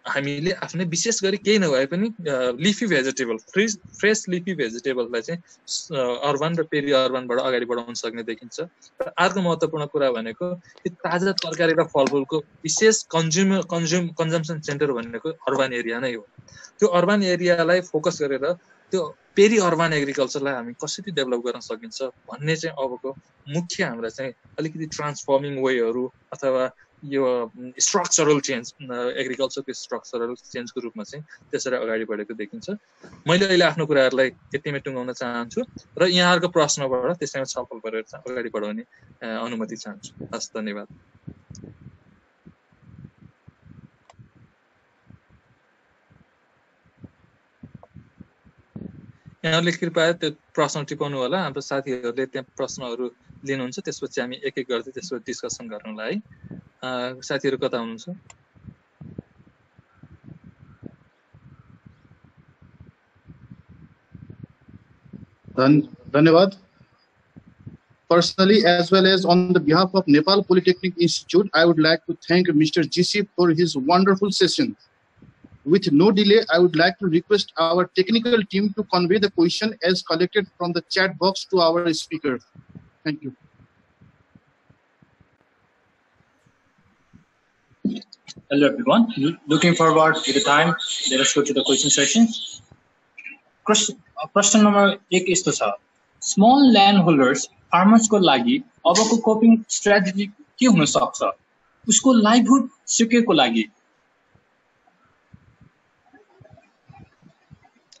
हामीले आफ्नै विशेष गरी केही नभए पनि लिफी भेजिटेबल, फ्रेस लिफी भेजिटेबललाई चाहिँ अर्बन र पेरी अर्बनबाट अगाडि बढाउन सक्ने देखिन्छ। र अर्को महत्त्वपूर्ण कुरा भनेको यो ताजा तरकारी र फलफुलको विशेष कन्जम्सन सेन्टर भनेको अर्बन एरिया नै हो। त्यो अर्बन एरियालाई फोकस गरेर त्यो पेरी अर्बन एग्रिकल्चरलाई हामी कसरी डेभलप गर्न सकिन्छ भन्ने चाहिँ अबको मुख्य हाम्रा चाहिँ अलिकति ट्रान्सफर्मिङ वेहरू अथवा यो स्ट्रक्चरल चेन्ज, एग्रिकल्चरको स्ट्रक्चरल चेन्जको रूपमा चाहिँ त्यसरी अगाडि बढेको देखिन्छ। मैले अहिले आफ्नो कुराहरूलाई यतिमै टुङ्गाउन चाहन्छु र यहाँहरूको प्रश्नबाट त्यसैमा छलफल गरेर अगाडि बढाउने अनुमति चाहन्छु। हस्, धन्यवाद। यहाँहरूले कृपया त्यो प्रश्न टिपाउनु होला। हाम्रो साथीहरूले त्यहाँ प्रश्नहरू लिनुहुन्छ, त्यसपछि हामी एक एक गर्दै त्यसपछि डिस्कसन गरौँला है। साथीहरू कता हुनुहुन्छ? धन्यवाद. Personally, as well as on the behalf of Nepal Polytechnic Institute, I would like to thank Mr. GC for his wonderful session. With no delay, I would like to request our technical team to convey the question as collected from the chat box to our speaker. Thank you. Hello everyone, looking forward to the time. Let us go to the question session. Question number 1 यस्तो छ, small landholders farmers को लागि अबको coping strategy के हुन सक्छ? उसको लाइभहुड सिक्योरको लागि।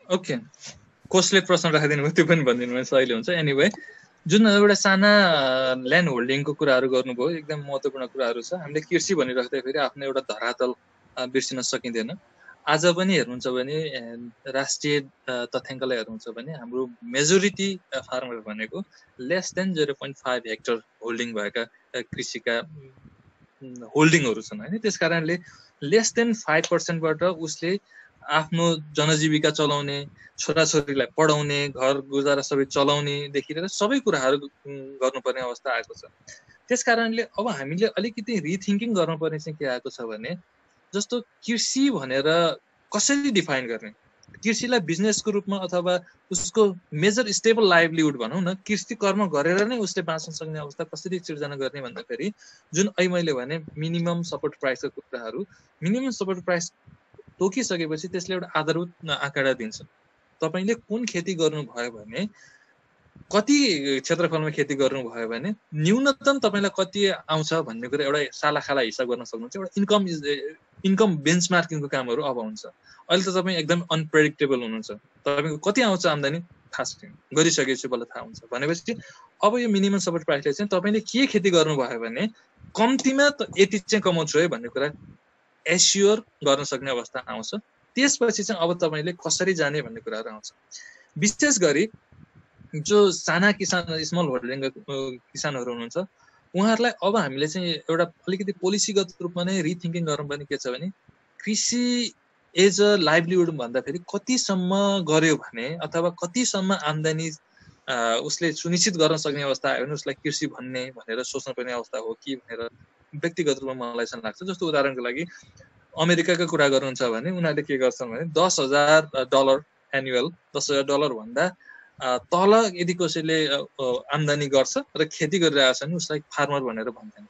ओके, कसले प्रश्न राखिदिनु भयो त्यो पनि भनिदिनु भने सजिलो हुन्छ। एनीवे, जुन एउटा साना ल्यान्ड होल्डिङको कुराहरू गर्नुभयो, एकदम महत्त्वपूर्ण कुराहरू छ। हामीले कृषि भनिराख्दाखेरि आफ्नो एउटा धरातल बिर्सिन सकिँदैन। आज पनि हेर्नुहुन्छ भने राष्ट्रिय तथ्याङ्कलाई हेर्नुहुन्छ भने हाम्रो मेजोरिटी फार्मर भनेको लेस देन 0.5 हेक्टर होल्डिङ भएका कृषिका होल्डिङहरू छन् होइन। त्यस कारणले लेस देन 5%बाट उसले आफ्नो जनजीविका चलाउने, छोराछोरीलाई पढाउने, घर गुजारा सबै चलाउनेदेखि लिएर सबै कुराहरू गर्नुपर्ने अवस्था आएको छ। त्यस कारणले अब हामीले अलिकति रिथिङ्किङ गर्नुपर्ने चाहिँ के आएको छ भने, जस्तो कृषि भनेर कसरी डिफाइन गर्ने, कृषिलाई बिजनेसको रूपमा अथवा उसको मेजर स्टेबल लाइभलीहुड भनौँ न, कृषि कर्म गरेर नै उसले बाँच्न सक्ने अवस्था कसरी सिर्जना गर्ने भन्दाखेरि जुन अहिले मैले भने मिनिमम सपोर्ट प्राइसको कुराहरू, मिनिमम सपोर्ट प्राइस तोकिसकेपछि त्यसले एउटा आधारभूत आँकडा दिन्छ। तपाईले कुन खेती गर्नुभयो भने, कति क्षेत्रफलमा खेती गर्नुभयो भने न्यूनतम तपाईलाई कति आउँछ भन्ने कुरा एउटा सालाखाला हिसाब गर्न सक्नुहुन्छ। एउटा इन्कम बेन्चमार्किङको कामहरू अब हुन्छ। अहिले त तपाईँ एकदम अनप्रेडिक्टेबल हुनुहुन्छ, तपाईँको कति आउँछ आम्दानी थाहा छैन, गरिसकेपछि बल्ल थाहा हुन्छ। भनेपछि अब यो मिनिमम सपोर्ट प्राइसले चाहिँ तपाईँले के खेती गर्नुभयो भने कम्तीमा त यति चाहिँ कमाउँछु है भन्ने कुरा एस्योर गर्न सक्ने अवस्था आउँछ। त्यसपछि चाहिँ अब तपाईँले कसरी जाने भन्ने कुराहरू आउँछ। विशेष गरी जो साना किसान, स्मल होल्डिङ किसानहरू हुनुहुन्छ, उहाँहरूलाई अब हामीले चाहिँ एउटा अलिकति पोलिसीगत रूपमा नै रिथिङ्किङ गर्नुपर्ने के छ भने कृषि एज अ लाइभलीहुड भन्दाखेरि कतिसम्म गर्यो भने अथवा कतिसम्म आम्दानी उसले सुनिश्चित गर्न सक्ने अवस्था आयो भने उसलाई कृषि भन्ने भनेर सोच्नुपर्ने अवस्था हो कि भनेर व्यक्तिगत रूपमा मलाई चाहिँ लाग्छ। जस्तो उदाहरणको लागि अमेरिकाको कुरा गर्नुहुन्छ भने उनीहरूले के गर्छन् भने $10,000 एनुअल, $10,000 भन्दा तल यदि कसैले आम्दानी गर्छ र खेती गरिरहेछ भने उसलाई फार्मर भनेर भन्छन्।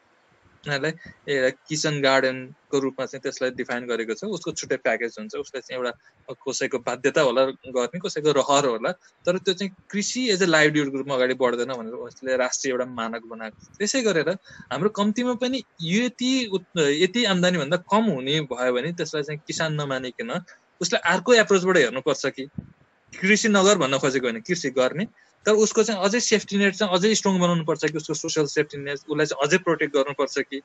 उनीहरूलाई किचन गार्डनको रूपमा चाहिँ त्यसलाई डिफाइन गरेको छ। उसको छुट्टै प्याकेज हुन्छ, उसलाई चाहिँ एउटा कसैको बाध्यता होला गर्ने, कसैको रहर होला, तर त्यो चाहिँ कृषि एज अ लाइभलीहुडको रूपमा अगाडि बढ्दैन भनेर उसले राष्ट्रिय एउटा मानक बनाएको छ। त्यसै गरेर हाम्रो कम्तीमा पनि यति आम्दानी भन्दा कम हुने भयो भने त्यसलाई चाहिँ किसान नमानिकन उसलाई अर्को एप्रोचबाट हेर्नुपर्छ कि कृषि नगर भन्न खोजेको होइन, कृषि गर्ने, तर उसको चाहिँ अझै सेफ्टी नेट चाहिँ अझै स्ट्रङ बनाउनु पर्छ कि उसको सोसियल सेफ्टी नेट उसलाई चाहिँ अझै प्रोटेक्ट गर्नुपर्छ कि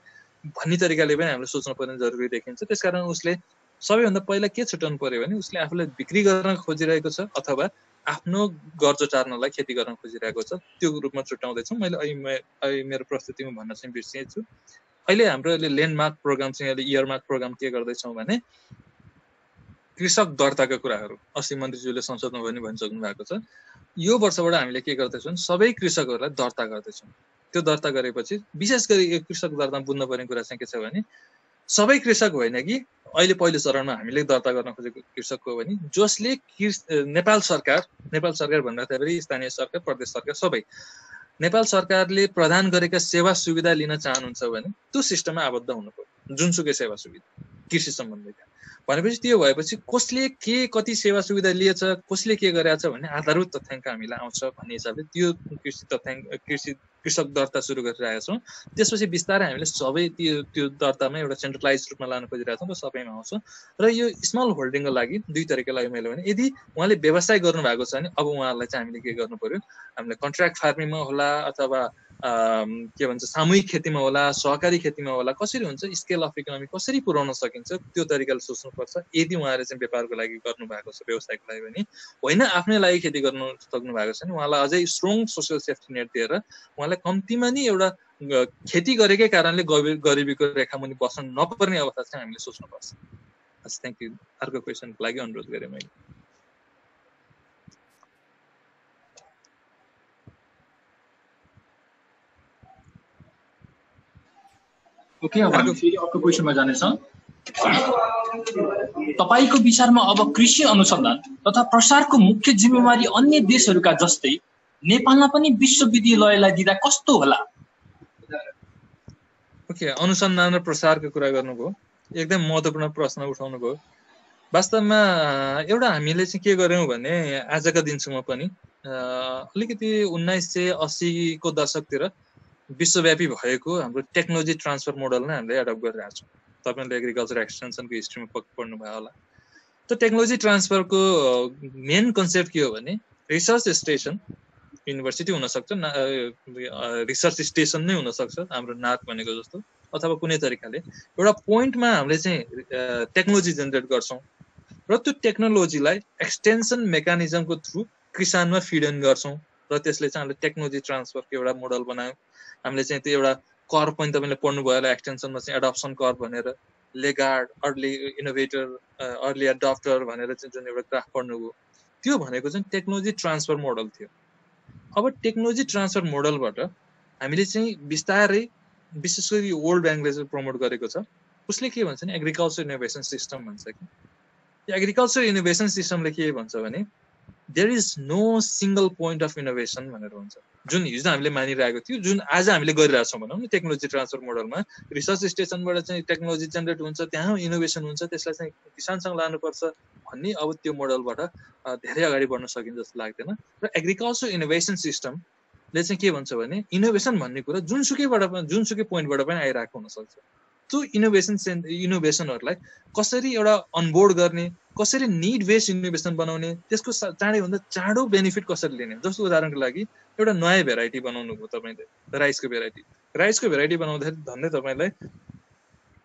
भन्ने तरिकाले पनि हामीले सोच्नु पर्ने जरुरी देखिन्छ। त्यसकारण उसले सबैभन्दा पहिला के छुट्याउनु पर्यो भने उसले आफूलाई बिक्री गर्न खोजिरहेको छ अथवा आफ्नो घर जोटार्नलाई खेती गर्न खोजिरहेको छ, त्यो रूपमा छुट्याउँदैछौँ। मैले अहिले मेरो प्रस्तुतिमा भन्न चाहिँ बिर्सिएछु। अहिले हाम्रो ल्यान्डमार्क प्रोग्राम चाहिँ अहिले इयरमार्क प्रोग्राम के गर्दैछौँ भने कृषक दर्ताका कुराहरू अस्ति मन्त्रीज्यूले संसदमा पनि भनिसक्नु भएको छ। यो वर्षबाट हामीले के गर्दैछौँ, सबै कृषकहरूलाई दर्ता गर्दैछौँ। त्यो दर्ता गरेपछि विशेष गरी यो कृषक दर्ता बुझ्नु पर्ने कुरा चाहिँ के छ भने सबै कृषक होइन कि अहिले पहिलो चरणमा हामीले दर्ता गर्न खोजेको कृषक हो भने जसले नेपाल सरकार भन्दाखेरि स्थानीय सरकार, प्रदेश सरकार, सबै नेपाल सरकारले प्रदान गरेका सेवा सुविधा लिन चाहनुहुन्छ भने त्यो सिस्टममा आबद्ध हुनु पर्यो। जुनसुकै सेवा सुविधा कृषि सम्बन्धीका भनेपछि त्यो भएपछि कसले के कति सेवा सुविधा लिएछ, कसले के गरेछ भन्ने आधारभूत तथ्याङ्क हामीलाई आउँछ भन्ने हिसाबले त्यो कृषक दर्ता सुरु गरिरहेका छौँ। त्यसपछि बिस्तारै हामीले सबै त्यो दर्तामा एउटा सेन्ट्रलाइज रूपमा लान खोजिरहेका छौँ र सबैमा आउँछ। र यो स्मल होल्डिङको लागि दुई तरिका लागि मैले भने यदि उहाँले व्यवसाय गर्नुभएको छ भने अब उहाँहरूलाई चाहिँ हामीले के गर्नु पर्यो, हामीले कन्ट्र्याक्ट फार्मिङमा होला अथवा के भन्छ सामूहिक खेतीमा होला, सहकारी खेतीमा होला, कसरी हुन्छ स्केल अफ इकोनोमी कसरी पुर्याउन सकिन्छ त्यो तरिकाले सोच्नुपर्छ। यदि उहाँले चाहिँ व्यापारको लागि गर्नु भएको छ, व्यवसायको लागि भने होइन, आफ्नै लागि खेती गर्नु सक्नु भएको छ भने उहाँलाई अझै स्ट्रङ सोसियल सेफ्टी नेट दिएर उहाँलाई कम्तीमा नि एउटा खेती गरेकै कारणले गरिबीको रेखामुनि बस्न नपर्ने अवस्था चाहिँ हामीले सोच्नुपर्छ। हस्, थ्याङ्क यू। अर्को क्वेसनको लागि अनुरोध गरेँ मैले। ओके, अब हामी फेरि अर्को क्वेसनमा जानेछौँ। तपाईको विचारमा अब कृषि अनुसन्धान तथा प्रसारको मुख्य जिम्मेवारी अन्य देशहरूका जस्तै नेपालमा पनि विश्वविद्यालयलाई दिँदा कस्तो होला? ओके, अनुसन्धान र प्रसारको कुरा गर्नुभयो, एकदम महत्त्वपूर्ण प्रश्न उठाउनु भयो। वास्तवमा एउटा हामीले चाहिँ के गर्यौँ भने आजका दिनसम्म पनि अलिकति 1980 को दशकतिर विश्वव्यापी भएको हाम्रो टेक्नोलोजी ट्रान्सफर मोडल नै हामीले एडप्ट गरिरहेको छौँ। तपाईँले एग्रिकल्चर एक्सटेन्सनको हिस्ट्रीमा पढ्नु भयो होला। त्यो टेक्नोलोजी ट्रान्सफरको मेन कन्सेप्ट के हो भने रिसर्च स्टेसन, युनिभर्सिटी हुनसक्छ, रिसर्च स्टेसन नै हुनसक्छ हाम्रो नाक भनेको जस्तो, अथवा कुनै तरिकाले एउटा पोइन्टमा हामीले चाहिँ टेक्नोलोजी जेनेरेट गर्छौँ र त्यो टेक्नोलोजीलाई एक्सटेन्सन मेकानिजमको थ्रु किसानमा फिड इन गर्छौँ र त्यसले चाहिँ हामीले टेक्नोलोजी ट्रान्सफरको एउटा मोडल बनायौँ। हामीले चाहिँ त्यो एउटा कर्भ पनि तपाईँले पढ्नुभयो होला, एक्सटेन्सनमा चाहिँ एडप्सन कर्भ भनेर, Lagarde, early innovator, early adapter भनेर चाहिँ जुन एउटा ग्राफ पढ्नुभयो, त्यो भनेको चाहिँ टेक्नोलोजी ट्रान्सफर मोडल थियो। अब टेक्नोलोजी ट्रान्सफर मोडलबाट हामीले चाहिँ बिस्तारै विशेष गरी वर्ल्ड ब्याङ्कले चाहिँ प्रमोट गरेको छ, उसले के भन्छ भने एग्रिकल्चर इनोभेसन सिस्टम भन्छ कि एग्रिकल्चर इनोभेसन सिस्टमले के भन्छ भने there is no single point of innovation भनेर भन्छ, जुन हिजो हामीले मानिरहेको थियो, जुन आज हामीले गरिरहेको छौँ भनौँ न टेक्नोलोजी ट्रान्सफर मोडलमा। रिसर्च स्टेसनबाट चाहिँ टेक्नोलोजी जेनेरेट हुन्छ, त्यहाँ इनोभेसन हुन्छ, त्यसलाई चाहिँ किसानसँग लानुपर्छ भन्ने अब त्यो मोडलबाट धेरै अगाडि बढ्न सकिन्छ जस्तो लाग्दैन। र एग्रिकल्चर इनोभेसन सिस्टमले चाहिँ के भन्छ भने इनोभेसन भन्ने कुरा जुनसुकै पोइन्टबाट पनि आइरहेको हुनसक्छ। त्यो इनोभेसनहरूलाई कसरी एउटा अनबोर्ड गर्ने, कसरी निड बेस्ड इनोभेसन बनाउने, त्यसको चाँडैभन्दा चाँडो बेनिफिट कसरी लिने। जस्तो उदाहरणको लागि एउटा नयाँ भेराइटी बनाउनु भयो तपाईँले, राइसको भेराइटी बनाउँदाखेरि झन्डै तपाईँलाई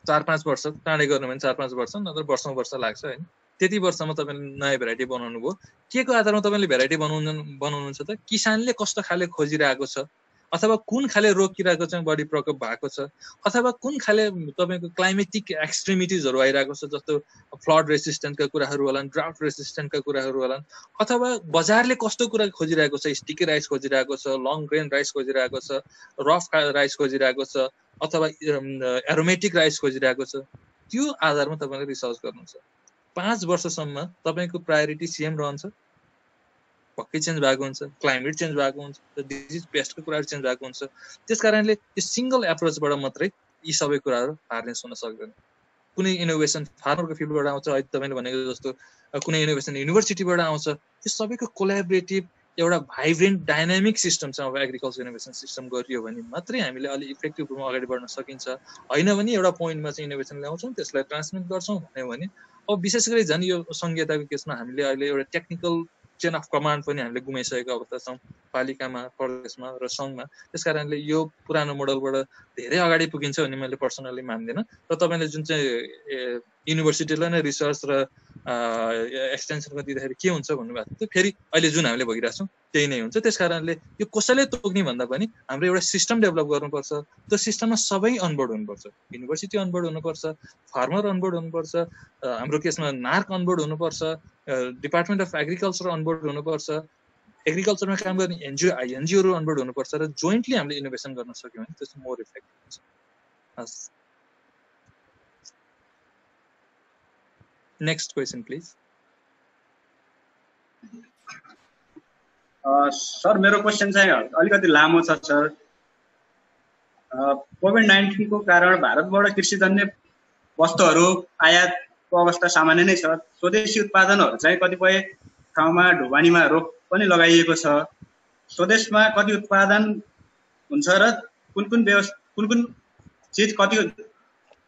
4-5 वर्ष, चाँडै गर्नु भने 4-5 वर्ष नत्र वर्ष लाग्छ होइन। त्यति वर्षमा तपाईँले नयाँ भेराइटी बनाउनु भयो। के को आधारमा तपाईँले भेराइटी बनाउनुहुन्छ त किसानले कस्तो खाले खोजिरहेको छ, अथवा कुन खाले रोग किराको चाहिँ बढी प्रकोप भएको छ, अथवा कुन खाले तपाईँको क्लाइमेटिक एक्सट्रिमिटिजहरू आइरहेको छ, जस्तो फ्लड रेसिस्टेन्टका कुराहरू होलान्, ड्राउट रेसिस्टेन्टका कुराहरू होलान्, अथवा बजारले कस्तो कुरा खोजिरहेको छ, स्टिकी राइस खोजिरहेको छ, लङ ग्रेन राइस खोजिरहेको छ, रफ राइस खोजिरहेको छ, अथवा एरोमेटिक राइस खोजिरहेको छ। त्यो आधारमा तपाईँले रिसर्च गर्नुहुन्छ। 5 वर्षसम्म तपाईँको प्रायोरिटी सेम रहन्छ, पक्कै चेन्ज भएको हुन्छ, क्लाइमेट चेन्ज भएको हुन्छ, डिजिज पेस्टको कुराहरू चेन्ज भएको हुन्छ। त्यस कारणले यो सिंगल एप्रोचबाट मात्रै यी सबै कुराहरू हार्नेस हुन सक्दैन। कुनै इनोभेसन फार्मरको फिल्डबाट आउँछ, अहिले तपाईँले भनेको जस्तो कुनै इनोभेसन युनिभर्सिटीबाट आउँछ, त्यो सबैको कोलाबोरेटिभ एउटा भाइब्रेन्ट डाइनामिक सिस्टम चाहिँ अब एग्रिकल्चर इनोभेसन सिस्टम गरियो भने मात्रै हामीले अलि इफेक्टिभ रूपमा अगाडि बढ्न सकिन्छ। होइन भने एउटा पोइन्टमा चाहिँ इनोभेसन ल्याउँछौँ, त्यसलाई ट्रान्समिट गर्छौँ भन्यो भने अब विशेष गरी झन् यो संहिताको केसमा हामीले अहिले एउटा टेक्निकल चेन अफ कमान्ड पनि हामीले गुमाइसकेको अवस्था छौँ पालिकामा, प्रदेशमा र सङ्घमा। त्यस कारणले यो पुरानो मोडलबाट धेरै अगाडि पुगिन्छ भन्ने मैले पर्सनली मान्दिनँ। र तपाईँले जुन चाहिँ युनिभर्सिटीलाई नै रिसर्च र एक्सटेन्सनको दिँदाखेरि के हुन्छ भन्नुभएको थियो, फेरि अहिले जुन हामीले भइरहेछौँ त्यही नै हुन्छ। त्यस कारणले यो कसैले तोक्ने भन्दा पनि हाम्रो एउटा सिस्टम डेभलप गर्नुपर्छ। त्यो सिस्टममा सबै अनबोर्ड हुनुपर्छ, युनिभर्सिटी अनबोर्ड हुनुपर्छ, फार्मर अनबोर्ड हुनुपर्छ, हाम्रो केसमा नार्क अनबोर्ड हुनुपर्छ, डिपार्टमेन्ट अफ एग्रिकल्चर अनबोर्ड हुनुपर्छ, एग्रिकल्चरमा काम गर्ने एनजिओहरू अनबोर्ड हुनुपर्छ, र जोइन्टली हामीले इनोभेसन गर्न सक्यौँ भने त्यसको मोर इफेक्टिभ हुन्छ। हस्, नेक्स्ट क्वेसन प्लिज। सर मेरो क्वेसन चाहिँ अलिकति लामो छ सर। कोभिड-19 को कारण भारतबाट कृषिजन्य वस्तुहरू आयातको अवस्था सामान्य नै छ। स्वदेशी उत्पादनहरू चाहिँ कतिपय ठाउँमा ढुवानीमा रोक पनि लगाइएको छ। स्वदेशमा कति उत्पादन हुन्छ र कुन चिज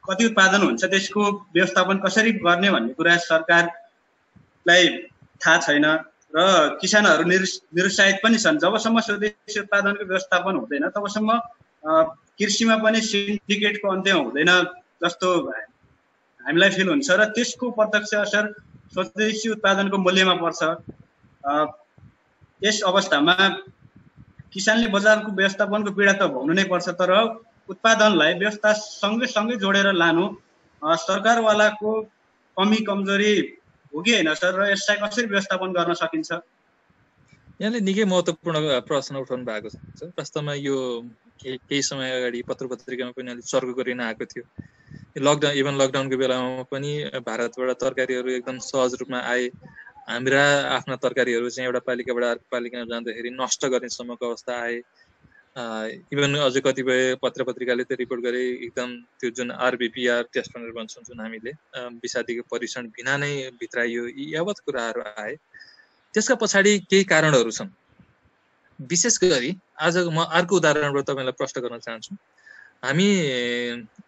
कति उत्पादन हुन्छ त्यसको व्यवस्थापन कसरी गर्ने भन्ने कुरा सरकारलाई थाहा छैन र किसानहरू निरुत्साहित पनि छन्। जबसम्म स्वदेशी उत्पादनको व्यवस्थापन हुँदैन तबसम्म कृषिमा पनि सिन्डिकेटको अन्त्य हुँदैन जस्तो हामीलाई फिल हुन्छ र त्यसको प्रत्यक्ष असर स्वदेशी उत्पादनको मूल्यमा पर्छ। यस अवस्थामा किसानले बजारको व्यवस्थापनको पीडा त भोग्नु नै पर्छ, तर उत्पादनलाई व्यवस्था सँगै जोडेर लानु सरकारवालाको कमी कमजोरी हो कि होइन सर, र यसलाई कसरी व्यवस्थापन गर्न सकिन्छ? यहाँले निकै महत्त्वपूर्ण प्रश्न उठाउनु भएको छ। वास्तवमा यो केही समय अगाडि पत्र पत्रिकामा पनि अलिक चर्को गरिन आएको थियो। लकडाउनको बेलामा पनि भारतबाट तरकारीहरू एकदम सहज रूपमा आए। हाम्रा आफ्ना तरकारीहरू चाहिँ एउटा पालिकाबाट अर्को पालिकामा जाँदाखेरि नष्ट गर्ने सम्मको अवस्था आए। इभन अझ कतिपय पत्र पत्रिकाले त रिपोर्ट गरे एकदम त्यो जुन आरबिपिआर टेस्ट भनेर भन्छौँ, जुन हामीले विषादीको परीक्षण बिना नै भित्राइयो, यी यावत कुराहरू आए। त्यसका पछाडि केही कारणहरू छन्। विशेष गरी आज म अर्को उदाहरणबाट तपाईँलाई प्रश्न गर्न चाहन्छु। हामी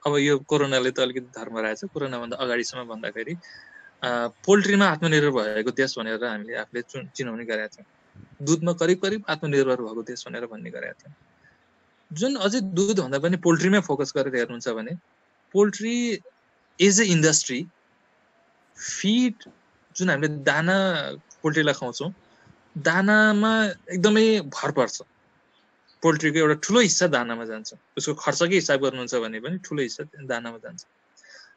अब यो कोरोनाले त अलिकति धर्म रहेछ, कोरोनाभन्दा अगाडिसम्म भन्दाखेरि पोल्ट्रीमा आत्मनिर्भर भएको देश भनेर हामीले आफूले चिनाउने गरेका थियौँ। दुधमा करिब आत्मनिर्भर भएको देश भनेर भन्ने गरेका थियौँ। जुन अझै दुधभन्दा पनि पोल्ट्रीमै फोकस गरेर हेर्नुहुन्छ भने poultry as a industry, feed जुन हामीले दाना पोल्ट्रीलाई खुवाउँछौँ, दानामा एकदमै भर पर्छ। पोल्ट्रीको एउटा ठुलो हिस्सा दानामा जान्छ। उसको खर्चकै हिसाब गर्नुहुन्छ भने पनि ठुलो हिस्सा दानामा जान्छ,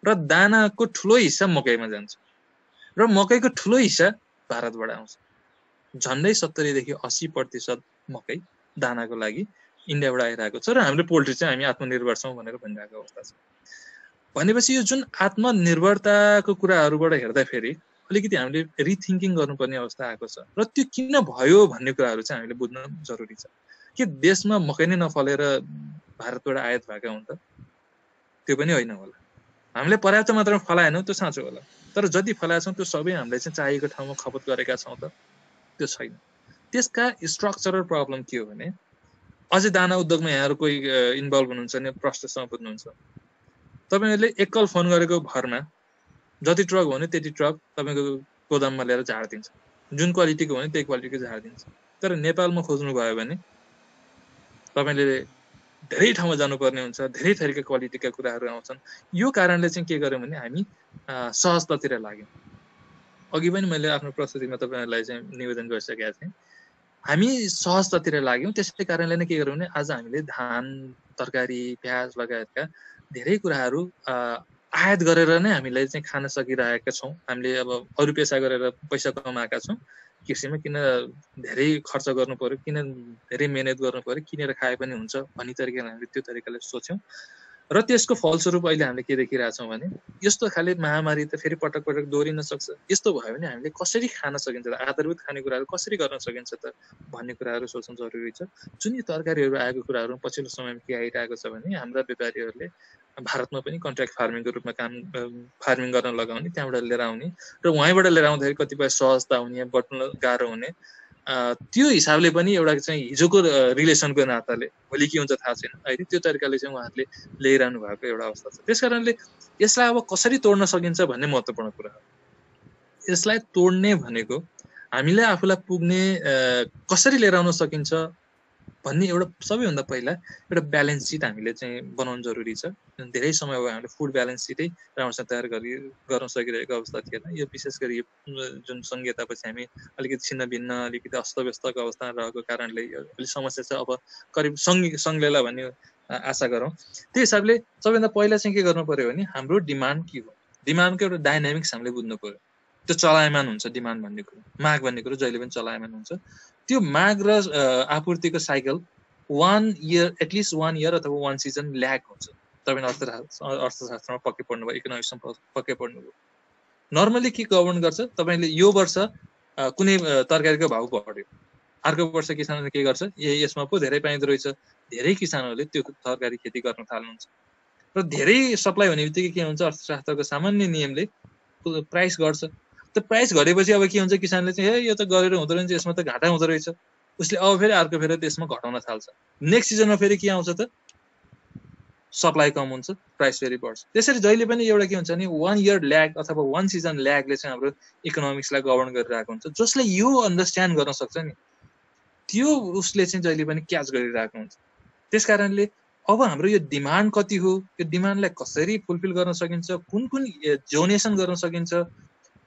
र दानाको ठुलो हिस्सा मकैमा जान्छ, र मकैको ठुलो हिस्सा भारतबाट आउँछ। झन्डै 70 देखि 80% मकै दानाको लागि इन्डियाबाट आइरहेको छ, र हामीले पोल्ट्री चाहिँ हामी आत्मनिर्भर छौँ भनेर भनिरहेको अवस्था छ। भनेपछि यो जुन आत्मनिर्भरताको कुराहरूबाट हेर्दाखेरि अलिकति हामीले रिथिङ्किङ गर्नुपर्ने अवस्था आएको छ र त्यो किन भयो भन्ने कुराहरू चाहिँ हामीले बुझ्न जरुरी छ। के देशमा मकै नै नफलेर भारतबाट आयात भएका हुन् त? त्यो पनि होइन होला। हामीले पर्याप्त मात्रामा फलाएनौँ त्यो साँचो होला, तर जति फलाएका छौँ त्यो सबै हामीले चाहिँ चाहिएको ठाउँमा खपत गरेका छौँ त? त्यो छैन। त्यसका स्ट्रक्चरल प्रब्लम के हो भने अझै दाना उद्योगमा यहाँहरू कोही इन्भल्भ हुनुहुन्छ भने प्रश्नसँग बुझ्नुहुन्छ। तपाईँहरूले एकल फोन गरेको भरमा जति ट्रक हो भने त्यति ट्रक तपाईँको गोदाममा लिएर झारिदिन्छ, जुन क्वालिटीको हो भने त्यही क्वालिटीको झारिदिन्छ। तर नेपालमा खोज्नुभयो भने तपाईँले धेरै ठाउँमा जानुपर्ने हुन्छ, धेरै थरीका क्वालिटीका कुराहरू आउँछन्। यो कारणले चाहिँ के गर्यौँ भने हामी सहजतातिर लाग्यौँ। अघि पनि मैले आफ्नो प्रस्तुतिमा तपाईँहरूलाई चाहिँ निवेदन गरिसकेका थिएँ, हामी सहजतातिर लाग्यौँ। त्यसै कारणले नै के गर्यौँ भने आज हामीले धान, तरकारी, प्याज लगायतका धेरै कुराहरू आयात गरेर नै हामीले चाहिँ खान सकिरहेका छौँ। हामीले अब अरू पेसा गरेर पैसा कमाएका छौँ, कृषिमा किन धेरै खर्च गर्नु पर्यो, किन धेरै मेहनत गर्नु पर्यो, किनेर खाए पनि हुन्छ भन्ने तरिकाले हामीले त्यो तरिकाले सोच्यौँ। र त्यसको फलस्वरूप अहिले हामीले के देखिरहेछौँ भने यस्तो खाले महामारी त फेरि पटक पटक दोहोरिन सक्छ। यस्तो भयो भने हामीले कसरी खान सकिन्छ त, आधारभूत खानेकुराहरू कसरी गर्न सकिन्छ त भन्ने कुराहरू सोच्नु जरुरी छ। जुन यो तरकारीहरू आएको कुराहरू पछिल्लो समयमा के आइरहेको छ भने हाम्रा व्यापारीहरूले भारतमा पनि कन्ट्र्याक्ट फार्मिङको रूपमा फार्मिङ गर्न लगाउने, त्यहाँबाट लिएर आउने र वहीँबाट लिएर आउँदाखेरि कतिपय सहजता हुने, बट्न गाह्रो हुने, त्यो हिसाबले पनि एउटा चाहिँ हिजोको रिलेसनको नाताले भोलि के हुन्छ थाहा छैन, अहिले त्यो तरिकाले चाहिँ उहाँहरूले ल्याइरहनु भएको एउटा अवस्था छ। त्यस कारणले यसलाई अब कसरी तोड्न सकिन्छ भन्ने महत्त्वपूर्ण कुरा हो। यसलाई तोड्ने भनेको हामीले आफूलाई पुग्ने कसरी लिएर आउन सकिन्छ भन्ने एउटा सबैभन्दा पहिला एउटा ब्यालेन्स सिट हामीले चाहिँ बनाउनु जरुरी छ। धेरै समय भयो हामीले फुड ब्यालेन्स सिटै राम्रोसँग तयार गर्न सकिरहेको अवस्था थिएन। यो विशेष गरी जुन संहितापछि हामी अलिकति छिन्न भिन्न, अलिकति अस्तव्यस्तको अवस्थामा रहेको कारणले अलिक समस्या छ। अब करिब सङ्घलेला भन्ने आशा गरौँ। त्यो हिसाबले सबैभन्दा पहिला चाहिँ के गर्नु पर्यो भने हाम्रो डिमान्ड के हो, डिमान्डको एउटा डाइनामिक्स हामीले बुझ्नु पर्यो। त्यो चलायमान हुन्छ डिमान्ड भन्ने कुरो, माग भन्ने कुरो जहिले पनि चलायमान हुन्छ। त्यो माग र आपूर्तिको साइकल 1 इयर, एटलिस्ट 1 इयर अथवा 1 सिजन ल्याग हुन्छ। तपाईँले अर्थशास्त्रमा पक्कै पढ्नुभयो, इकोनोमिक्समा पक्कै पढ्नुभयो। नर्मली के गभर्न गर्छ, तपाईँले यो वर्ष कुनै तरकारीको भाउ बढ्यो, अर्को वर्ष किसानले के गर्छ, यसमा पो धेरै पाइँदो रहेछ, धेरै किसानहरूले त्यो तरकारी खेती गर्न थाल्नुहुन्छ र धेरै सप्लाई हुने बित्तिकै के हुन्छ, अर्थशास्त्रको सामान्य नियमले प्राइस घट्छ। त्यो प्राइस घटेपछि अब के हुन्छ, किसानले चाहिँ हे यो त गरेर हुँदो रहेछ, यसमा त घाटा हुँदो रहेछ, उसले अब फेरि अर्को फेरि त्यसमा घटाउन थाल्छ। नेक्स्ट सिजनमा फेरि के आउँछ त, सप्लाई कम हुन्छ, प्राइस फेरि बढ्छ। त्यसरी जहिले पनि एउटा के हुन्छ भने 1 इयर ल्याग अथवा 1 सिजन ल्यागले चाहिँ हाम्रो इकोनोमिक्सलाई गभर्न गरिरहेको हुन्छ। जसले यो अन्डरस्ट्यान्ड गर्न सक्छ नि, त्यो उसले चाहिँ जहिले पनि क्याच गरिरहेको हुन्छ। त्यस कारणले अब हाम्रो यो डिमान्ड कति हो, यो डिमान्डलाई कसरी फुलफिल गर्न सकिन्छ, कुन कुन जोनेसन गर्न सकिन्छ,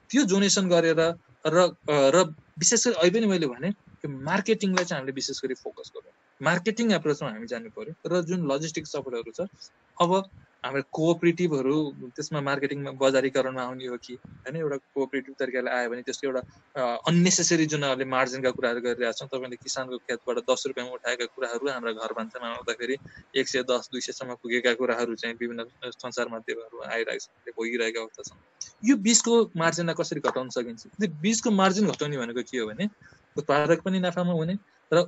त्यो जोनेसन गरेर र विशेष गरी अहिले पनि मैले भने यो मार्केटिङलाई चाहिँ हामीले विशेष गरी फोकस गरौँ। मार्केटिङ एप्रोचमा हामी जानु पर्यो। र जुन लजिस्टिक सपोर्टहरू छ, अब हाम्रो कोअपरेटिभहरू त्यसमा मार्केटिङमा बजारीकरणमा आउने हो कि होइन, एउटा कोअपरेटिभ तरिकाले आयो भने त्यसको एउटा अन्नेसेसरी जुन अहिले मार्जिनका कुराहरू गरिरहेका छौँ, तपाईँले किसानको खेतबाट 10 रुपियाँमा उठाएका कुराहरू हाम्रो घर भान्सामा आउँदाखेरि 110-200सम्म पुगेका कुराहरू चाहिँ विभिन्न सञ्चार माध्यमहरू आइरहेको भइरहेको अवस्था छ। यो बीचको मार्जिनलाई कसरी घटाउन सकिन्छ? त्यो बीचको मार्जिन घटाउने भनेको के हो भने उत्पादक पनि नाफामा हुने र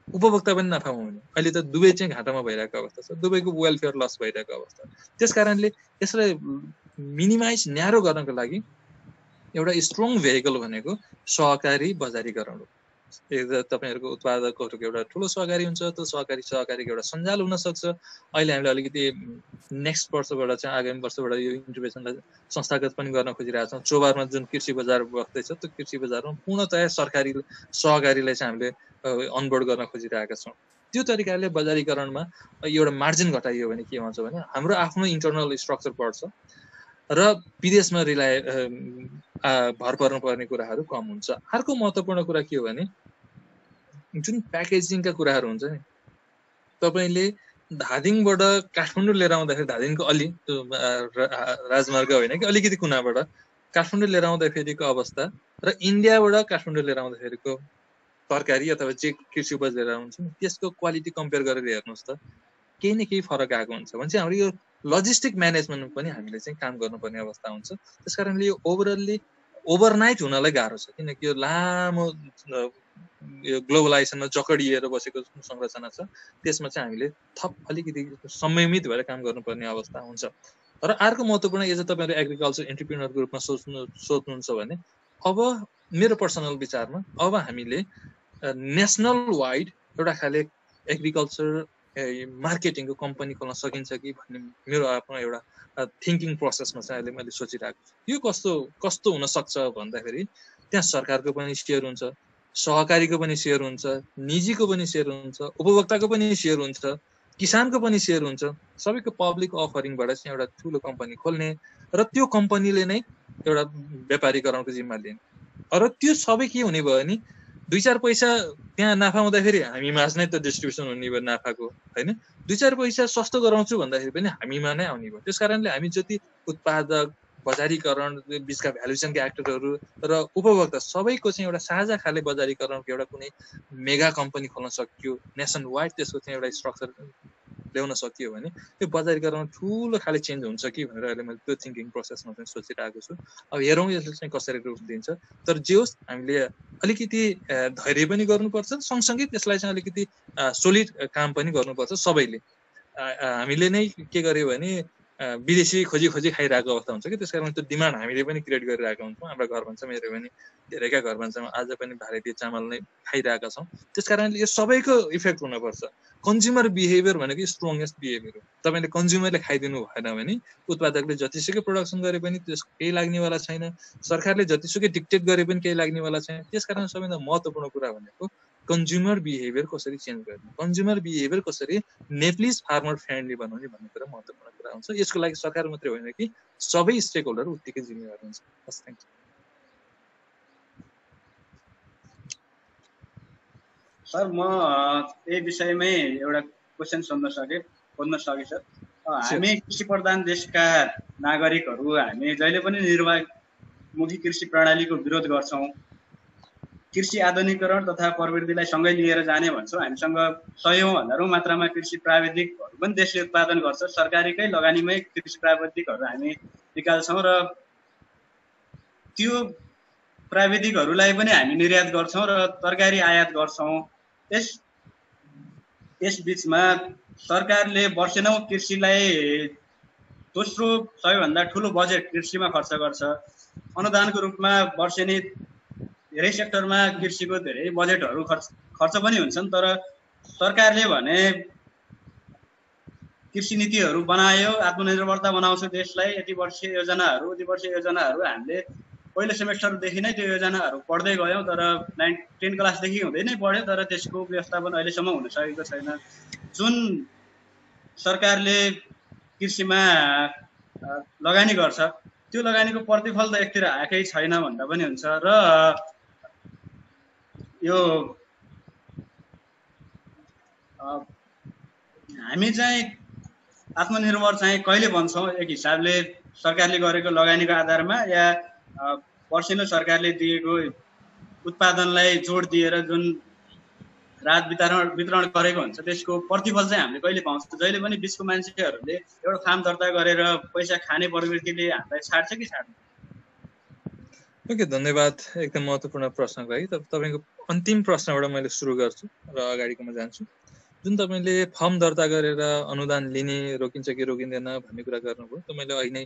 उपभोक्ता पनि नाफामा हुने। अहिले त दुवै चाहिँ घाटामा भइरहेको अवस्था छ, दुवैको वेलफेयर लस भइरहेको अवस्था। त्यस कारणले यसलाई मिनिमाइज न्यारो गर्नको लागि एउटा स्ट्रङ भेहिकल भनेको सहकारी बजारीकरण हो। तपाईँहरूको उत्पादकहरूको एउटा ठुलो सहकारी हुन्छ, त्यो सहकारीको एउटा सञ्जाल हुनसक्छ। अहिले हामीले अलिकति नेक्स्ट वर्षबाट चाहिँ आगामी वर्षबाट यो इन्टरभेन्सनलाई संस्थागत पनि गर्न खोजिरहेका छौँ। चोबारमा जुन कृषि बजार बस्दैछ, त्यो कृषि बजारमा पूर्णतया सरकारी सहकारीलाई चाहिँ हामीले अनबोर्ड गर्न खोजिरहेका छौँ। त्यो तरिकाले बजारीकरणमा एउटा मार्जिन घटाइयो भने के हुन्छ भने हाम्रो आफ्नो इन्टरनल स्ट्रक्चर बढ्छ र विदेशमा भर पर्नुपर्ने कुराहरू कम हुन्छ। अर्को महत्त्वपूर्ण कुरा के हो भने जुन प्याकेजिङका कुराहरू हुन्छ नि, तपाईँले धादिङबाट काठमाडौँ लिएर आउँदाखेरि, धादिङको अलि राजमार्ग होइन कि अलिकति कुनाबाट काठमाडौँ लिएर आउँदाखेरिको अवस्था र इन्डियाबाट काठमाडौँ लिएर आउँदाखेरिको तरकारी अथवा जे कृषि उपज लिएर आउँछ नि, त्यसको क्वालिटी कम्पेयर गरेर हेर्नुहोस् त, केही न केही फरक आएको हुन्छ भने चाहिँ हाम्रो यो लजिस्टिक म्यानेजमेन्टमा पनि हामीले चाहिँ काम गर्नुपर्ने अवस्था हुन्छ। त्यस कारणले यो ओभरअल्ली ओभरनाइट हुनलाई गाह्रो छ, किनकि यो लामो यो ग्लोबलाइजेसनमा जकडिएर बसेको संरचना छ। त्यसमा चाहिँ हामीले थप अलिकति संयमित भएर काम गर्नुपर्ने अवस्था हुन्छ। र अर्को महत्त्वपूर्ण यो चाहिँ तपाईँहरू एग्रिकल्चर एन्टरप्रेन्योरको रूपमा सोच्नुहुन्छ भने अब मेरो पर्सनल विचारमा अब हामीले नेसनल वाइड एउटा खाले एग्रिकल्चर मार्केटिङको कम्पनी खोल्न सकिन्छ कि भन्ने मेरो आफ्नो एउटा थिङ्किङ प्रोसेसमा चाहिँ अहिले मैले सोचिरहेको छु। यो कस्तो हुनसक्छ भन्दाखेरि त्यहाँ सरकारको पनि सेयर हुन्छ, सहकारीको पनि सेयर हुन्छ, निजीको पनि सेयर हुन्छ, उपभोक्ताको पनि सेयर हुन्छ, किसानको पनि सेयर हुन्छ। सबैको पब्लिक अफरिङबाट चाहिँ एउटा ठुलो कम्पनी खोल्ने र त्यो कम्पनीले नै एउटा व्यापारीकरणको जिम्मा लिने। र त्यो सबै के हुने भयो भने 2-4 पैसा त्यहाँ नाफा हुँदाखेरि हामीमा नै त डिस्ट्रिब्युसन हुने भयो नाफाको, होइन? 2-4 पैसा सस्तो गराउँछु भन्दाखेरि पनि हामीमा नै आउने भयो। त्यस कारणले हामी जति उत्पादक, बजारीकरण, बिचका भ्यालुएसनका एक्टरहरू र उपभोक्ता सबैको चाहिँ एउटा साझा खाले बजारीकरणको एउटा कुनै मेगा कम्पनी खोल्न सकियो, नेसन वाइड त्यसको चाहिँ एउटा स्ट्रक्चर ल्याउन सकियो भने त्यो बजारीकरण ठुलो खाले चेन्ज हुन्छ कि भनेर अहिले मैले त्यो थिङ्किङ प्रोसेसमा चाहिँ सोचिरहेको छु। अब हेरौँ यसले चाहिँ कसरी रूप दिन्छ। तर जे होस् हामीले अलिकति धैर्य पनि गर्नुपर्छ, सँगसँगै त्यसलाई चाहिँ अलिकति सोलिड काम पनि गर्नुपर्छ सबैले। हामीले नै के गर्यो भने विदेशी खोजी खाइरहेको अवस्था हुन्छ कि, त्यस कारण त्यो डिमान्ड हामीले पनि क्रिएट गरिरहेका हुन्छौँ। हाम्रो घर भान्सामा हेऱ्यो भने धेरैका घर भान्सामा आज पनि भारतीय चामल नै खाइरहेका छौँ। त्यस कारणले यो सबैको इफेक्ट हुनुपर्छ। कन्ज्युमर बिहेभियर भनेको स्ट्रङ्गेस्ट बिहेभियर हो। तपाईँले कन्ज्युमरले खाइदिनु भएन भने उत्पादकले जतिसुकै प्रोडक्सन गरे पनि त्यसको केही लाग्नेवाला छैन, सरकारले जतिसुकै डिक्टेट गरे पनि केही लाग्नेवाला छैन। त्यस कारण सबैभन्दा महत्त्वपूर्ण कुरा भनेको कन्ज्युमर बिहेभियर कसरी चेन्ज गर्ने, कन्ज्युमर बिहेभियर कसरी नेप्लिज फार्मर फ्रेन्डली बनाउने भन्ने कुरा महत्त्वपूर्ण कुरा हुन्छ। यसको लागि सरकार मात्रै होइन कि सबै स्टेक होल्डर उत्तिकै जिम्मेवार हुन्छ। हस्, थ्याङ्क यू। सर, म यही विषयमै एउटा क्वेसन खोज्न सके सर। हामी कृषि प्रधान देशका नागरिकहरू हामी जहिले पनि निर्वाहमुखी कृषि प्रणालीको विरोध गर्छौँ। कृषि आधुनिकीकरण तथा प्रवृत्तिलाई सँगै लिएर जाने भन्छौँ। हामीसँग सयौँ हजारौँ मात्रामा कृषि प्राविधिकहरू पनि देशले उत्पादन गर्छ। सरकारीकै लगानीमै कृषि प्राविधिकहरू हामी निकाल्छौँ र त्यो प्राविधिकहरूलाई पनि हामी निर्यात गर्छौँ र तरकारी आयात गर्छौँ। यस बिचमा सरकारले वर्षेनौँ कृषिलाई दोस्रो सबैभन्दा ठुलो बजेट कृषिमा खर्च गर्छ। अनुदानको रूपमा वर्षेनी धेरै सेक्टरमा कृषिको धेरै बजेटहरू खर्च पनि हुन्छन्। तर सरकारले भने कृषि नीतिहरू बनायो, आत्मनिर्भरता बनाउँछ देशलाई, यति वर्षीय योजनाहरू हामीले पहिलो सेमेस्टरदेखि नै त्यो योजनाहरू पढ्दै गयौँ। तर 10 क्लासदेखि हुँदै नै पढ्यो, तर त्यसको व्यवस्थापन अहिलेसम्म हुन सकेको छैन। जुन सरकारले कृषिमा लगानी गर्छ त्यो लगानीको प्रतिफल त एकतिर आएकै छैन भन्दा पनि हुन्छ। र यो हामी चाहिँ आत्मनिर्भर चाहिँ कहिले बन्छौँ? एक हिसाबले सरकारले गरेको लगानीको आधारमा या वर्षेनो सरकारले दिएको उत्पादनलाई जोड दिएर जुन राहत वितरण गरेको हुन्छ त्यसको प्रतिफल चाहिँ हामीले कहिले पाउँछ? जहिले पनि बिचको मान्छेहरूले एउटा फार्म दर्ता गरेर पैसा खाने प्रवृत्तिले हामीलाई छाड्छ कि छाड्दैन? ओके, धन्यवाद। एकदम महत्त्वपूर्ण प्रश्नको लागि। तपाईँको अन्तिम प्रश्नबाट मैले सुरु गर्छु र अगाडिकोमा जान्छु। जुन तपाईँले फर्म दर्ता गरेर अनुदान लिने रोकिन्छ कि रोकिँदैन भन्ने कुरा गर्नुभयो, त मैले अहिले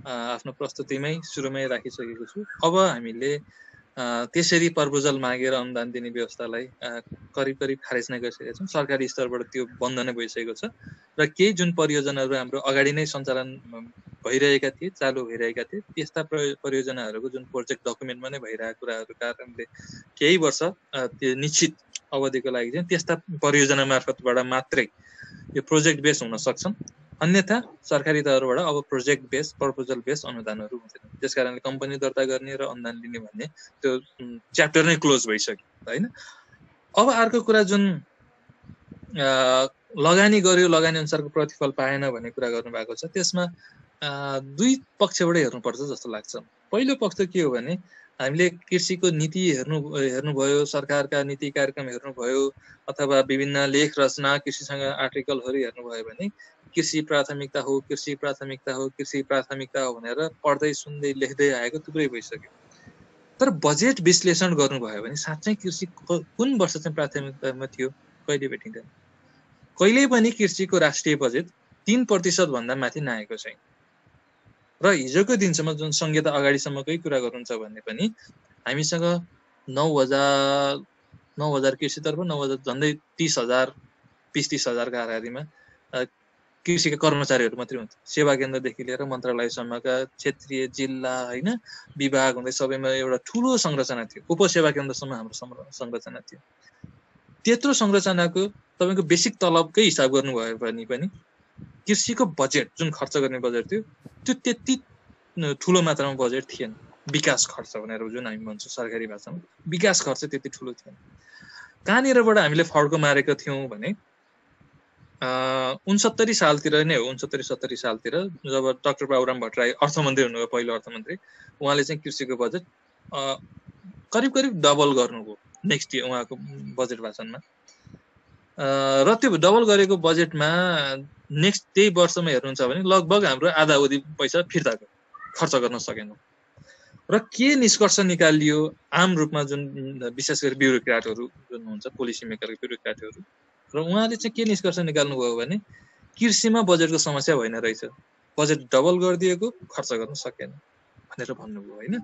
आफ्नो प्रस्तुतिमै सुरुमै राखिसकेको छु। अब हामीले त्यसरी प्रपोजल मागेर अनुदान दिने व्यवस्थालाई करिब खारेज नै गरिसकेका छौँ। सरकारी स्तरबाट त्यो बन्द नै भइसकेको छ र केही जुन परियोजनाहरू हाम्रो अगाडि नै सञ्चालन भइरहेका थिए, चालु भइरहेका थिए, त्यस्ता परियोजनाहरूको जुन प्रोजेक्ट डकुमेन्टमा नै भइरहेको कुराहरू कारणले केही वर्ष त्यो निश्चित अवधिको लागि चाहिँ त्यस्ता परियोजना मार्फतबाट मात्रै यो प्रोजेक्ट बेस हुन सक्छन्। अन्यथा सरकारी तहबाट अब प्रोजेक्ट बेस, प्रपोजल बेस अनुदानहरू हुँदैन। त्यस कारणले कम्पनी दर्ता गर्ने र अनुदान लिने भन्ने त्यो च्याप्टर नै क्लोज भइसक्यो, होइन? अब अर्को कुरा जुन लगानी गर्यो, लगानी अनुसारको प्रतिफल पाएन भन्ने कुरा गर्नुभएको छ, त्यसमा दुई पक्षबाटै हेर्नुपर्छ जस्तो लाग्छ। पहिलो पक्ष के हो भने हामीले कृषिको नीति हेर्नुभयो, सरकारका नीति कार्यक्रम हेर्नुभयो, अथवा विभिन्न लेख रचना, कृषिसँग आर्टिकलहरू हेर्नुभयो भने कृषि प्राथमिकता हो, कृषि प्राथमिकता हो, कृषि प्राथमिकता हो भनेर पढ्दै सुन्दै लेख्दै आएको थुप्रै भइसक्यो। तर बजेट विश्लेषण गर्नुभयो भने साँच्चै कृषि कुन वर्ष चाहिँ प्राथमिकतामा थियो, कहिले भेटिँदैन। कहिल्यै पनि कृषिको राष्ट्रिय बजेट 3% भन्दा माथि नआएको छैन। र हिजोको दिनसम्म जुन संहिता अगाडिसम्मकै कुरा गर्नुहुन्छ भने पनि हामीसँग 9,000 कृषितर्फ 9,000 झन्डै 30,000 20-30,000 का हाराहारीमा कृषिका कर्मचारीहरू मात्रै हुन्छ। सेवा केन्द्रदेखि लिएर मन्त्रालयसम्मका क्षेत्रीय जिल्ला होइन विभाग हुँदै सबैमा एउटा ठुलो संरचना थियो। उपसेवा केन्द्रसम्म हाम्रो संरचना थियो। त्यत्रो संरचनाको तपाईँको बेसिक तलबकै हिसाब गर्नुभयो भने पनि कृषिको बजेट जुन खर्च गर्ने बजेट थियो त्यो त्यति ठुलो मात्रामा बजेट थिएन। विकास खर्च भनेर जुन हामी भन्छौँ सरकारी भाषामा, विकास खर्च त्यति ठुलो थिएन। कहाँनिरबाट हामीले फड्को मारेका थियौँ भने 69 सालतिर नै हो, 69-70 सालतिर जब डाक्टर बाबुराम भट्टराई अर्थमन्त्री हुनुभयो, पहिलो अर्थमन्त्री, उहाँले चाहिँ कृषिको बजेट करिब डबल गर्नुभयो नेक्स्ट इयर उहाँको बजेट भाषणमा। र त्यो डबल गरेको बजेटमा नेक्स्ट त्यही वर्षमा हेर्नुहुन्छ भने लगभग हाम्रो आधा अवधि पैसा फिर्ता खर्च गर्न सकेनौँ। र के निष्कर्ष निकालियो आम रूपमा जुन विशेष गरी ब्युरोक्राटहरू जुन हुन्छ पोलिसी मेकरको ब्युरोक्राटहरू, र उहाँले चाहिँ के निष्कर्ष निकाल्नुभयो भने कृषिमा बजेटको समस्या होइन रहेछ, बजेट डबल गरिदिएको खर्च गर्न सकेन भनेर भन्नुभयो होइन।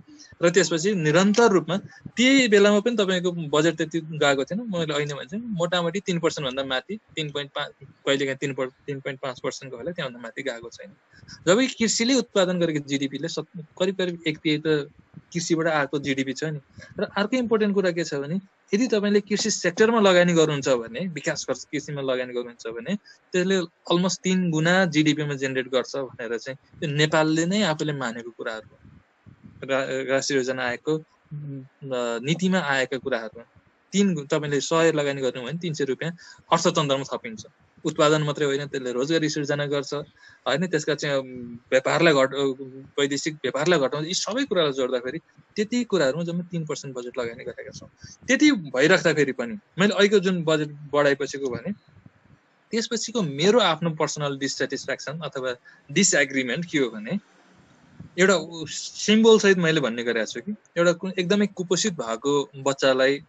र त्यसपछि निरन्तर रूपमा त्यही बेलामा पनि तपाईँको बजेट त्यति गएको थिएन। मैले अहिले भन्छ मोटामोटी 3% भन्दा माथि 3.5 कहिलेकाहीँ 3.5%को होला, त्यहाँभन्दा माथि गएको छैन। जब कृषिले उत्पादन गरेको जिडिपीले करिब 1/3 त कृषिबाट आएको जिडिपी छ नि। र अर्को इम्पोर्टेन्ट कुरा के छ भने यदि तपाईँले कृषि सेक्टरमा लगानी गर्नुहुन्छ भने, विकास खर्च कृषिमा लगानी गर्नुहुन्छ भने त्यसले अलमोस्ट 3 गुणा जिडिपीमा जेनेरेट गर्छ भनेर चाहिँ त्यो नेपालले नै आफूले मानेको कुराहरू, राष्ट्रिय योजना आएको नीतिमा आएका कुराहरू। 3 तपाईँले 100 लगानी गर्नु भने 300 रुपियाँ अर्थतन्त्रमा थपिन्छ। उत्पादन मात्रै होइन, त्यसले रोजगारी सृजना गर्छ होइन, त्यसका चाहिँ व्यापारलाई वैदेशिक व्यापारलाई घटाउँछ। यी सबै कुरालाई जोड्दाखेरि त्यति कुराहरूमा जम्मा 3% बजेट लगानी गरेका छौँ। त्यति भइराख्दाखेरि पनि मैले अहिलेको जुन बजेट बढाएपछिको भने त्यसपछिको मेरो आफ्नो पर्सनल डिससेटिस्फ्याक्सन अथवा डिसएग्रिमेन्ट के हो भने एउटा सिम्बल सहित मैले भन्ने गरेको छु कि एउटा एकदमै कुपोषित भएको बच्चालाई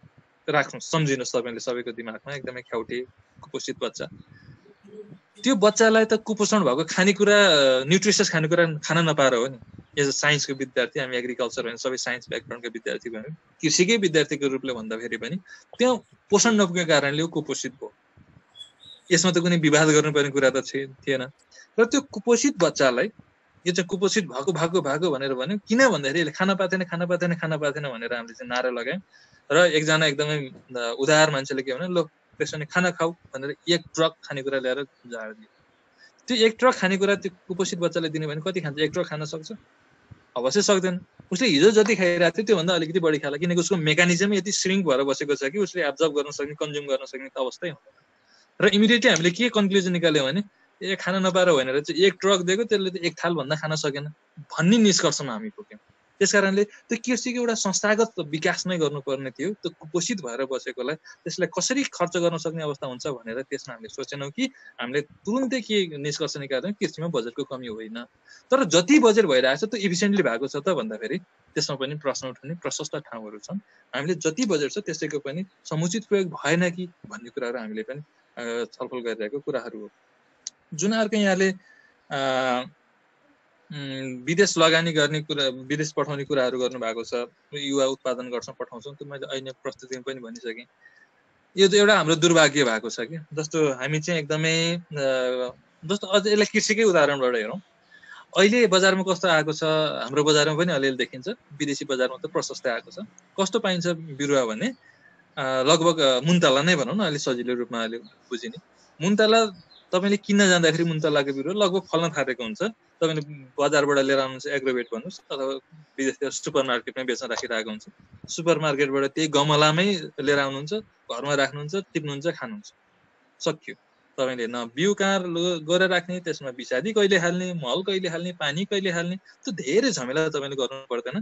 राख्नुहोस्, सम्झिनुहोस् तपाईँले सबैको दिमागमा एकदमै ख्याउटे कुपोषित बच्चा। त्यो बच्चालाई त कुपोषण भएको खानेकुरा न्युट्रिसियस खानेकुरा खान नपाएर हो नि। एज अ साइन्सको विद्यार्थी, हामी एग्रिकल्चर होइन सबै साइन्स ब्याकग्राउन्डको विद्यार्थी भयौँ, कृषिकै विद्यार्थीको रूपले भन्दाखेरि पनि त्यो पोषण नपुगेको कारणले कुपोषित भयो। यसमा त कुनै विवाद गर्नुपर्ने कुरा त थिएन। र त्यो कुपोषित बच्चालाई यो चाहिँ कुपोषित भएको भनेर भन्यो किन भन्दाखेरि यसले खान पाएन भनेर हामीले चाहिँ नारा लगायौँ। र एकजना एकदमै उदार मान्छेले के भने ल त्यसो भने खाना खाऊ भनेर 1 ट्रक खानेकुरा ल्याएर झारिदियो। त्यो 1 ट्रक खानेकुरा त्यो कुपोषित बच्चाले दिने भने कति खान्छ? 1 ट्रक खान सक्छ? अवश्य सक्दैन। उसले हिजो जति खाइरहेको थियो त्योभन्दा अलिकति बढी खाला, किनकि उसको मेकानिजम यति श्रिङ्क भएर बसेको छ कि उसले एब्जर्ब गर्न सक्ने, कन्ज्युम गर्न सक्ने त अवस्थै हुँदैन। र इमिडिएटली हामीले के कन्क्लुजन निकाल्यो भने खान नपाएर भनेर चाहिँ 1 ट्रक दिएको, त्यसले त 1 थाल भन्दा खान सकेन भन्ने निष्कर्षमा हामी पुग्यौँ। त्यसकारणले त्यो कृषिको एउटा संस्थागत विकास नै गर्नुपर्ने थियो। त्यो कुपोषित भएर बसेकोलाई त्यसलाई कसरी खर्च गर्न सक्ने अवस्था हुन्छ भनेर त्यसमा हामीले सोचेनौँ कि हामीले तुरुन्तै के निष्कर्ष निकाल्यौँ, कृषिमा बजेटको कमी होइन। तर जति बजेट भइरहेको छ त्यो इफिसियन्टली भएको छ त भन्दाखेरि त्यसमा पनि प्रश्न उठाउने प्रशस्त ठाउँहरू छन्। हामीले जति बजेट छ त्यसैको पनि समुचित प्रयोग भएन कि भन्ने कुराहरू हामीले पनि छलफल गरिरहेको कुराहरू हो। जुन अर्को यहाँले विदेश लगानी गर्ने कुरा, विदेश पठाउने कुराहरू गर्नुभएको छ, युवा उत्पादन गर्छौँ पठाउँछौँ, त्यो मैले अहिले प्रस्तुतिमा पनि भनिसकेँ। यो त एउटा हाम्रो दुर्भाग्य भएको छ कि जस्तो हामी चाहिँ एकदमै जस्तो अझ यसलाई कृषिकै उदाहरणबाट हेरौँ। अहिले बजारमा कस्तो आएको छ, हाम्रो बजारमा पनि अलिअलि देखिन्छ, विदेशी बजारमा त प्रशस्तै आएको छ। कस्तो पाइन्छ बिरुवा भने लगभग मुन्तला नै भनौँ न, अलि सजिलो रूपमा अहिले बुझिने। मुन्तला तपाईँले किन्न जाँदाखेरि मुन्तलाको बिरुवा लगभग फल्न थालेको हुन्छ। तपाईँले बजारबाट लिएर आउनुहुन्छ, एग्रोभेट भन्नुहोस् अथवा विदेशतिर सुपर मार्केटमै बेच्न राखिरहेको हुन्छ। सुपर मार्केटबाट त्यही गमलामै लिएर आउनुहुन्छ, घरमा राख्नुहुन्छ, टिप्नुहुन्छ, खानुहुन्छ, सक्यो। तपाईँले न बिउ कहाँ गएर राख्ने, त्यसमा विषादी कहिले हाल्ने, मल कहिले हाल्ने, पानी कहिले हाल्ने, त्यो धेरै झमेला तपाईँले गर्नु पर्दैन।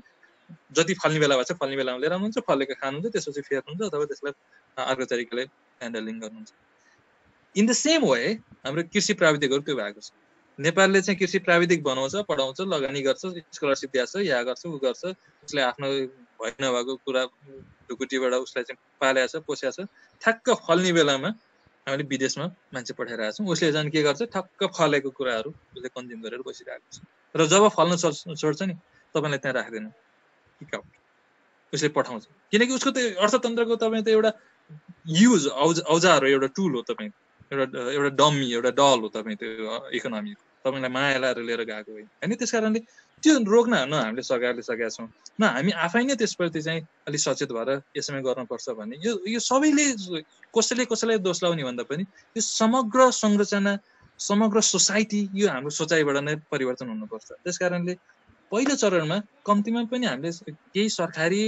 जति फल्ने बेला भएको छ फल्ने बेलामा लिएर आउनुहुन्छ, फलेको खानुहुन्छ, त्यसपछि फेर्नुहुन्छ अथवा त्यसलाई अर्को तरिकाले ह्यान्डलिङ गर्नुहुन्छ। इन द सेम वे हाम्रो कृषि प्राविधिकहरू त्यो भएको छ। नेपालले चाहिँ कृषि प्राविधिक बनाउँछ, पढाउँछ, लगानी गर्छ, स्कलरसिप दिएको छ, या गर्छ ऊ गर्छ, उसले आफ्नो भइ नभएको कुरा ढुकुटीबाट उसलाई चाहिँ पालेको छ पोसेको छ ठ्याक्क फल्ने बेलामा हामीले विदेशमा मान्छे पठाइरहेको छौँ उसले झन् के गर्छ ठक्क फलेको कुराहरू उसले कन्ज्युम गरेर बसिरहेको छ र जब फल्न छोड्छ नि तपाईँलाई त्यहाँ राख्दैन किक आउट उसले पठाउँछ किनकि उसको त अर्थतन्त्रको तपाईँ त एउटा युज औजार हो एउटा टुल हो तपाईँ एउटा डमी एउटा डल हो तपाईँ त्यो इकोनोमीको तपाईँलाई माया लाएर लिएर गएको होइन त्यस कारणले त्यो रोक्न न हामीले सरकारले सकेका छौँ न हामी आफै नै त्यसप्रति चाहिँ अलिक सचेत भएर यसमै गर्नुपर्छ भन्ने यो सबैले कसैलाई दोष लाउने भन्दा पनि यो समग्र संरचना समग्र सोसाइटी यो हाम्रो सोचाइबाट नै परिवर्तन हुनुपर्छ त्यस कारणले पहिलो चरणमा कम्तीमा पनि हामीले केही सरकारी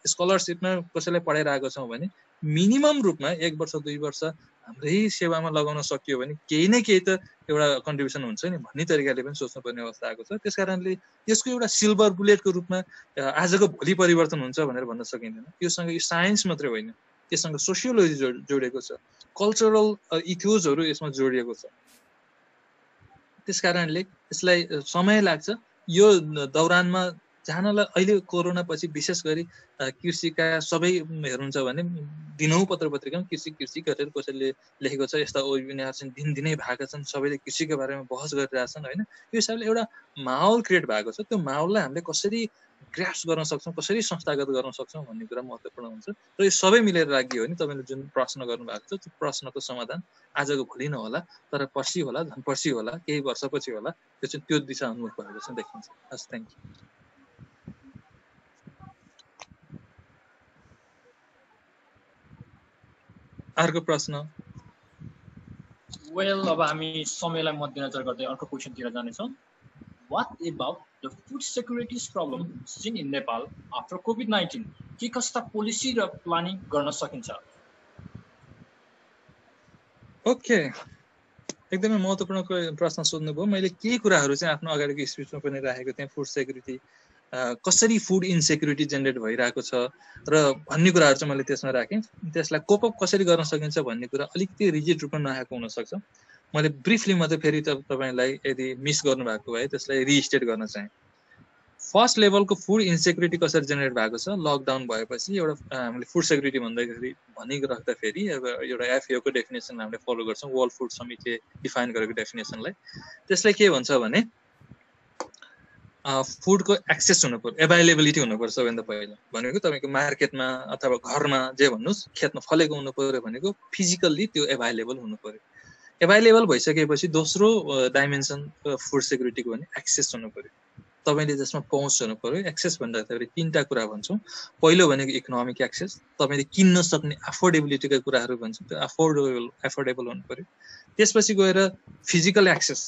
स्कलरसिपमा कसैलाई पढाइरहेको छौँ भने मिनिमम रूपमा 1 वर्ष 2 वर्ष हाम्रै सेवामा लगाउन सकियो भने केही न केही त एउटा कन्ट्रिब्युसन हुन्छ नि भन्ने तरिकाले पनि सोच्नुपर्ने अवस्था आएको छ त्यस कारणले यसको एउटा सिल्भर बुलेटको रूपमा आजको भोलि परिवर्तन हुन्छ भनेर भन्न सकिँदैन योसँग यो साइन्स मात्रै होइन यससँग सोसियोलोजी जोडिएको छ कल्चरल इथोजहरू यसमा जोडिएको छ त्यस कारणले यसलाई समय लाग्छ यो दौरानमा जानलाई अहिले कोरोना पछि विशेष गरी कृषिका सबै हेर्नुहुन्छ भने दिनहुँ पत्र पत्रिकामा कृषि गरेर कसैले लेखेको छ यस्ता वेबिनार चाहिँ दिनदिनै भएका छन् सबैले कृषिको बारेमा बहस गरिरहेछन् होइन यो हिसाबले एउटा माहौल क्रिएट भएको छ त्यो माहौललाई हामीले कसरी ग्रास्प गर्न सक्छौँ कसरी संस्थागत गर्न सक्छौँ भन्ने कुरा महत्त्वपूर्ण हुन्छ र यो सबै मिलेर राखियो भने तपाईँले जुन प्रश्न गर्नुभएको छ त्यो प्रश्नको समाधान आजको भोलि नहोला तर पर्सि होला झन् पर्सि होला केही वर्षपछि होला त्यो चाहिँ त्यो दिशा उन्मुख भएको चाहिँ देखिन्छ हस् थ्याङ्क यू अर्को प्रश्न वेल अब हामी समयलाई मध्यनजर गर्दै अर्को क्वेसनतिर जानेछौँ What about the food security problem seen in Nepal after COVID-19? के कस्ता पोलिसी र प्लानिङ गर्न सकिन्छ ओके एकदमै महत्त्वपूर्ण प्रश्न सोध्नुभयो मैले केही कुराहरू चाहिँ आफ्नो अगाडिको स्पिचमा पनि राखेको थिएँ फुड सेक्युरिटी कसरी फुड इनसेक्युरिटी जेनेरेट भइरहेको छ र भन्ने कुराहरू चाहिँ मैले त्यसमा राखेँ त्यसलाई कोप अप कसरी गर्न सकिन्छ भन्ने कुरा अलिकति रिजिड रूपमा नआएको हुनसक्छ मैले ब्रिफली मात्रै फेरि तपाईँलाई यदि मिस गर्नुभएको भए त्यसलाई रिस्टेट गर्न चाहेँ फर्स्ट लेभलको फुड इन्सेक्युरिटी कसरी जेनेरेट भएको छ लकडाउन भएपछि एउटा हामीले फुड सेक्युरिटी भन्दाखेरि भनिराख्दाखेरि एउटा एफएओको डेफिनेसन हामीले फलो गर्छौँ वर्ल्ड फुड समिटले डिफाइन गरेको डेफिनेसनलाई त्यसलाई के भन्छ भने फुडको एक्सेस हुनु पर्यो एभाइलेबिलिटी हुनु पर्छ सबैभन्दा पहिला भनेको तपाईँको मार्केटमा अथवा घरमा जे भन्नुहोस् खेतमा फलेको हुनु पर्यो भनेको फिजिकल्ली त्यो एभाइलेबल हुनु पर्यो एभाइलेबल भइसकेपछि दोस्रो डाइमेन्सन फुड सेक्युरिटीको भने एक्सेस हुनु पर्यो तपाईँले जसमा पहुँच हुनु पर्यो एक्सेस भन्दाखेरि 3टा कुरा भन्छौँ पहिलो भनेको इकोनोमिक एक्सेस तपाईँले किन्न सक्ने अफोर्डेबिलिटीका कुराहरू भन्छ त्यो अफोर्डेबल हुनु पर्यो त्यसपछि गएर फिजिकल एक्सेस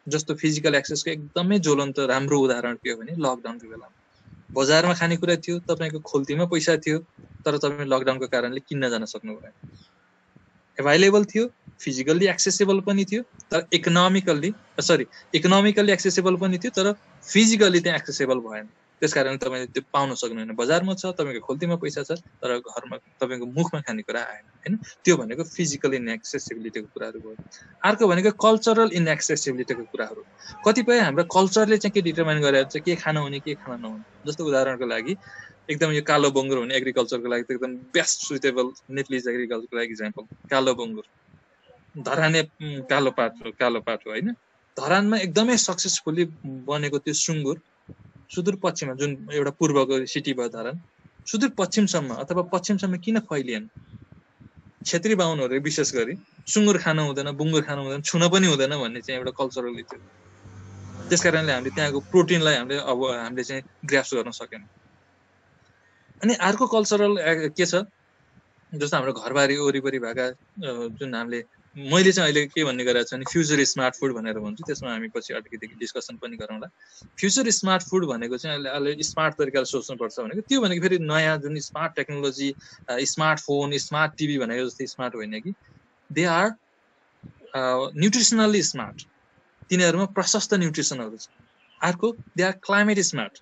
जस्तो फिजिकल एक्सेसको एकदमै ज्वलन्त राम्रो उदाहरण के हो भने लकडाउनको बेलामा बजारमा खानेकुरा थियो तपाईँको खोल्तीमा पैसा थियो तर तपाईँ लकडाउनको कारणले किन्न जान सक्नु भएन एभाइलेबल थियो फिजिकल्ली एक्सेसेबल पनि थियो तर इकोनोमिकल्ली एक्सेसेबल पनि थियो तर फिजिकल्ली त्यहाँ एक्सेसेबल भएन त्यसकारण तपाईँले त्यो पाउन सक्नुहुन्न बजारमा छ तपाईँको खोल्तीमा पैसा छ तर घरमा तपाईँको मुखमा खानेकुरा आएन होइन त्यो भनेको फिजिकल इनएक्सेसिबिलिटीको कुराहरू भयो अर्को भनेको कल्चरल इनएक्सेसिबिलिटीको कुराहरू कतिपय हाम्रो कल्चरले चाहिँ के डिटरमाइन गरेर चाहिँ के खान हुने के खान नहुने जस्तो उदाहरणको लागि एकदम यो कालो बङ्गुर हुने एग्रिकल्चरको लागि एकदम बेस्ट सुइटेबल नेप्लिज एग्रिकल्चरको लागि इक्जाम्पल कालो बङ्गुर धराने कालो पाट हो होइन धरानमा एकदमै सक्सेसफुली बनेको त्यो सुँगुर सुदूरपश्चिममा जुन एउटा पूर्वको सिटी भयो धरान सुदूरपश्चिमसम्म अथवा पश्चिमसम्म किन फैलिएन क्षेत्री बाहुनहरूले विशेष गरी सुँगुर खान हुँदैन बुङ्गुर खान हुँदैन छुन पनि हुँदैन भन्ने चाहिँ एउटा कल्चरली थियो त्यसकारणले हामीले त्यहाँको प्रोटिनलाई हामीले चाहिँ ग्रास्प गर्न सकेन अनि अर्को कल्चरल के छ जस्तो हाम्रो घरबारी वरिपरि भएका जुन हामीले मैले चाहिँ अहिले के भन्ने गरेको छु भने फ्युचर स्मार्ट फुड भनेर भन्छु त्यसमा हामी पछि अलिकति डिस्कसन पनि गरौँला फ्युचर स्मार्ट फुड भनेको चाहिँ अहिले स्मार्ट तरिकाले सोच्नुपर्छ भनेको त्यो भनेको फेरि नयाँ जुन smart technology smartphone smart TV भनेको जस्तै स्मार्ट होइन कि दे आर न्युट्रिसनल्ली स्मार्ट तिनीहरूमा प्रशस्त न्युट्रिसनहरू छ अर्को दे आर क्लाइमेट स्मार्ट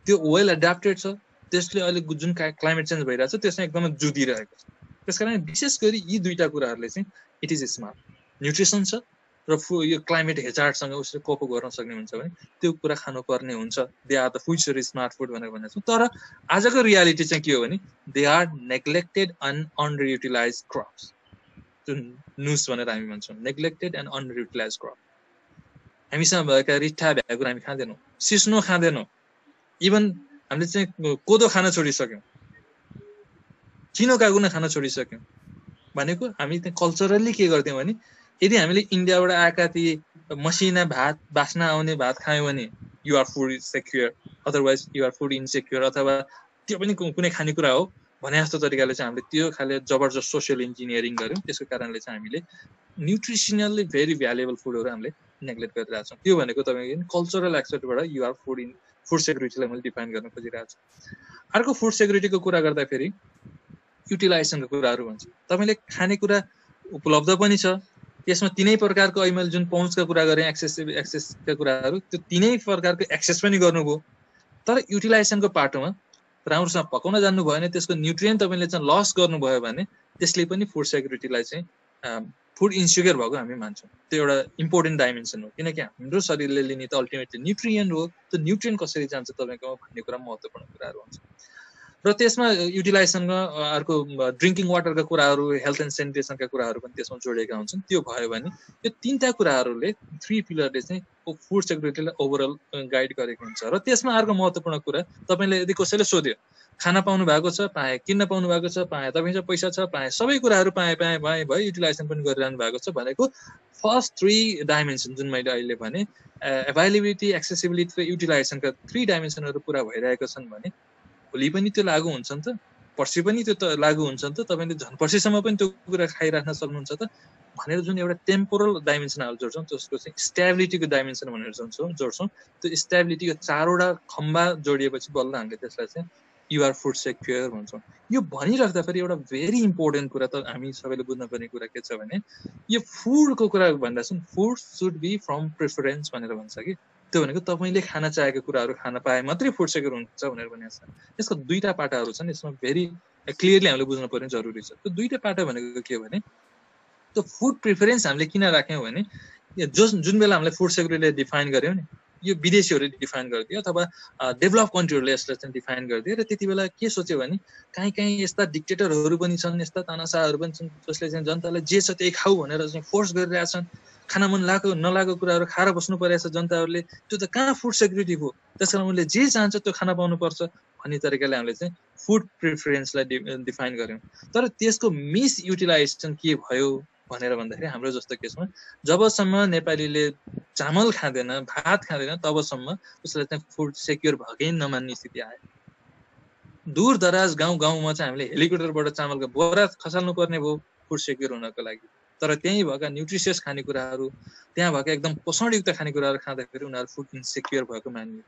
त्यो वेल एडाप्टेड छ त्यसले अहिले जुन क्लाइमेट चेन्ज भइरहेको छ त्यसमा एकदमै जुधिरहेको छ त्यसकारण विशेष गरी यी 2टा कुराहरूले चाहिँ इट इज स्मार्ट न्युट्रिसन छ र र यो क्लाइमेट हेजार्डसँग उसले कोप गर्न सक्ने हुन्छ भने त्यो कुरा खानुपर्ने हुन्छ। They are the future smart food भनेर भनेको छौँ। तर आजको रियालिटी चाहिँ के हो भने they are neglected and under utilize crops, जुन नुस भनेर हामी भन्छौँ, neglected and under utilize crop. हामीसँग भएका रिठा भ्यागुर हामी खाँदैनौँ, सिस्नो खाँदैनौँ, इभन हामीले चाहिँ कोदो खान छोडिसक्यौँ, चिनो कागुना खान छोडिसक्यौँ। भनेको हामी त्यहाँ कल्चरली के गर्थ्यौँ भने यदि हामीले इन्डियाबाट आएका ती मसिना भात बास्ना आउने भात खायौँ भने you are food secure, otherwise you are food insecure, अथवा त्यो पनि कुनै खानेकुरा हो भने जस्तो तरिकाले चाहिँ हामीले त्यो खाले जबरजस्त सोसियल इन्जिनियरिङ गऱ्यौँ। त्यसको कारणले चाहिँ हामीले न्युट्रिसनली भेरी भ्यालुएबल फुडहरू हामीले नेग्लेक्ट गरिरहेको छौँ। त्यो भनेको तपाईँको कल्चरल एक्सपेक्टबाट यु आर फुड सेक्युरिटीलाई मैले डिफाइन गर्न खोजिरहेको छु। अर्को फुड सेक्युरिटीको कुरा गर्दाखेरि युटिलाइजेसनको कुराहरू भन्छ। तपाईँले खानेकुरा उपलब्ध पनि छ, त्यसमा तिनै प्रकारको अहिले मैले जुन पहुँचका कुरा गरेँ, एक्सेसका कुराहरू, त्यो तिनै प्रकारको एक्सेस पनि गर्नुभयो, तर युटिलाइजेसनको पाटोमा राम्रोसँग पकाउन जान्नु भएन, त्यसको न्युट्रिएन्ट तपाईँले चाहिँ लस गर्नुभयो भने त्यसले पनि फुड सेक्युरिटीलाई चाहिँ फुड इन्सिक्योर भएको हामी मान्छौँ। त्यो एउटा इम्पोर्टेन्ट डाइमेन्सन हो, किनकि हाम्रो शरीरले लिने त अल्टिमेटली न्युट्रिएन्ट हो। त्यो न्युट्रिएन्ट कसरी जान्छ तपाईँको भन्ने कुरा महत्त्वपूर्ण कुराहरू हुन्छ। र त्यसमा युटिलाइजेसनमा अर्को ड्रिङ्किङ वाटरका कुराहरू, हेल्थ एन्ड सेनिटेसनका कुराहरू पनि त्यसमा जोडिएका हुन्छन्। त्यो भयो भने यो तिनवटा कुराहरूले, 3 पिलरले चाहिँ फुड सेक्युरिटीलाई ओभरअल गाइड गरेको हुन्छ। र त्यसमा अर्को महत्त्वपूर्ण कुरा, तपाईँले यदि कसैले सोध्यो खाना पाउनु भएको छ पाएँ, किन्न पाउनु भएको छ पाएँ, तपाईँसँग पैसा छ पाएँ, सबै कुराहरू पाएँ भयो, युटिलाइजेसन पनि गरिरहनु भएको छ भनेको फर्स्ट 3 डाइमेन्सन जुन मैले अहिले भने एभाइलेबिलिटी, एक्सेसिबिलिटी र युटिलाइजेसनका 3 डाइमेन्सनहरू पुरा भइरहेका छन् भने भोलि पनि त्यो लागु हुन्छ नि त, पर्सि पनि त्यो लागु हुन्छ नि त, तपाईँले झन् पर्सिसम्म पनि त्यो कुरा खाइराख्न सक्नुहुन्छ त भनेर जुन एउटा टेम्पोरल डाइमेन्सन हामी जोड्छौँ, त्यसको चाहिँ स्टेबिलिटीको डाइमेन्सन भनेर जोड्छौँ। त्यो स्टेबिलिटीको 4वटा खम्बा जोडिएपछि बल्ल हामीले त्यसलाई चाहिँ यु आर फुड सेक्युर भन्छौँ। यो भनिराख्दाखेरि एउटा भेरी इम्पोर्टेन्ट कुरा त हामी सबैले बुझ्नुपर्ने कुरा के छ भने यो फुडको कुरा भन्दा चाहिँ food should be from preference भनेर भन्छ कि। त्यो भनेको तपाईँले खान चाहेको कुराहरू खान पाए मात्रै फुड सेक्युर हुन्छ भनेर भनेको छ। यसको 2टा पाटाहरू छन्, यसमा भेरी क्लियरली हामीले बुझ्नु पर्ने जरुरी छ। त्यो 2टा पाटा भनेको के हो भने त्यो फुड प्रिफरेन्स हामीले किन राख्यौँ भने जुन बेला हामीले फुड सेक्युरिटीले डिफाइन गर्यौँ नि, यो विदेशीहरूले डिफाइन गरिदियो अथवा डेभलप कन्ट्रीहरूले यसलाई चाहिँ डिफाइन गरिदियो। र त्यति बेला के सोच्यो भने काहीँ यस्ता डिक्टेटरहरू पनि छन्, यस्ता तानाशाहहरू पनि छन् जसले चाहिँ जनतालाई जे छ त्यही खाऊ भनेर चाहिँ फोर्स गरिरहेछन्। खाना मन नलागेको कुराहरू खाएर बस्नु परिरहेछ जनताहरूले, त्यो त कहाँ फुड सेक्युरिटी हो। त्यसकारण उनले जे चाहन्छ त्यो खाना पाउनुपर्छ भन्ने तरिकाले हामीले चाहिँ फुड प्रिफरेन्सलाई डिफाइन गर्यौँ। तर त्यसको मिस युटिलाइजेसन के भयो भनेर भन्दाखेरि हाम्रो जस्तो केसमा जबसम्म नेपालीले चामल खाँदैन, भात खाँदैन, तबसम्म उसलाई चाहिँ फुड सेक्युर भएकै नमान्ने स्थिति आयो। दूर दराज गाउँमा चाहिँ हामीले हेलिकप्टरबाट चामलको बोरा खसाल्नु पर्ने भयो फुड सेक्युर हुनको लागि। तर त्यहीँ भएका न्युट्रिसियस खानेकुराहरू, त्यहाँ भएका एकदम पोषणयुक्त खानेकुराहरू खाँदाखेरि उनीहरू फुड इन्सेक्युर भएको मानियो।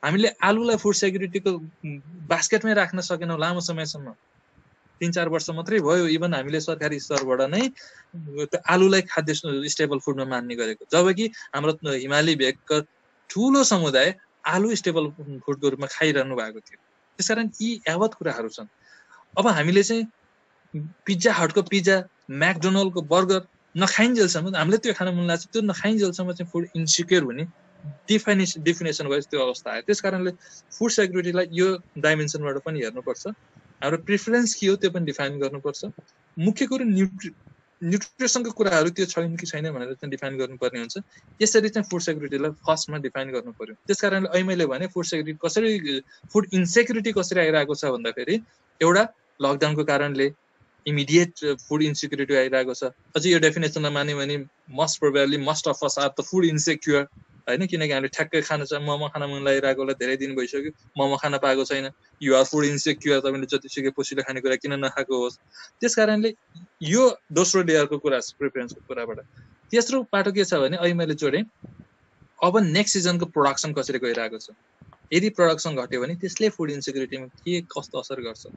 हामीले आलुलाई फुड सेक्युरिटीको बास्केटमै राख्न सकेनौँ लामो समयसम्म, 3-4 वर्ष मात्रै भयो। इभन हामीले सरकारी स्तरबाट नै त्यो आलुलाई खाद्य स्टेबल फुडमा मान्ने गरेको, जबकि हाम्रो हिमाली भेगका ठुलो समुदाय आलु स्टेबल फुडको रूपमा खाइरहनु भएको थियो। त्यसकारण यी यावत कुराहरू छन्। अब हामीले चाहिँ पिज्जा हटको पिज्जा, म्याकडोनल्डको बर्गर नखाइन्जेलसम्म हामीले त्यो खान मन लाग्छ, त्यो नखाइन्जेलसम्म चाहिँ फुड इन्सिक्योर हुने डिफिनेसन भएपछि त्यो अवस्था आयो। त्यस कारणले फुड सेक्युरिटीलाई यो डाइमेन्सनबाट पनि हेर्नुपर्छ। हाम्रो प्रिफरेन्स के हो त्यो पनि डिफाइन गर्नुपर्छ। मुख्य कुरो न्युट्रिसनको कुराहरू त्यो छैन कि छैन भनेर चाहिँ डिफाइन गर्नुपर्ने हुन्छ। यसरी चाहिँ फुड सेक्युरिटीलाई फर्स्टमा डिफाइन गर्नु पर्यो। त्यस कारणले अहिले मैले भने फुड सेक्युरिटी कसरी, फुड इन्सेक्युरिटी कसरी आइरहेको छ भन्दाखेरि एउटा लकडाउनको कारणले इमिडिएट फुड इन्सेक्युरिटी आइरहेको छ। अझै यो डेफिनेसनलाई मान्यो भने most of us are the food insecure होइन, किनकि हामीले ठ्याक्कै खान चाहिँ मोमो खान मन लागिरहेकोलाई धेरै दिन भइसक्यो, मोमो खान पाएको छैन, यु आर फुड इन्सेक्युर, तपाईँले जतिसुकै पोसिलो खानेकुरा किन नखाएको होस्। त्यस कारणले यो दोस्रो लेयरको कुरा प्रिफरेन्सको कुराबाट। तेस्रो पाटो के छ भने अहिले मैले जोडेँ, अब नेक्स्ट सिजनको प्रोडक्सन कसरी गइरहेको छ। यदि प्रोडक्सन घट्यो भने त्यसले फुड इन्सेक्युरिटीमा के कस्तो असर गर्छ।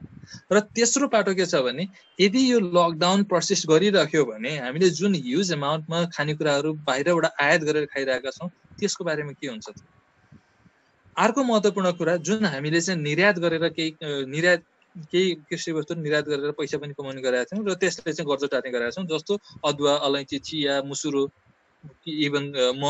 र तेस्रो पाटो के छ भने यदि यो लकडाउन पर्सिस्ट गरिराख्यो भने हामीले जुन ह्युज एमाउन्टमा खानेकुराहरू बाहिरबाट आयात गरेर खाइरहेका छौँ त्यसको बारेमा के हुन्छ त। अर्को महत्त्वपूर्ण कुरा, जुन हामीले चाहिँ निर्यात गरेर केही कृषि वस्तु निर्यात गरेर पैसा पनि कमाउने गरेका छौँ र त्यसले चाहिँ गर्जो टार्ने गरेका छौँ, जस्तो अदुवा, अलैँची, चिया, मुसुरो इभन म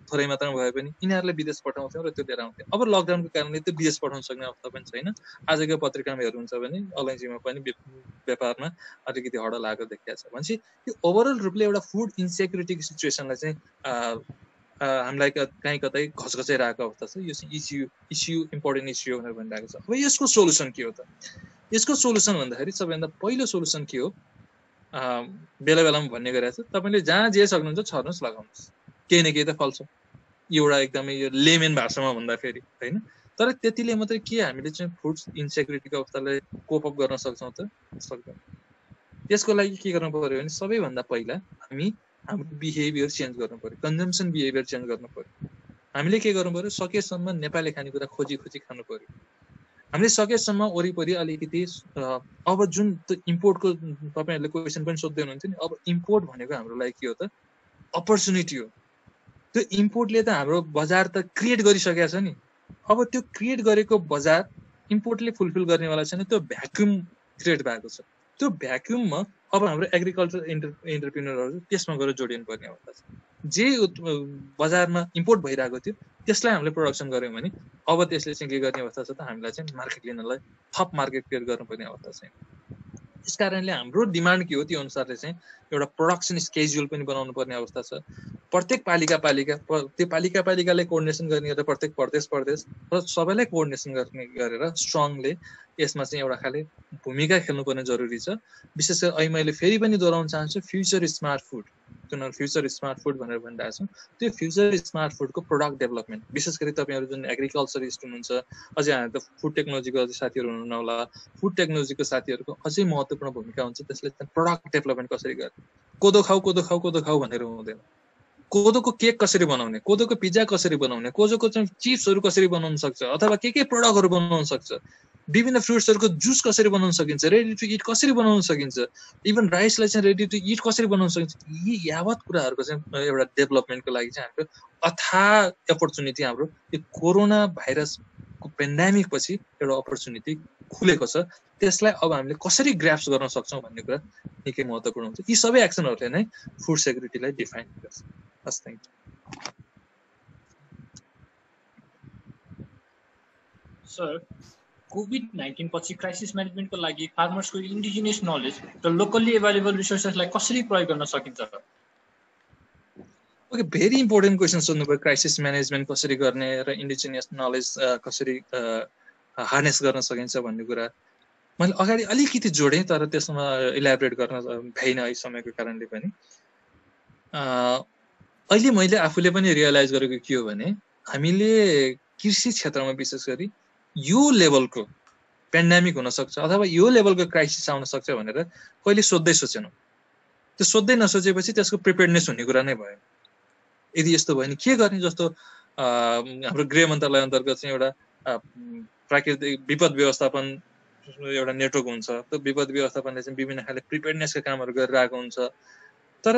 थोरै मात्रामा भए पनि यिनीहरूले विदेश पठाउँथ्यौँ र त्यो लिएर आउँथ्यो। अब लकडाउनको कारणले त्यो विदेश पठाउन सक्ने अवस्था पनि छैन। आजको पत्रिकामा हेर्नुहुन्छ भने अलैँचीमा पनि व्यापारमा अलिकति हडल आएको देखिएको छ। भनेपछि यो ओभरअल रूपले एउटा फुड इन्सेक्युरिटीको सिचुएसनलाई चाहिँ हामीलाई कहीँ कतै घचघचाइरहेको अवस्था छ। यो इस्यु इम्पोर्टेन्ट इस्यु भनेर भनिरहेको छ। अब यसको सोल्युसन के हो त? यसको सोल्युसन भन्दाखेरि सबैभन्दा पहिलो सोल्युसन के हो? बेला बेलामा भन्ने गरेको छ, तपाईँले जहाँ जे सक्नुहुन्छ छर्नुहोस्, लगाउनुहोस्, केही न केही त फल्छ। एउटा एकदमै यो लेमेन भाषामा भन्दाखेरि होइन। तर त्यतिले मात्रै के हामीले चाहिँ फुड इन्सेक्युरिटीको अवस्थालाई कोप अप गर्न सक्छौँ त? सक्दैन। त्यसको लागि के गर्नु पर्यो भने सबैभन्दा पहिला हामी हाम्रो बिहेभियर चेन्ज गर्नु पर्यो, कन्जम्सन बिहेभियर चेन्ज गर्नु पर्यो। हामीले के गर्नु पर्यो? सकेसम्म नेपाली खानेकुरा खोजी खानु पर्यो। हामीले सकेसम्म वरिपरि अलिकति अब जुन त्यो इम्पोर्टको तपाईँहरूले क्वेसन पनि सोध्दै हुनुहुन्थ्यो नि, अब इम्पोर्ट भनेको हाम्रो लागि के हो त? अपर्च्युनिटी हो। त्यो इम्पोर्टले त हाम्रो बजार त क्रिएट गरिसकेको छ नि। अब त्यो क्रिएट गरेको बजार इम्पोर्टले फुलफिल गर्नेवाला छैन, त्यो भ्याक्युम क्रिएट भएको छ। त्यो भ्याक्युममा अब हाम्रो एग्रिकल्चर एन्टरप्रेन्योरहरू त्यसमा गएर जोडिनु पर्ने अवस्था छ। जे बजारमा इम्पोर्ट भइरहेको थियो त्यसलाई हामीले प्रोडक्सन गऱ्यौँ भने अब त्यसले चाहिँ के गर्ने अवस्था छ त? हामीलाई चाहिँ मार्केट लिनलाई थप मार्केट क्रिएट गर्नुपर्ने अवस्था छैन। त्यस कारणले हाम्रो डिमान्ड के हो त्यो अनुसारले चाहिँ एउटा प्रोडक्सन स्केड्युल पनि बनाउनु पर्ने अवस्था छ। प्रत्येक पालिका त्यो पालिकाले कोअर्डिनेसन गर्ने गरेर प्रत्येक प्रदेश र सबैलाई कोअर्डिनेसन गरेर स्ट्रङले यसमा चाहिँ एउटा खाले भूमिका खेल्नुपर्ने जरुरी छ। विशेष गरी अहिले मैले फेरि पनि दोहोऱ्याउन चाहन्छु, फ्युचर स्मार्ट फुड, जुन फ्युचर स्मार्ट फुड भनेर भनिरहेको छौँ, त्यो फ्युचर स्मार्ट फुडको प्रोडक्ट डेभलपमेन्ट, विशेष गरी तपाईँहरू जुन एग्रिकल्चरिस्ट हुनुहुन्छ, अझै हामी त फुड टेक्नोलोजीको अझै साथीहरू हुनुहुन्न होला, फुड टेक्नोलोजीको साथीहरूको अझै महत्त्वपूर्ण भूमिका हुन्छ। त्यसले चाहिँ प्रोडक्ट डेभलपमेन्ट कसरी गर्ने? कोदो खाऊ भनेर हुँदैन। कोदोको केक कसरी बनाउने, कोदोको पिज्जा कसरी बनाउने, कोदोको चाहिँ चिप्सहरू कसरी बनाउन सक्छ, अथवा के प्रोडक्टहरू बनाउन सक्छ, विभिन्न फ्रुट्सहरूको जुस कसरी बनाउन सकिन्छ, रेडी टु इट कसरी बनाउन सकिन्छ, इभन राइसलाई चाहिँ रेडी टु इट कसरी बनाउन सकिन्छ, यी यावत कुराहरूको चाहिँ एउटा डेभलपमेन्टको लागि चाहिँ हाम्रो अथाह अपर्च्युनिटी हाम्रो यो कोरोना भाइरसको पेन्डेमिक पछि एउटा अपर्च्युनिटी खुलेको छ। त्यसलाई अब हामीले कसरी ग्राप्स गर्न सक्छौँ भन्ने कुरा निकै महत्त्वपूर्ण हुन्छ। यी सबै एक्सनहरूले नै फुड सेक्युरिटीलाई डिफाइन गर्छ। हस्, थ्याङ्क यू। सर, कोभिड-19 पछि क्राइसिस म्यानेजमेन्टको लागि फार्मर्सको इन्डिजिनियस नलेज र लोकल्ली एभाइलेबल रिसोर्सेसलाई कसरी प्रयोग गर्न सकिन्छ? ओके, भेरी इम्पोर्टेन्ट क्वेसन सोध्नुभयो। क्राइसिस म्यानेजमेन्ट कसरी गर्ने र इन्डिजिनियस नलेज कसरी हार्नेस गर्न सकिन्छ भन्ने कुरा मैले अगाडि अलिकति जोडेँ, तर त्यसमा इलाबोरेट गर्न भएन है समयको कारणले पनि। अहिले मैले आफूले पनि रियलाइज गरेको के हो भने हामीले कृषि क्षेत्रमा विशेष गरी यो लेभलको पेन्डेमिक हुन सक्छ अथवा यो लेभलको क्राइसिस आउन सक्छ भनेर कहिले सोचेनौँ। त्यो सोध्दै नसोचेपछि त्यसको प्रिपेयर्डनेस हुने कुरा नै भयो। यदि यस्तो भयो भने के गर्ने? जस्तो हाम्रो गृह मन्त्रालय अन्तर्गत चाहिँ एउटा प्राकृतिक विपद व्यवस्थापन एउटा नेटवर्क हुन्छ। त्यो विपद व्यवस्थापनले चाहिँ विभिन्न खाले प्रिपेयर्डनेसका कामहरू गरिरहेको हुन्छ। तर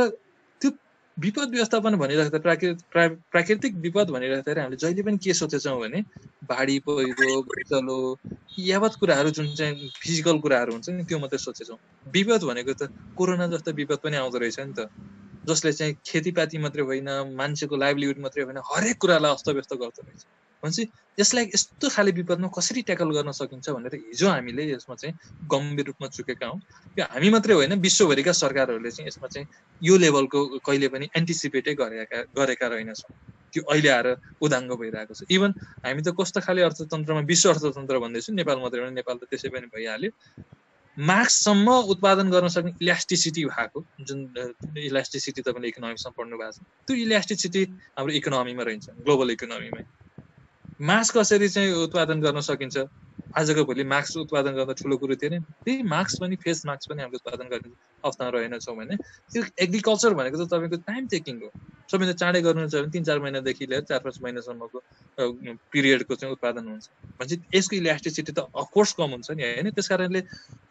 त्यो विपद व्यवस्थापन भनिराख्दा प्राकृतिक विपद भनिराख्दाखेरि हामीले जहिले पनि के सोचेछौँ भने बाढी, पहिरो, भुइँचलो यावत कुराहरू जुन चाहिँ फिजिकल कुराहरू हुन्छ नि त्यो मात्रै सोचेछौँ। विपद भनेको त कोरोना जस्तो विपद पनि आउँदो रहेछ नि त, जसले चाहिँ खेतीपाती मात्रै होइन, मान्छेको लाइभलीहुड मात्रै होइन, हरेक कुरालाई अस्तव्यस्त गर्दो रहेछ। भनेपछि यसलाई यस्तो खाले विपदमा कसरी ट्याकल गर्न सकिन्छ भनेर हिजो हामीले यसमा चाहिँ गम्भीर रूपमा चुकेका हौँ। यो हामी मात्रै होइन, विश्वभरिका सरकारहरूले चाहिँ यसमा चाहिँ यो लेभलको कहिले पनि एन्टिसिपेटै गरेका रहेनछौँ। त्यो अहिले आएर उदाङ्गो भइरहेको छ। इभन हामी त कस्तो खाले अर्थतन्त्रमा, विश्व अर्थतन्त्र भन्दैछु, नेपाल मात्रै होइन, नेपाल त त्यसै पनि भइहाल्यो, मार्क्ससम्म उत्पादन गर्न सक्ने इलास्टिसिटी भएको, जुन इलास्टिसिटी तपाईँले इकोनोमिक्समा पढ्नु भएको छ, त्यो इलास्टिसिटी हाम्रो इकोनोमीमा रहन्छ, ग्लोबल इकोनोमीमा। मार्क्स कसरी चाहिँ उत्पादन गर्न सकिन्छ? आजको भोलि मार्क्स उत्पादन गर्दा ठुलो कुरो थिएन। त्यही मार्क्स पनि, फेस मार्क्स पनि हामीले उत्पादन गर्ने अवस्थामा रहेनछौँ भने त्यो एग्रिकल्चर भनेको त तपाईँको टाइम टेकिङ हो। सबैले चाँडै गर्नुहुन्छ भने 3-4 महिनादेखि लिएर 4-5 महिनासम्मको पिरियडको चाहिँ उत्पादन हुन्छ। भनेपछि यसको इलास्टिसिटी त अफकोर्स कम हुन्छ नि, होइन? त्यस कारणले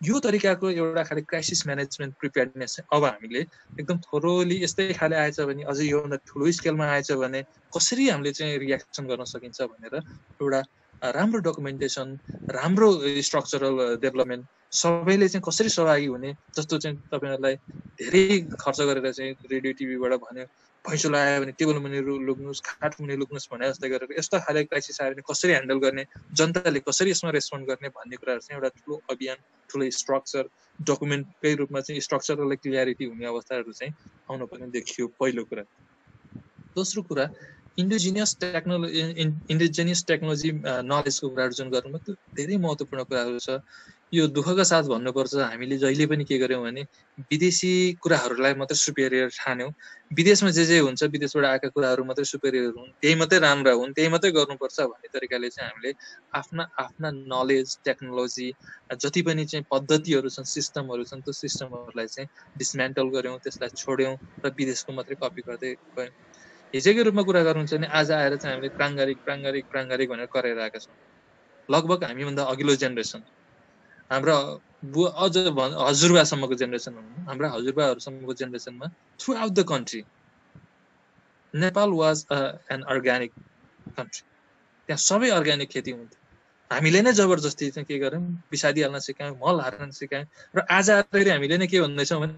यो तरिकाको एउटा खाले क्राइसिस म्यानेजमेन्ट प्रिपेयर्डनेस अब हामीले एकदम थोरोली यस्तै खाले आएछ भने, अझै योभन्दा ठुलो स्केलमा आएछ भने कसरी हामीले चाहिँ रियाक्सन गर्न सकिन्छ भनेर एउटा राम्रो डकुमेन्टेसन, राम्रो स्ट्रक्चरल डेभलपमेन्ट, सबैले चाहिँ कसरी सहभागी हुने, जस्तो चाहिँ तपाईँहरूलाई धेरै खर्च गरेर चाहिँ रेडियो टिभीबाट भन्यो भैँचो लगायो भने टेबल मुनि लुक्नुहोस्, खाट मुनि लुक्नुहोस् भने जस्तै गरेर यस्तो खाले क्राइसिस आयो भने कसरी ह्यान्डल गर्ने, जनताले कसरी यसमा रेस्पोन्ड गर्ने भन्ने कुराहरू चाहिँ एउटा ठुलो अभियान, ठुलो स्ट्रक्चर, डकुमेन्टकै रूपमा चाहिँ स्ट्रक्चरल क्लियरिटी हुने अवस्थाहरू चाहिँ आउन पनि देखियो पहिलो कुरा। दोस्रो कुरा इन्डिजिनियस टेक्नोलोजी नलेजको कुराहरू जुन गर्नुमा त्यो धेरै महत्त्वपूर्ण कुराहरू छ। यो दुःखका साथ भन्नुपर्छ, हामीले जहिले पनि के गर्यौँ भने विदेशी कुराहरूलाई मात्रै सुपेरियर ठान्यौँ। विदेशमा जे हुन्छ विदेशबाट आएका कुराहरू मात्रै सुपेरियर हुन्, त्यही मात्रै राम्रा हुन्, त्यही मात्रै गर्नुपर्छ भन्ने तरिकाले चाहिँ हामीले आफ्ना नलेज, टेक्नोलोजी जति पनि चाहिँ पद्धतिहरू छन्, सिस्टमहरू छन्, त्यो सिस्टमहरूलाई चाहिँ डिसमेन्टल गऱ्यौँ, त्यसलाई छोड्यौँ र विदेशको मात्रै कपी गर्दै गयौँ। हिजोकै रूपमा कुरा गर्नुहुन्छ भने आज आएर चाहिँ हामीले प्राङ्गारिक भनेर कराएर आएका छौँ। लगभग हामीभन्दा अघिल्लो जेनेरेसन, हाम्रा बुवा अझ हजुरबासम्मको जेनेरेसन भनौँ, हाम्रा हजुरबाहरूसम्मको जेनेरेसनमा throughout the country Nepal was an organic country. त्यहाँ सबै अर्ग्यानिक खेती हुन्थ्यो। हामीले नै जबरजस्ती चाहिँ के गर्यौँ, बिसादी हाल्न सिकायौँ, मल हाल्न सिकायौँ र आज आएर हामीले नै के भन्दैछौँ भने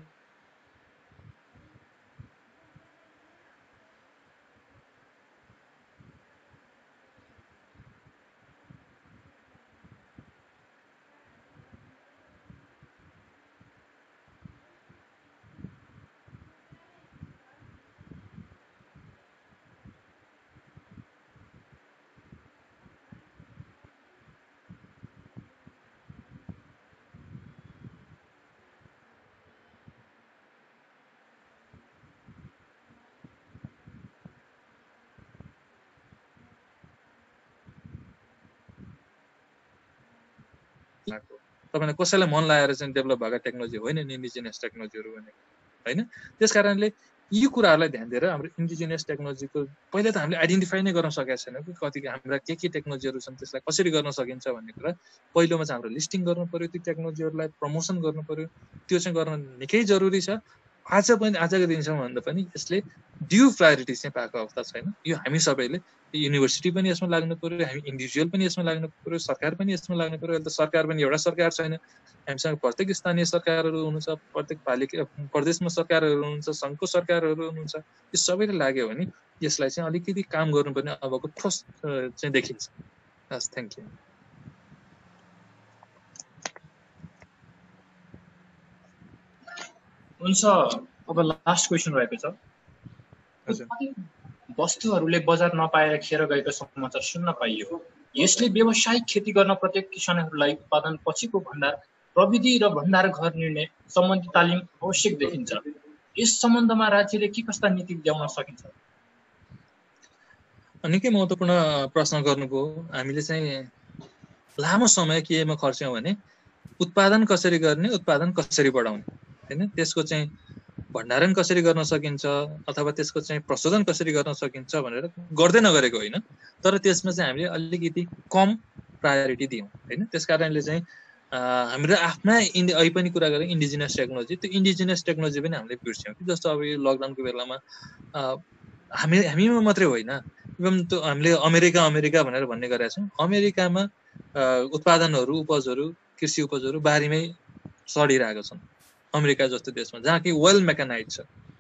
तपाईँलाई कसैलाई मन लागेर चाहिँ डेभलप भएका टेक्नोलोजी होइन नि इन्डिजिनियस टेक्नोलोजीहरू भनेको, होइन? त्यस कारणले यी कुराहरूलाई ध्यान दिएर हाम्रो इन्डिजिनियस टेक्नोलोजीको पहिला त हामीले आइडेन्टिफाई नै गर्न सकेका छैनौँ कि कति हाम्रा के टेक्नोलोजीहरू छन्, त्यसलाई कसरी गर्न सकिन्छ भन्ने कुरा पहिलोमा चाहिँ हाम्रो लिस्टिङ गर्नु पर्यो, ती टेक्नोलोजीहरूलाई प्रमोसन गर्नु पर्यो। त्यो चाहिँ गर्न निकै जरुरी छ। आजको दिनसम्म भन्दा पनि यसले ड्यू प्रायोरिटी चाहिँ पाएको अवस्था छैन। यो हामी सबैले, युनिभर्सिटी पनि यसमा लाग्नु पर्यो, हामी इन्डिभिजुअल पनि यसमा लाग्नु पर्यो, सरकार पनि यसमा लाग्नु पर्यो। अहिले त सरकार पनि एउटा सरकार छैन, हामीसँग प्रत्येक स्थानीय सरकारहरू हुनुहुन्छ, प्रत्येक पालिका प्रदेशमा सरकारहरू हुनुहुन्छ, सङ्घको सरकारहरू हुनुहुन्छ। यो सबैले लाग्यो भने यसलाई चाहिँ अलिकति काम गर्नुपर्ने अबको ठोस चाहिँ देखिन्छ। हस्, थ्याङ्क यू। हुन्छ, अब लास्ट क्वेसन रहेको छ। वस्तुहरूले बजार नपाएर खेर गएको समाचार सुन्न पाइयो। यसले व्यावसायिक खेती गर्न प्रत्येक किसानहरूलाई उत्पादन पछिको भण्डार प्रविधि र भण्डार घर निर्णय सम्बन्धी तालिम आवश्यक देखिन्छ। यस सम्बन्धमा राज्यले के कस्ता नीति ल्याउन सकिन्छ? निकै महत्त्वपूर्ण प्रश्न गर्नुभयो। हामीले चाहिँ लामो समय केमा खर्च्यौँ भने उत्पादन कसरी गर्ने, उत्पादन कसरी बढाउने, होइन? त्यसको चाहिँ भण्डारण कसरी गर्न सकिन्छ अथवा त्यसको चाहिँ प्रशोधन कसरी गर्न सकिन्छ भनेर गर्दै नगरेको होइन, तर त्यसमा चाहिँ हामीले अलिकति कम प्रायोरिटी दियौँ, होइन? त्यस कारणले चाहिँ हाम्रो आफ्ना अहिले पनि कुरा गरेँ इन्डिजिनियस टेक्नोलोजी, त्यो इन्डिजिनियस टेक्नोलोजी पनि हामीले बिर्स्यौँ कि। जस्तो अब यो लकडाउनको बेलामा हामीमा मात्रै होइन, इभन त्यो हामीले अमेरिका भनेर भन्ने गरेका छौँ। अमेरिकामा उत्पादनहरू, उपजहरू, कृषि उपजहरू बारीमै सडिरहेको छन्। अमेरिका जस्तो देशमा जहाँ कि वेल मेकानाइज छ,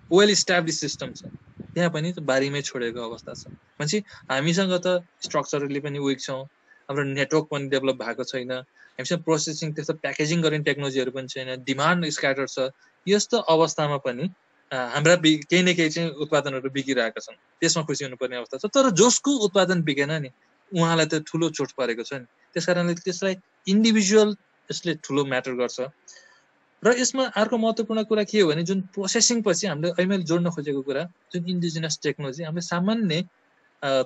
वेल इस्टाब्लिस सिस्टम छ, त्यहाँ पनि बारीमै छोडेको अवस्था छ। भनेपछि हामीसँग त स्ट्रक्चरली पनि विक छौँ, हाम्रो नेटवर्क पनि डेभलप भएको छैन, हामीसँग प्रोसेसिङ त्यस्तो प्याकेजिङ गर्ने टेक्नोलोजीहरू पनि छैन, डिमान्ड स्क्याटर छ। यस्तो अवस्थामा पनि हाम्रा केही न केही चाहिँ उत्पादनहरू बिकिरहेका छन्, त्यसमा खुसी हुनुपर्ने अवस्था छ। तर जसको उत्पादन बिकेन नि उहाँलाई त ठुलो चोट परेको छ नि। त्यस कारणले त्यसलाई इन्डिभिजुअल यसले ठुलो म्याटर गर्छ। र यसमा अर्को महत्त्वपूर्ण कुरा के हो भने जुन प्रोसेसिङ पछि हामीले अहिले जोड्न खोजेको कुरा जुन इन्डिजिनियस टेक्नोलोजी, हामीले सामान्य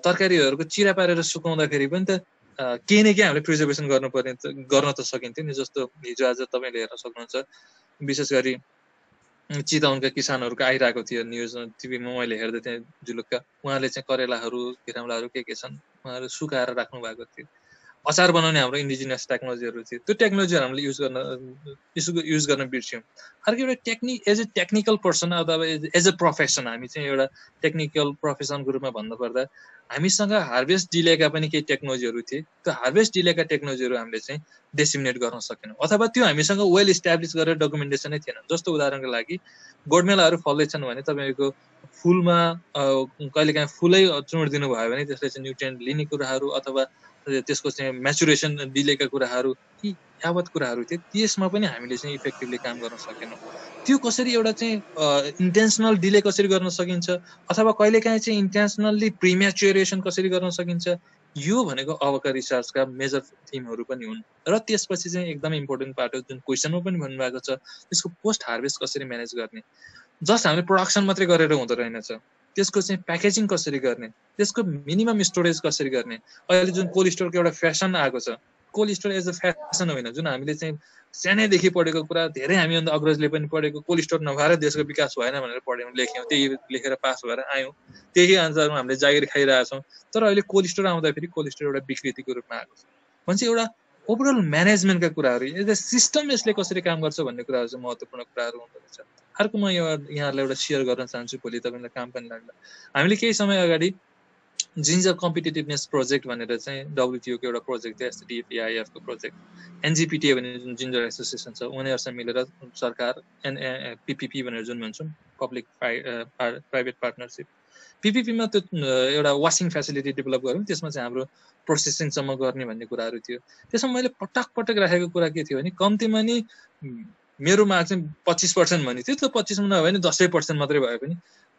तरकारीहरूको चिरा पारेर सुकाउँदाखेरि पनि त केही न केही हामीले प्रिजर्भेसन गर्न त सकिन्थ्यो नि। जस्तो हिजो आज तपाईँले हेर्न सक्नुहुन्छ, विशेष गरी चितवनका किसानहरूको आइरहेको थियो न्युज टिभीमा, मैले हेर्दै थिएँ जुलुक्क। उहाँले चाहिँ करेलाहरू, भिराम्लाहरू के छन् उहाँहरू सुकाएर राख्नु भएको थियो। अचार बनाउने हाम्रो इन्डिजिनियस टेक्नोलोजीहरू थियो, त्यो टेक्नोलोजीहरू हामीले युज गर्न बिर्स्यौँ। अर्को एउटा एज ए टेक्निकल पर्सन अथवा एज ए प्रोफेसन, हामी चाहिँ एउटा टेक्निकल प्रोफेसनको रूपमा भन्नुपर्दा हामीसँग हार्भेस्ट डिलेका पनि केही टेक्नोलोजीहरू थिए, त्यो हार्भेस्ट डिलेका टेक्नोलोजीहरू हामीले चाहिँ डेसिमिनेट गर्न सकेनौँ, अथवा त्यो हामीसँग वेल इस्टाब्लिस गरेर डकुमेन्टेसनै थिएन। जस्तो उदाहरणको लागि गोडमेलाहरू फल्दैछन् भने तपाईँको फुलमा कहिलेकाहीँ फुलै चुँड दिनुभयो भने त्यसले चाहिँ न्युट्रिएन्ट लिने कुराहरू अथवा त्यसको चाहिँ म्याचुरेसन डिलेका कुराहरू यी यावत कुराहरू थिए, त्यसमा पनि हामीले चाहिँ इफेक्टिभली काम गर्न सकेनौँ। त्यो कसरी एउटा चाहिँ इन्टेन्सनल डिले कसरी गर्न सकिन्छ अथवा कहिलेकाहीँ चाहिँ इन्टेन्सनल्ली प्रिम्याच्युरेसन कसरी गर्न सकिन्छ, यो भनेको अबका रिसर्चका मेजर थिमहरू पनि हुन्। र त्यसपछि चाहिँ एकदमै इम्पोर्टेन्ट पार्ट हो जुन क्वेसनमा पनि भन्नुभएको छ, त्यसको पोस्ट हार्भेस्ट कसरी म्यानेज गर्ने। जस्ट हामीले प्रोडक्सन मात्रै गरेर हुँदो रहेनछ, त्यसको चाहिँ प्याकेजिङ कसरी गर्ने, त्यसको मिनिमम स्टोरेज कसरी गर्ने। अहिले जुन कोल्ड स्टोरको एउटा फेसन आएको छ, cold store as a fashion होइन, जुन हामीले चाहिँ सानैदेखि पढेको कुरा, धेरै हामीभन्दा अग्रजले पनि पढेको, कोल्ड स्टोर नभएर देशको विकास भएन भनेर पढ्यौँ, लेख्यौँ, त्यही लेखेर पास भएर आयौँ, त्यही अनुसारमा हामीले जागिर खाइरहेछौँ। तर अहिले कोल्ड स्टोर आउँदाखेरि कोल्ड स्टोर एउटा विकृतिको रूपमा आएको छ। भन्छ एउटा ओभरअल म्यानेजमेन्टका कुराहरू, एज अ सिस्टम यसले कसरी काम गर्छ भन्ने कुराहरू चाहिँ महत्त्वपूर्ण कुराहरू हुँदो रहेछ। अर्को म यहाँहरूलाई एउटा सेयर गर्न चाहन्छु, भोलि तपाईँलाई काम पनि लाग्ला। हामीले केही समय अगाडि जिन्जर कम्पिटेटिभनेस प्रोजेक्ट भनेर चाहिँ WTO को एउटा प्रोजेक्ट थियो, SDPIF को प्रोजेक्ट, NGPTA भन्ने जुन जिन्जर एसोसिएसन छ उनीहरूसँग मिलेर सरकार PPP भनेर जुन भन्छौँ, पब्लिक प्राइभेट पार्टनरसिप, PPP मा त्यो एउटा वासिङ फेसिलिटी डेभलप गऱ्यौँ, त्यसमा चाहिँ हाम्रो प्रोसेसिङसम्म गर्ने भन्ने कुराहरू थियो। त्यसमा मैले पटक पटक राखेको कुरा के थियो भने कम्तीमा नि मेरो मार्क चाहिँ 25% भन्ने थियो, त्यो 25 मा नभए नि 10% मात्रै भए पनि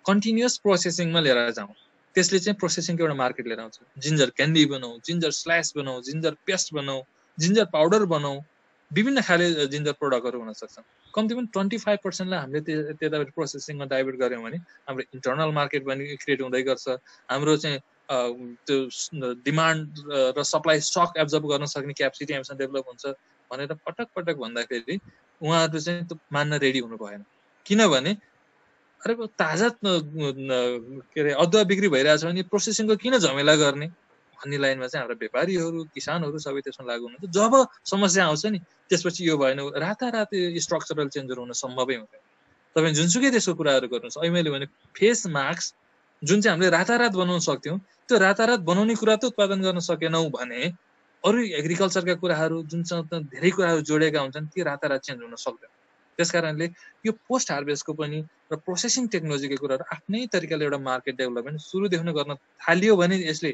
कन्टिन्युअस प्रोसेसिङमा लिएर जाउँ। त्यसले चाहिँ प्रोसेसिङको एउटा मार्केट लिएर आउँछ। जिन्जर क्यान्डी बनाऊ, जिन्जर स्ल्यास बनाऊ, जिन्जर पेस्ट बनाऊ, जिन्जर पाउडर बनाऊ, विभिन्न खाले जिन्जर प्रोडक्टहरू हुन सक्छन्। कम्तीमा 25%लाई हामीले त्यतापट्टि प्रोसेसिङमा डाइभर्ट गऱ्यौँ भने हाम्रो इन्टरनल मार्केट पनि क्रिएट हुँदै गर्छ, हाम्रो चाहिँ त्यो डिमान्ड र सप्लाई स्टक एब्जर्भ गर्न सक्ने क्यापेसिटी हामीसँग डेभलप हुन्छ भनेर पटक पटक भन्दाखेरि उहाँहरू चाहिँ त्यो मान्न रेडी हुनु भएन। किनभने अरे ताजा के अरे अदुवा बिक्री भइरहेछ भने प्रोसेसिङको किन झमेला गर्ने भन्ने लाइनमा चाहिँ हाम्रो व्यापारीहरू, किसानहरू सबै त्यसमा लागु हुनुहुन्छ। जब समस्या आउँछ नि त्यसपछि यो भएन, रातारात स्ट्रक्चरल चेन्जहरू हुन सम्भवै हुँदैन। तपाईँ जुनसुकै त्यसको कुराहरू गर्नुहोस्, अहिले मैले भने फेस मास्क जुन चाहिँ हामीले रातारात बनाउन सक्थ्यौँ, त्यो रातारात बनाउने कुरा त उत्पादन गर्न सकेनौँ भने अरू एग्रिकल्चरका कुराहरू जुनसँग धेरै कुराहरू जोडेका हुन्छन् ती रातारात चेन्ज हुन सक्दैन। त्यस कारणले यो पोस्ट हार्भेस्टको पनि र प्रोसेसिङ टेक्नोलोजीको कुराहरू आफ्नै तरिकाले एउटा मार्केट डेभलपमेन्ट सुरुदेखि नै गर्न थालियो भने यसले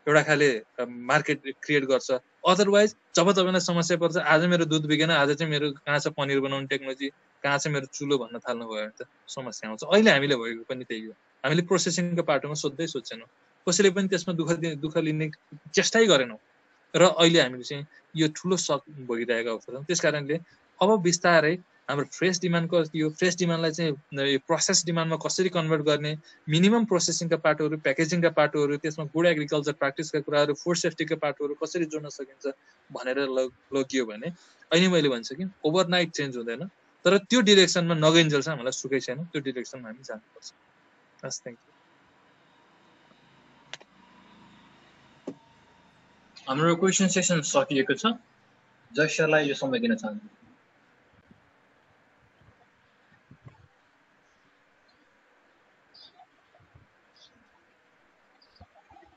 एउटा खाले मार्केट क्रिएट गर्छ। अदरवाइज जब तपाईँलाई समस्या पर्छ, आज मेरो दुध बिकेन, आज चाहिँ मेरो कहाँ छ पनिर बनाउने टेक्नोलोजी, कहाँ छ मेरो चुलो भन्न थाल्नु भयो भने त समस्या आउँछ। अहिले हामीले भएको पनि त्यही हो, हामीले प्रोसेसिङको पाटोमा सोध्दैनौँ, कसैले पनि त्यसमा दुःख लिने चेष्टै गरेनौँ र अहिले हामीले चाहिँ यो ठुलो सक भोगिरहेका अवस्था छौँ। त्यस कारणले अब बिस्तारै हाम्रो फ्रेस डिमान्डको यो फ्रेस डिमान्डलाई चाहिँ प्रोसेस डिमान्डमा कसरी कन्भर्ट गर्ने, मिनिमम प्रोसेसिङका पाटोहरू, प्याकेजिङका पाटोहरू, त्यसमा गुड एग्रिकल्चर प्र्याक्टिसका कुराहरू, फुड सेफ्टीका पाटोहरू कसरी जोड्न सकिन्छ भनेर लगियो भने अहिले मैले भन्छु कि ओभरनाइट चेन्ज हुँदैन, तर त्यो डिरेक्सनमा नगइन्जेलसम्म हामीलाई सुकै छैन, त्यो डिरेक्सनमा हामी जानुपर्छ। हस्, थ्याङ्क यू। हाम्रो क्वेसन सेसन सकिएको छ। जयसरलाई यो समय दिन चाहन्छु।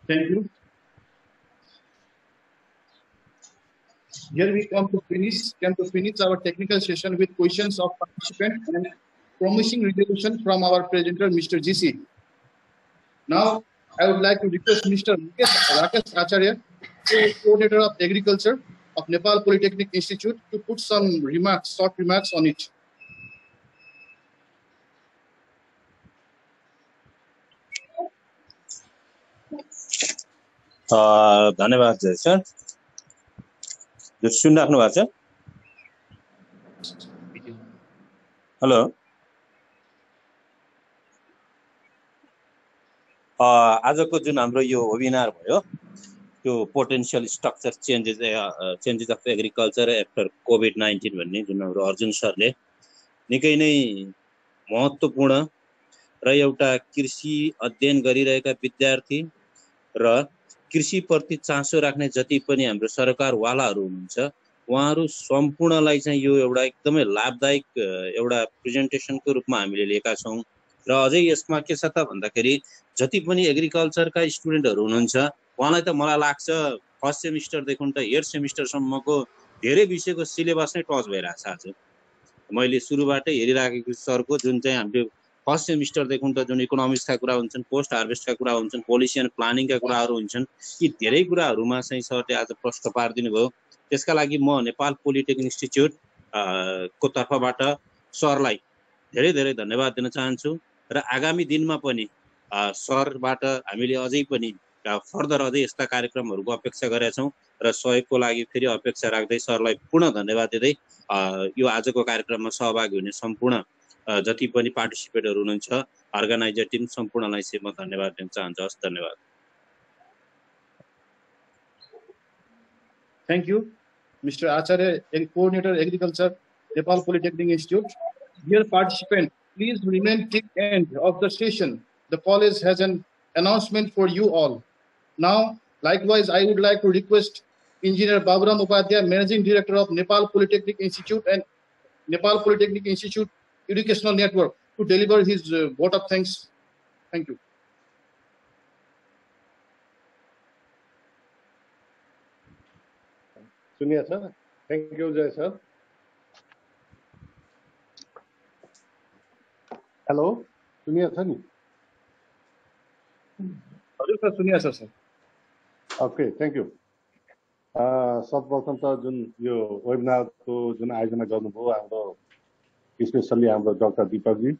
Thank you. Here we came to finish our technical session with questions of participants and promising resolution from our presenter, Mr. GC. Now, I would like to request Mr. Rakesh Acharya, coordinator of agriculture of Nepal Polytechnic Institute, to put some remarks, short remarks on it. धन्यवाद जय sir. जो सुनिराख्नु भएको छ? Hello, आजको जुन हाम्रो यो webinar भयो त्यो potential structure changes of agriculture after COVID-19 भन्ने जुन हाम्रो अर्जुन सरले निकै नै महत्त्वपूर्ण र एउटा कृषि अध्ययन गरिरहेका विद्यार्थी र कृषिप्रति चासो राख्ने जति पनि हाम्रो सरकारवालाहरू हुनुहुन्छ उहाँहरू सम्पूर्णलाई चाहिँ यो एउटा एकदमै लाभदायक एउटा प्रेजेन्टेसनको रूपमा हामीले लिएका छौँ। र अझै यसमा के छ त भन्दाखेरि जति पनि एग्रिकल्चरका स्टुडेन्टहरू हुनुहुन्छ उहाँलाई त मलाई लाग्छ फर्स्ट सेमिस्टरदेखि त 8 सेमिस्टरसम्मको धेरै विषयको सिलेबस नै टच भइरहेको छ आज। मैले सुरुबाटै हेरिराखेको सरको जुन चाहिँ हामीले फर्स्ट सेमिस्टरदेखि त जुन इकोनोमिक्सका कुरा हुन्छन्, पोस्ट हार्भेस्टका कुरा हुन्छन्, पोलिसी एन्ड प्लानिङका कुराहरू हुन्छन्, यी धेरै कुराहरूमा चाहिँ सरले आज प्रश्न पारिदिनु भयो। त्यसका लागि म नेपाल पोलिटेक्निक इन्स्टिच्युट को तर्फबाट सरलाई धेरै धेरै धन्यवाद दिन चाहन्छु र आगामी दिनमा पनि सरबाट हामीले अझै पनि फर्दर अझै यस्ता कार्यक्रमहरूको अपेक्षा गरेका छौँ र सहयोगको लागि फेरि अपेक्षा राख्दै सरलाई पूर्ण धन्यवाद दिँदै यो आजको कार्यक्रममा सहभागी हुने सम्पूर्ण जति पनि पार्टिसिपेटहरू हुनुहुन्छ, अर्गनाइजर टिम सम्पूर्णलाई चाहिँ म धन्यवाद दिन चाहन्छु। हस्, धन्यवाद। Thank you, Mr. Acharya, Coordinator Agriculture, Nepal Polytechnic Institute. Dear participants, please remain till end of the session. The college has an announcement for you all. Now, likewise, I would like to request Engineer Baburam Upadhyay, Managing Director of Nepal Polytechnic Institute and Nepal Polytechnic Institute Educational Network, to deliver his vote of thanks. Thank you. Sunia sir, thank you, Jay sir. Hello, Sunia sir. Hello, sir. Sunia sir. Okay, thank you. सर्वप्रथम त जुन यो वेबिनारको जुन आयोजना गर्नुभयो हाम्रो specially हाम्रो doctor Deepakji,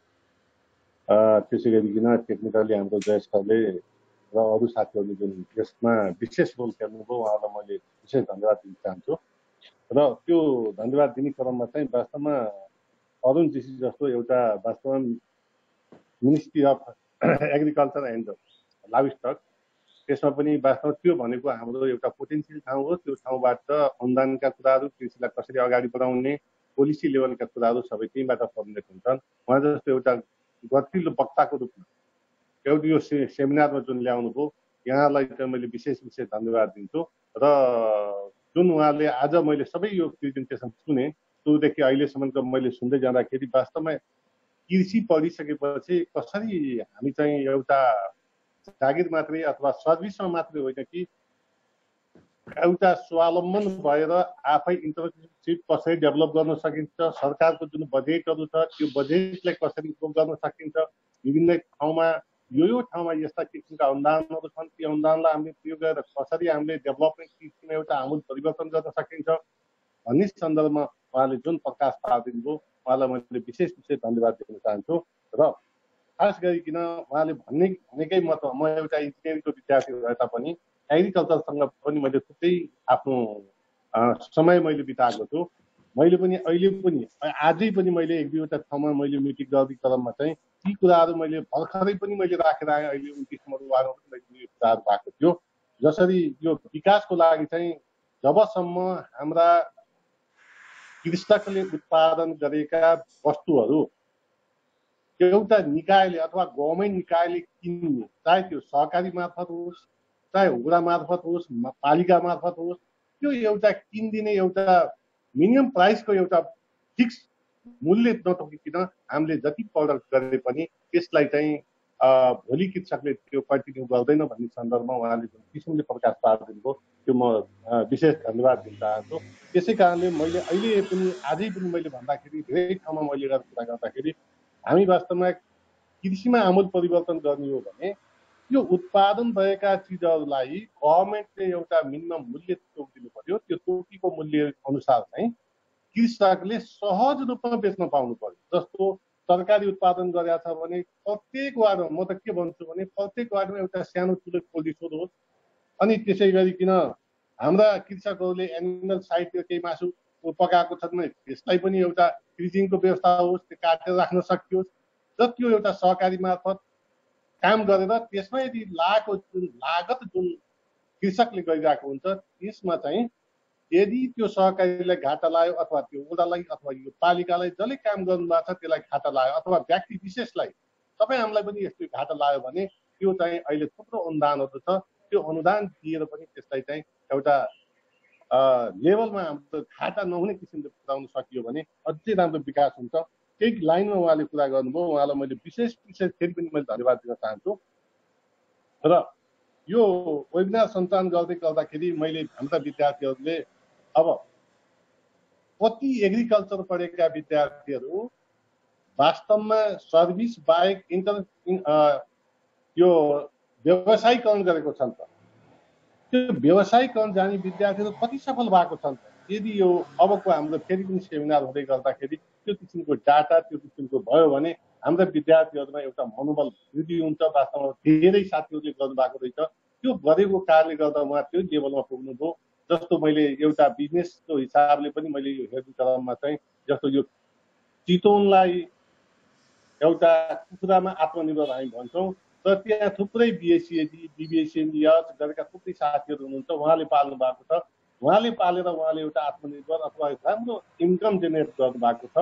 त्यसै गरिकन टेक्निकली हाम्रो जय सरले र अरू साथीहरूले जुन यसमा विशेष रोल खेल्नुभयो उहाँलाई मैले विशेष धन्यवाद दिन चाहन्छु। र त्यो धन्यवाद दिने क्रममा चाहिँ वास्तवमा अरुण जीसी जस्तो एउटा वास्तवमा ministry of agriculture and livestock, त्यसमा पनि वास्तवमा त्यो भनेको हाम्रो एउटा पोटेन्सियल ठाउँ हो। त्यो ठाउँबाट अनुदानका कुराहरू, कृषिलाई कसरी अगाडि बढाउने, पोलिसी लेभलका कुराहरू सबै त्यहीँबाट फर्मुलेट हुन्छन्। उहाँ जस्तो एउटा गतिलो वक्ताको रूपमा एउटा यो सेमिनारमा जुन ल्याउनु भयो, यहाँलाई चाहिँ मैले विशेष धन्यवाद दिन्छु। र जुन उहाँले आज मैले सबै यो प्रेजेन्टेसन सुने, सुरुदेखि अहिलेसम्मको मैले सुन्दै जाँदाखेरि वास्तवमा कृषि पढिसकेपछि कसरी हामी चाहिँ एउटा जागिर मात्रै अथवा सर्भिसमा मात्रै होइन कि एउटा स्वावलम्बन भएर आफै इन्टरप्रेनरसिप कसरी डेभलप गर्न सकिन्छ, सरकारको जुन बजेटहरू छ त्यो बजेटलाई कसरी इम्प्रुभ गर्न सकिन्छ, विभिन्न ठाउँमा यो ठाउँमा यस्ता किसिमका अनुदानहरू छन्, ती अनुदानलाई हामीले प्रयोग गरेर कसरी हामीले डेभलपमेन्ट कृषिमा एउटा आमूल परिवर्तन गर्न सकिन्छ भन्ने सन्दर्भमा उहाँले जुन प्रकाश पारिदिनु भयो, उहाँलाई मैले विशेष धन्यवाद दिन चाहन्छु। र खास गरिकन उहाँले भनेकै म एउटा इन्जिनियरिङको विद्यार्थी भए तापनि एग्रिकल्चरसँग पनि मैले थुप्रै आफ्नो समय मैले बिताएको छु। मैले पनि अहिले पनि आजै पनि मैले एक दुईवटा ठाउँमा मैले मिटिङ गर्ने क्रममा चाहिँ ती कुराहरू मैले भर्खरै पनि मैले राखेर आएँ। अहिले 29 नम्बर वार्डमा पनि मैले कुराहरू भएको थियो। जसरी यो विकासको लागि चाहिँ जबसम्म हाम्रा कृषकले उत्पादन गरेका वस्तुहरू एउटा निकायले अथवा गभर्मेन्ट निकायले किन्ने, चाहे त्यो सहकारी मार्फत होस्, चाहे हुडा मार्फत होस्, पालिका मार्फत होस्, त्यो एउटा किनिदिने एउटा मिनिमम प्राइसको एउटा फिक्स मूल्य नतोकिकन हामीले जति प्रडक्ट गरे पनि त्यसलाई चाहिँ भोलि कृषकले त्यो कन्टिन्यू गर्दैन भन्ने सन्दर्भमा उहाँले जुन किसिमले प्रकाश पारिदिनु भयो त्यो म विशेष धन्यवाद दिन चाहन्छु। त्यसै कारणले मैले अहिले पनि आजै पनि मैले भन्दाखेरि धेरै ठाउँमा मैले कुरा गर्दाखेरि हामी वास्तवमा कृषिमा आमूल परिवर्तन गर्ने हो भने यो उत्पादन भएका चिजहरूलाई गभर्मेन्टले एउटा मिनिमम मूल्य तोकिदिनु पर्यो। त्यो तोकेको मूल्य अनुसार चाहिँ कृषकले सहज रूपमा बेच्न पाउनु पर्यो। जस्तो तरकारी उत्पादन गरेका छ भने प्रत्येक वार्डमा, म त के भन्छु भने प्रत्येक वार्डमा एउटा सानो ठुलो कोल्ड स्टोर होस्, अनि त्यसै गरिकन हाम्रा कृषकहरूले एनिमल साइडतिर केही मासु पकाएको छ भने त्यसलाई पनि एउटा फ्रिजिङको व्यवस्था होस्, त्यो काटेर राख्न सकियोस्। र त्यो एउटा सहकारी मार्फत काम गरेर त्यसमा यदि लागत जुन कृषकले गरिरहेको हुन्छ त्यसमा चाहिँ यदि त्यो सहकारीलाई घाटा लाग्यो अथवा त्यो वडालाई अथवा यो पालिकालाई जसले काम गर्नु भएको छ त्यसलाई घाटा लाग्यो अथवा व्यक्ति विशेषलाई तपाईँ हामीलाई पनि यस्तो घाटा लाग्यो भने त्यो चाहिँ अहिले थुप्रो अनुदानहरू छ, त्यो अनुदान दिएर पनि त्यसलाई चाहिँ एउटा लेभलमा हाम्रो घाटा नहुने किसिमले पुर्याउन सकियो भने अझै राम्रो विकास हुन्छ। केही लाइनमा उहाँले कुरा गर्नुभयो, उहाँलाई मैले विशेष फेरि पनि मैले धन्यवाद दिन चाहन्छु। र यो वेबिनार सञ्चालन गर्दाखेरि मैले हाम्रा विद्यार्थीहरूले अब कति एग्रिकल्चर पढेका विद्यार्थीहरू वास्तवमा सर्भिस बाहेक यो व्यवसायीकरण गरेको छन् त, त्यो व्यवसायीकरण जाने विद्यार्थीहरू कति सफल भएको छन् त। यदि यो अबको हाम्रो फेरि पनि सेमिनार हुँदै गर्दाखेरि त्यो किसिमको डाटा त्यो किसिमको भयो भने हाम्रा विद्यार्थीहरूमा एउटा मनोबल वृद्धि हुन्छ। वास्तवमा धेरै साथीहरूले गर्नुभएको रहेछ, त्यो गरेको कारणले गर्दा उहाँ त्यो लेभलमा पुग्नुभयो। जस्तो मैले एउटा बिजनेसको हिसाबले पनि मैले यो हेर्ने क्रममा चाहिँ जस्तो यो चितवनलाई एउटा कुखुरामा आत्मनिर्भर हामी भन्छौँ, र त्यहाँ थुप्रै बिएससिएजी बिबिएससिएज गरेका थुप्रै साथीहरू हुनुहुन्छ, उहाँले पाल्नु भएको छ। उहाँले पालेर उहाँले एउटा आत्मनिर्भर अथवा राम्रो इन्कम जेनेरेट गर्नुभएको छ।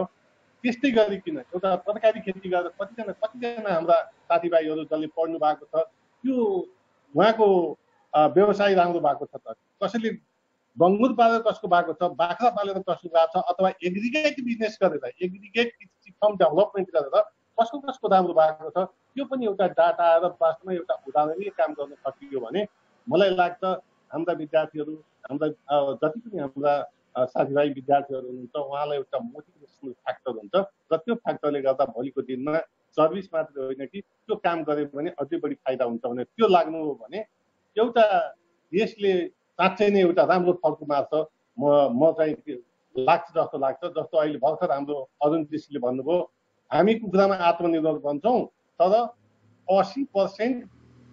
त्यस्तै गरिकन एउटा तरकारी खेती गरेर कतिजना हाम्रा साथीभाइहरू जसले पढ्नु भएको छ, त्यो उहाँको व्यवसाय राम्रो भएको छ। त कसैले बङ्गुर पालेर कसको भएको छ, बाख्रा पालेर कसको भएको छ, अथवा एग्रिगेट बिजनेस गरेर एग्रिगेट फर्म डेभलपमेन्ट गरेर कसको राम्रो भएको छ, त्यो पनि एउटा डाटा आएर वास्तवमा एउटा उदाहरणीय काम गर्न सकियो भने मलाई लाग्छ हाम्रा विद्यार्थीहरू हाम्रा जति पनि हाम्रा साथीभाइ विद्यार्थीहरू हुनुहुन्छ उहाँलाई एउटा मोटिभेसनल फ्याक्टर हुन्छ र त्यो फ्याक्टरले गर्दा भोलिको दिनमा सर्भिस मात्र होइन कि त्यो काम गऱ्यो भने अझै बढी फाइदा हुन्छ भने त्यो लाग्नु हो भने एउटा देशले साँच्चै नै एउटा राम्रो फलको मार्छ म चाहिँ लाग्छ जस्तो लाग्छ। जस्तो अहिले भर्खर हाम्रो अरुण ऋषिले भन्नुभयो हामी कुखुरामा आत्मनिर्भर बन्छौँ, तर 80%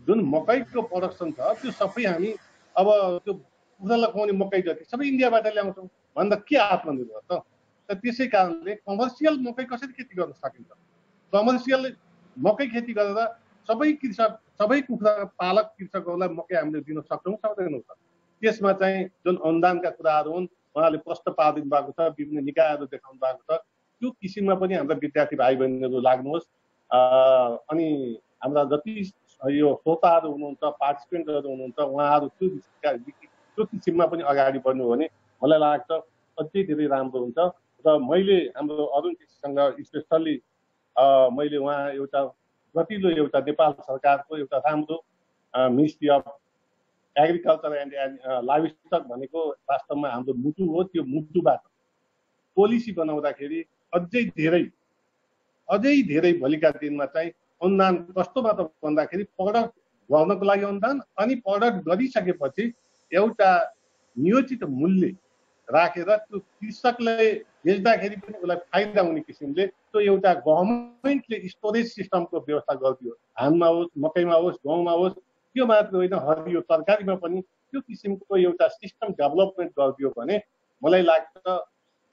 जुन मकैको प्रोडक्सन छ त्यो सबै हामी अब त्यो कुखुरालाई खुवाउने मकै जति सबै इन्डियाबाट ल्याउँछौँ भन्दा के आत्मनिर्भर त। त्यसै कारणले कमर्सियल मकै कसरी खेती गर्न सकिन्छ, कमर्सियल मकै खेती गरेर सबै कृषक सबै कुखुरा पालक कृषकहरूलाई मकै हामीले दिन सक्छौँ सक्दैनौँ त। त्यसमा चाहिँ जुन अनुदानका कुराहरू हुन् उहाँले प्रश्न पारिदिनु भएको छ, विभिन्न निकायहरू देखाउनु भएको छ, त्यो किसिममा पनि हाम्रा विद्यार्थी भाइ बहिनीहरू लाग्नुहोस्। अनि हाम्रा जति यो श्रोताहरू हुनुहुन्छ पार्टिसिपेन्टहरू हुनुहुन्छ उहाँहरू त्यो किसिममा पनि अगाडि बढ्नु हो भने मलाई लाग्छ अझै धेरै राम्रो हुन्छ। र मैले हाम्रो अरुणजीसँग स्पेसल्ली मैले उहाँ एउटा गतिलो एउटा नेपाल सरकारको एउटा राम्रो ministry of agriculture and livestock भनेको वास्तवमा हाम्रो मुटु हो। त्यो मुटुबाट पोलिसी बनाउँदाखेरि अझै धेरै भोलिका दिनमा चाहिँ अनुदान कस्तोमा त भन्दाखेरि प्रडक्ट गर्नको लागि अनुदान अनि प्रडक्ट गरिसकेपछि एउटा नियोजित मूल्य राखेर त्यो कृषकले बेच्दाखेरि पनि उसलाई फाइदा हुने किसिमले त्यो एउटा गभर्मेन्टले स्टोरेज सिस्टमको व्यवस्था गरिदियो। धानमा होस् मकैमा होस् गहुँमा होस्, त्यो मात्र होइन हरियो तरकारीमा पनि त्यो किसिमको एउटा सिस्टम डेभलपमेन्ट गरिदियो भने मलाई लाग्छ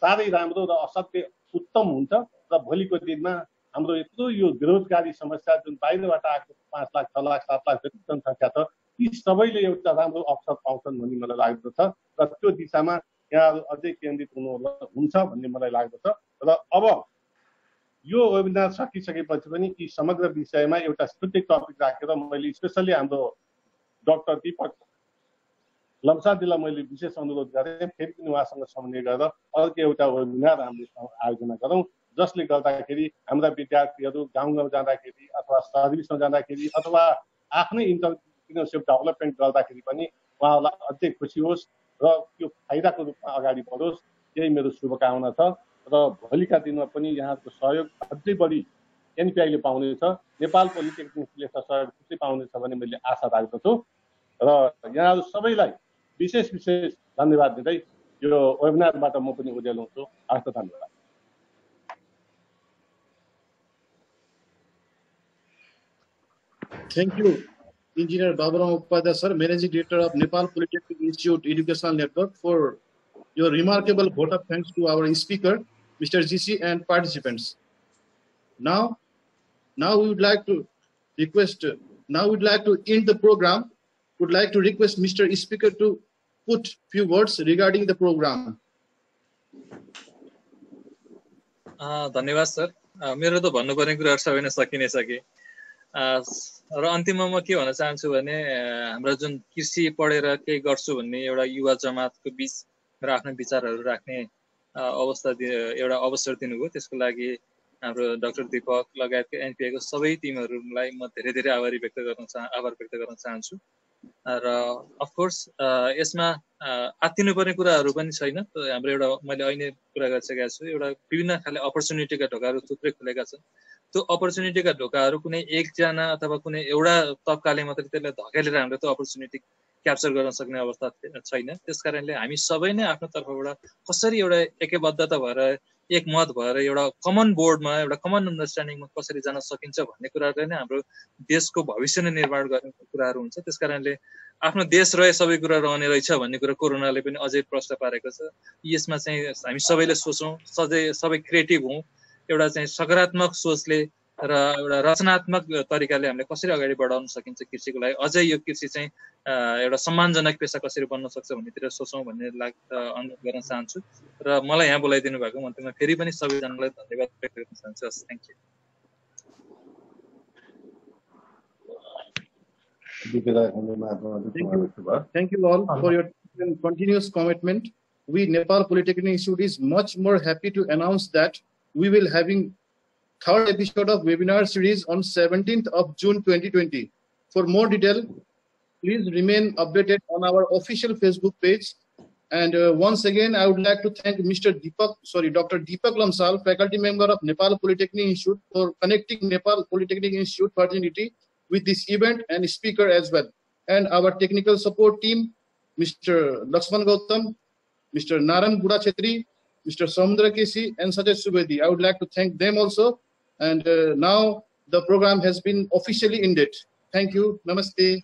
साह्रै राम्रो र असाध्यै उत्तम हुन्छ। र भोलिको दिनमा हाम्रो यत्रो यो बेरोजगारी समस्या जुन बाहिरबाट आएको 5 लाख 6 लाख 7 लाख जति जनसङ्ख्या छ ती सबैले एउटा राम्रो अवसर पाउँछन् भन्ने मलाई लाग्दछ र त्यो दिशामा यहाँहरू अझै केन्द्रित हुन्छ भन्ने मलाई लाग्दछ। र अब यो वेबिनार सकिसकेपछि पनि यी समग्र विषयमा एउटा छुट्टै टपिक राखेर मैले स्पेसल्ली हाम्रो डाक्टर दीपक लम्साजीलाई मैले विशेष अनुरोध गरेँ फेरि पनि उहाँसँग समन्वय गरेर अर्को एउटा वेबिनार हामीले आयोजना गरौँ, जसले गर्दाखेरि हाम्रा विद्यार्थीहरू गाउँ जाँदाखेरि अथवा सर्भिसमा जाँदाखेरि अथवा आफ्नै इन्टरप्रिन्योरसिप डेभलपमेन्ट गर्दाखेरि पनि उहाँहरूलाई अझै खुसी होस् र त्यो फाइदाको रूपमा अगाडि बढोस्, यही मेरो शुभकामना छ। र भोलिका दिनमा पनि यहाँको सहयोग अझै बढी एनपिआईले पाउनेछ, नेपाल पोलिटेक्निकले सहयोग खुसी पाउनेछ भन्ने मैले आशा राख्दछु। र यहाँहरू सबैलाई विशेष धन्यवाद दिँदै यो वेबिनारबाट म पनि उज्याउँछु। हस्त धन्यवाद। Thank you, Engineer Baburam Upadhyay sir, Managing Director of Nepal Polytechnic Institute Educational Network, for your remarkable vote of thanks to our speaker, Mr. GC, and participants. Now we would like to request. Now we'd like to end the program. Would like to request Mr. Speaker to put few words regarding the program. धन्यवाद sir. मेरो त भन्नुपर्ने कुराहरू सबै नै सकिनै सके। र अन्तिममा म के भन्न चाहन्छु भने हाम्रो जुन कृषि पढेर केही गर्छु भन्ने एउटा युवा जमातको बीच र आफ्नो विचारहरू राख्ने एउटा अवसर दिनुभयो, त्यसको लागि हाम्रो डाक्टर दीपक लगायतका एनपिआईको सबै टिमहरूलाई म धेरै आभार व्यक्त गर्न चाहन्छु र अफकोर्स यसमा आत्तिनुपर्ने कुराहरू पनि छैन। हाम्रो एउटा मैले अहिले कुरा गरिसकेको छु, एउटा विभिन्न खाले अपर्च्युनिटीका ढोकाहरू थुप्रै खुलेका छन्। त्यो अपर्च्युनिटीका ढोकाहरू कुनै एकजना अथवा कुनै एउटा तबकाले मात्रै त्यसलाई धकेलेर हामीले त्यो अपर्च्युनिटी क्याप्चर गर्न सक्ने अवस्था छैन। त्यसकारणले हामी सबै नै आफ्नो तर्फबाट कसरी एउटा एकबद्धता भएर एकमत भएर एउटा कमन बोर्डमा एउटा कमन अन्डरस्ट्यान्डिङमा कसरी जान सकिन्छ भन्ने कुराले नै हाम्रो देशको भविष्य नै निर्माण गर्ने कुराहरू हुन्छ। त्यसकारणले आफ्नो देश रहे सबै कुरा रहने रहेछ भन्ने कुरा कोरोनाले पनि अझै प्रश्न पारेको छ। यसमा चाहिँ हामी सबैले सोचौँ, सबै क्रिएटिभ हौँ, एउटा चाहिँ सकारात्मक सोचले र एउटा रचनात्मक तरिकाले हामीले कसरी अगाडि बढाउन सकिन्छ कृषिको लागि, अझै यो कृषि चाहिँ एउटा सम्मानजनक पेसा कसरी बन्न सक्छ भन्नेतिर सोचौँ भन्ने अनुरोध गर्न चाहन्छु र मलाई यहाँ बोलाइदिनु भएको मन्त्रीमा फेरि पनि सबैजनालाई धन्यवाद व्यक्त गर्न चाहन्छु। Thank you. Thank you all for your continuous commitment. We, Nepal Polytechnic Institute, is much more happy to announce that we will having third episode of webinar series on 17th of June 2020. For more detail, please remain updated on our official Facebook page. And once again, I would like to thank Dr. Deepak Lamsal, faculty member of Nepal Polytechnic Institute, for connecting Nepal Polytechnic Institute fraternity with this event and speaker as well. And our technical support team, Mr. Lakshman Gautam, Mr. Naran Buda Chetri, Mr. Samudra Kesi, and Sajid Subedi. I would like to thank them also. And now the program has been officially ended. Thank you. Namaste.